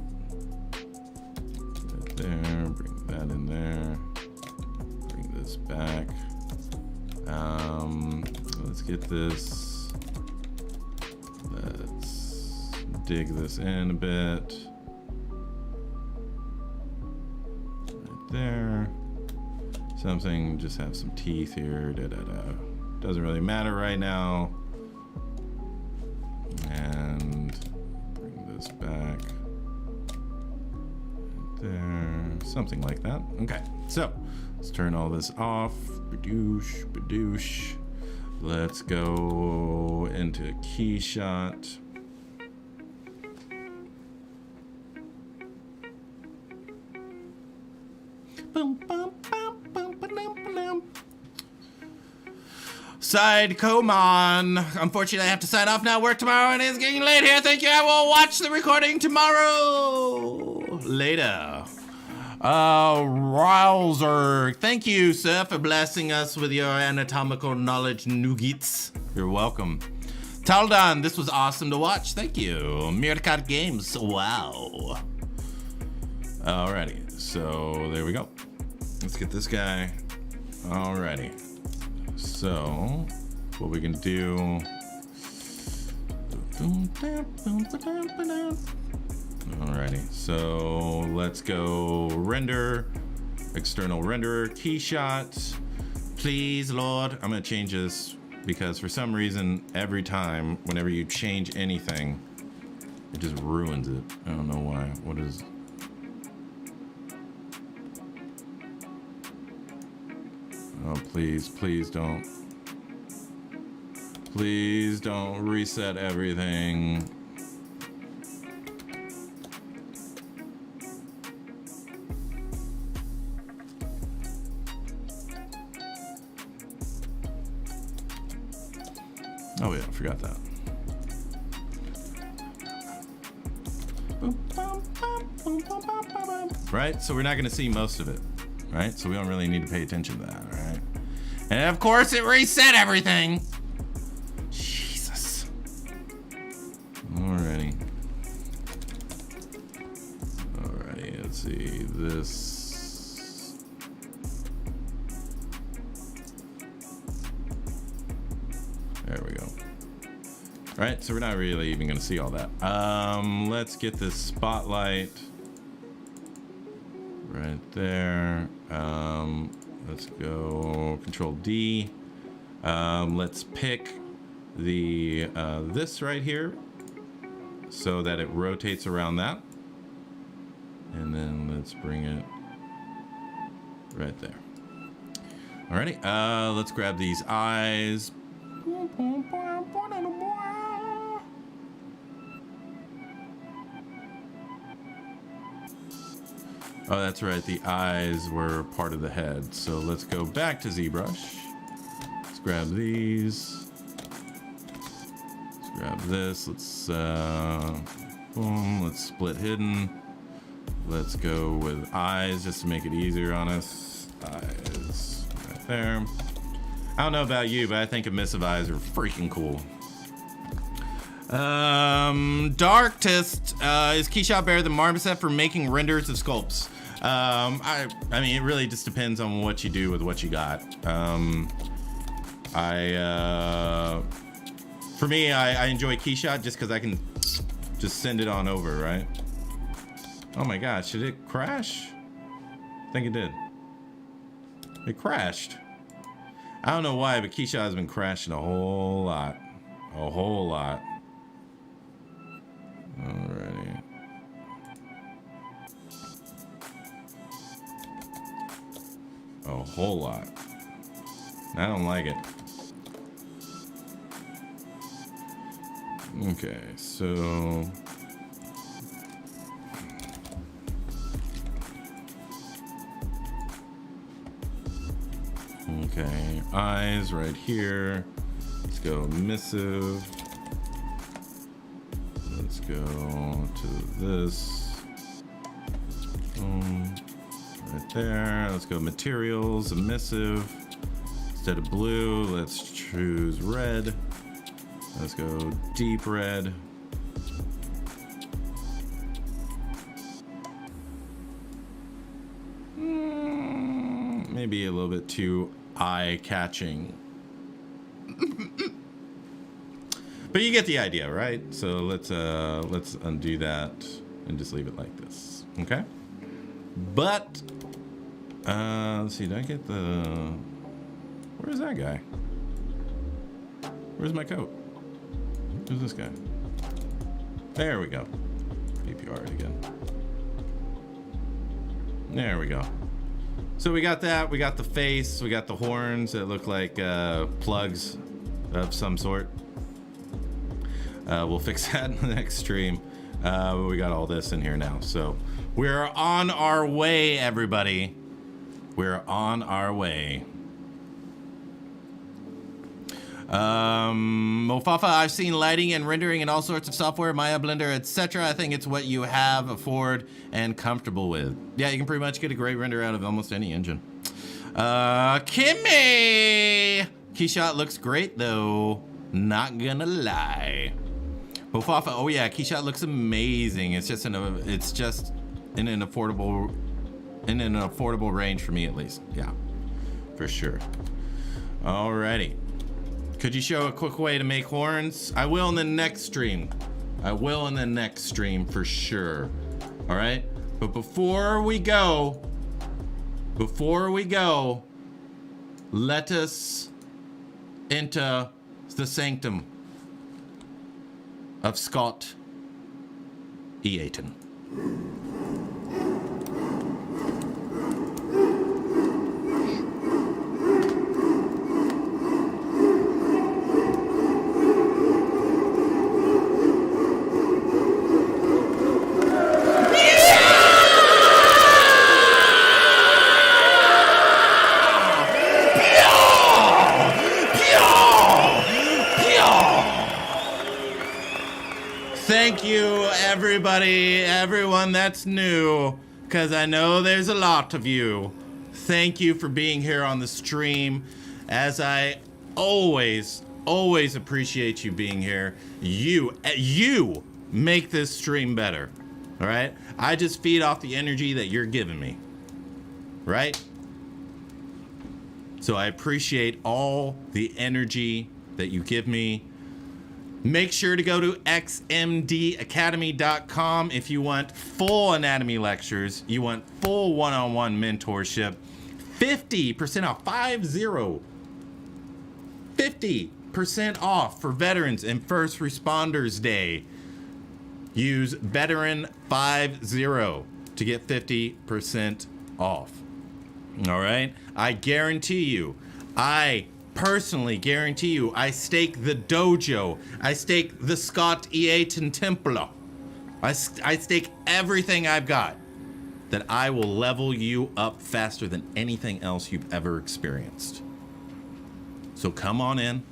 right there. Bring that in there. Bring this back. Let's get this. Let's dig this in a bit. There. Something just have some teeth here. Doesn't really matter right now. And bring this back. Right there. Something like that. Okay. So let's turn all this off. Badoosh, badoosh. Let's go into key shot. Side on. Unfortunately, I have to sign off now. Work tomorrow and it's getting late here. Thank you. I will watch the recording tomorrow. Later. Rouser. Thank you, sir, for blessing us with your anatomical knowledge nuggets. You're welcome. Taldan, this was awesome to watch. Thank you. Meerkat Games. Wow. Alrighty. So there we go. Let's get this guy. Alrighty. So, what we can do. Alrighty, so let's go render, external renderer, key shot. Please, Lord, I'm gonna change this because for some reason, every time, whenever you change anything, it just ruins it. I don't know why. What is. Oh, please, please don't. Please don't reset everything. Oh yeah, I forgot that. Right, so we're not gonna see most of it. Right, so we don't really need to pay attention to that, right? And of course it reset everything. Jesus. Alrighty. Alrighty, let's see this. There we go. All right, so we're not really even gonna see all that. Let's get this spotlight right there. Let's go Control D. Let's pick the this right here so that it rotates around that. And then let's bring it right there. Alrighty, let's grab these eyes. Oh, that's right, the eyes were part of the head. So let's go back to ZBrush. Let's grab these. Let's grab this. Let's boom, let's split hidden. Let's go with eyes just to make it easier on us. Eyes right there. I don't know about you, but I think emissive eyes are freaking cool. Darktist, is Keyshot better than Marmoset for making renders of sculpts? I mean, it really just depends on what you do with what you got. For me, I enjoy Keyshot just because I can just send it on over, right? Oh my gosh, did it crash? I think it did. It crashed. I don't know why, but Keyshot has been crashing a whole lot. A whole lot. Alrighty. A whole lot. I don't like it. Okay, so... Okay, eyes right here. Let's go emissive. Let's go to this. Boom. Right there. Let's go materials, emissive. Instead of blue, let's choose red. Let's go deep red. Maybe a little bit too eye-catching. But you get the idea, right? So let's undo that and just leave it like this. Okay? But let's see, did I get the... Where's that guy? Where's my coat? Who's this guy? There we go. PPR it again. There we go. So we got that, we got the face, we got the horns that look like plugs of some sort. We'll fix that in the next stream. We got all this in here now. So we're on our way, everybody. We're on our way. Mofafa, I've seen lighting and rendering and all sorts of software, Maya, Blender, etc. I think it's what you have, afford, and comfortable with. Yeah, you can pretty much get a great render out of almost any engine. Kimmy! Keyshot looks great though. Not gonna lie. Mofafa, oh yeah, Keyshot looks amazing. It's just in an affordable range for me at least. Yeah, for sure. Alrighty. Could you show a quick way to make horns? I will in the next stream. I will in the next stream for sure. All right. But before we go, let us enter the sanctum of Scott Eaton. Thank you, everybody, everyone that's new, because I know there's a lot of you. Thank you for being here on the stream, as I always appreciate you being here. You make this stream better, all right? I just feed off the energy that you're giving me, right? So I appreciate all the energy that you give me. Make sure to go to xmdacademy.com if you want full anatomy lectures, you want full one-on-one mentorship, 50% off, 50% off for veterans and first responders day. Use veteran50 to get 50% off. All right? I guarantee you, I personally guarantee you, I stake the dojo, I stake the Scott Eaton Templo, I stake everything I've got that I will level you up faster than anything else you've ever experienced. So come on in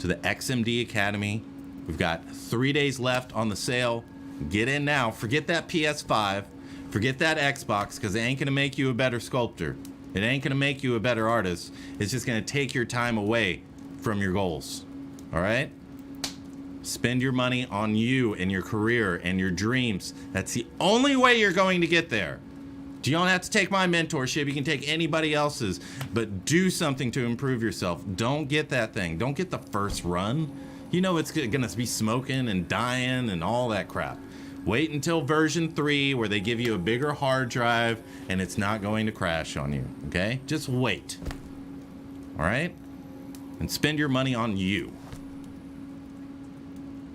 to the XMD Academy. We've got 3 days left on the sale. Get in now. Forget that PS5. Forget that Xbox, because it ain't going to make you a better sculptor. It ain't going to make you a better artist. It's just going to take your time away from your goals. All right? Spend your money on you and your career and your dreams. That's the only way you're going to get there. You don't have to take my mentorship. You can take anybody else's, but do something to improve yourself. Don't get that thing. Don't get the first run. You know it's going to be smoking and dying and all that crap. Wait until version 3 where they give you a bigger hard drive and it's not going to crash on you, okay? Just wait, all right? And spend your money on you,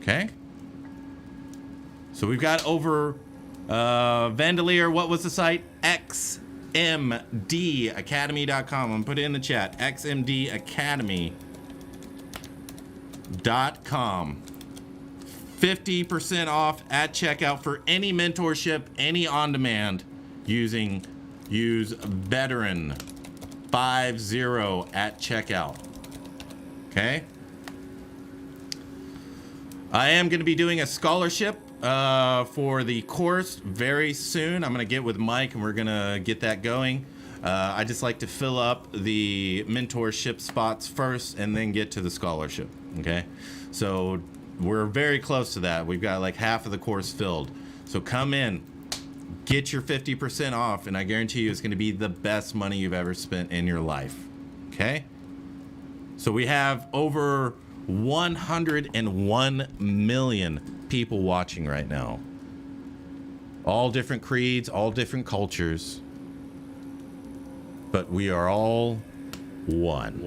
okay? So we've got over... Vandalier, what was the site? xmdacademy.com. I'm gonna put it in the chat. xmdacademy.com. 50% off at checkout for any mentorship, any on-demand. Use veteran50 at checkout. Okay? I am going to be doing a scholarship for the course very soon. I'm going to get with Mike and we're going to get that going. I just like to fill up the mentorship spots first and then get to the scholarship. Okay, so we're very close to that. We've got like half of the course filled. So come in, get your 50% off, and I guarantee you it's going to be the best money you've ever spent in your life. Okay, so we have over 101 million people watching right now. All different creeds, all different cultures. But we are all one.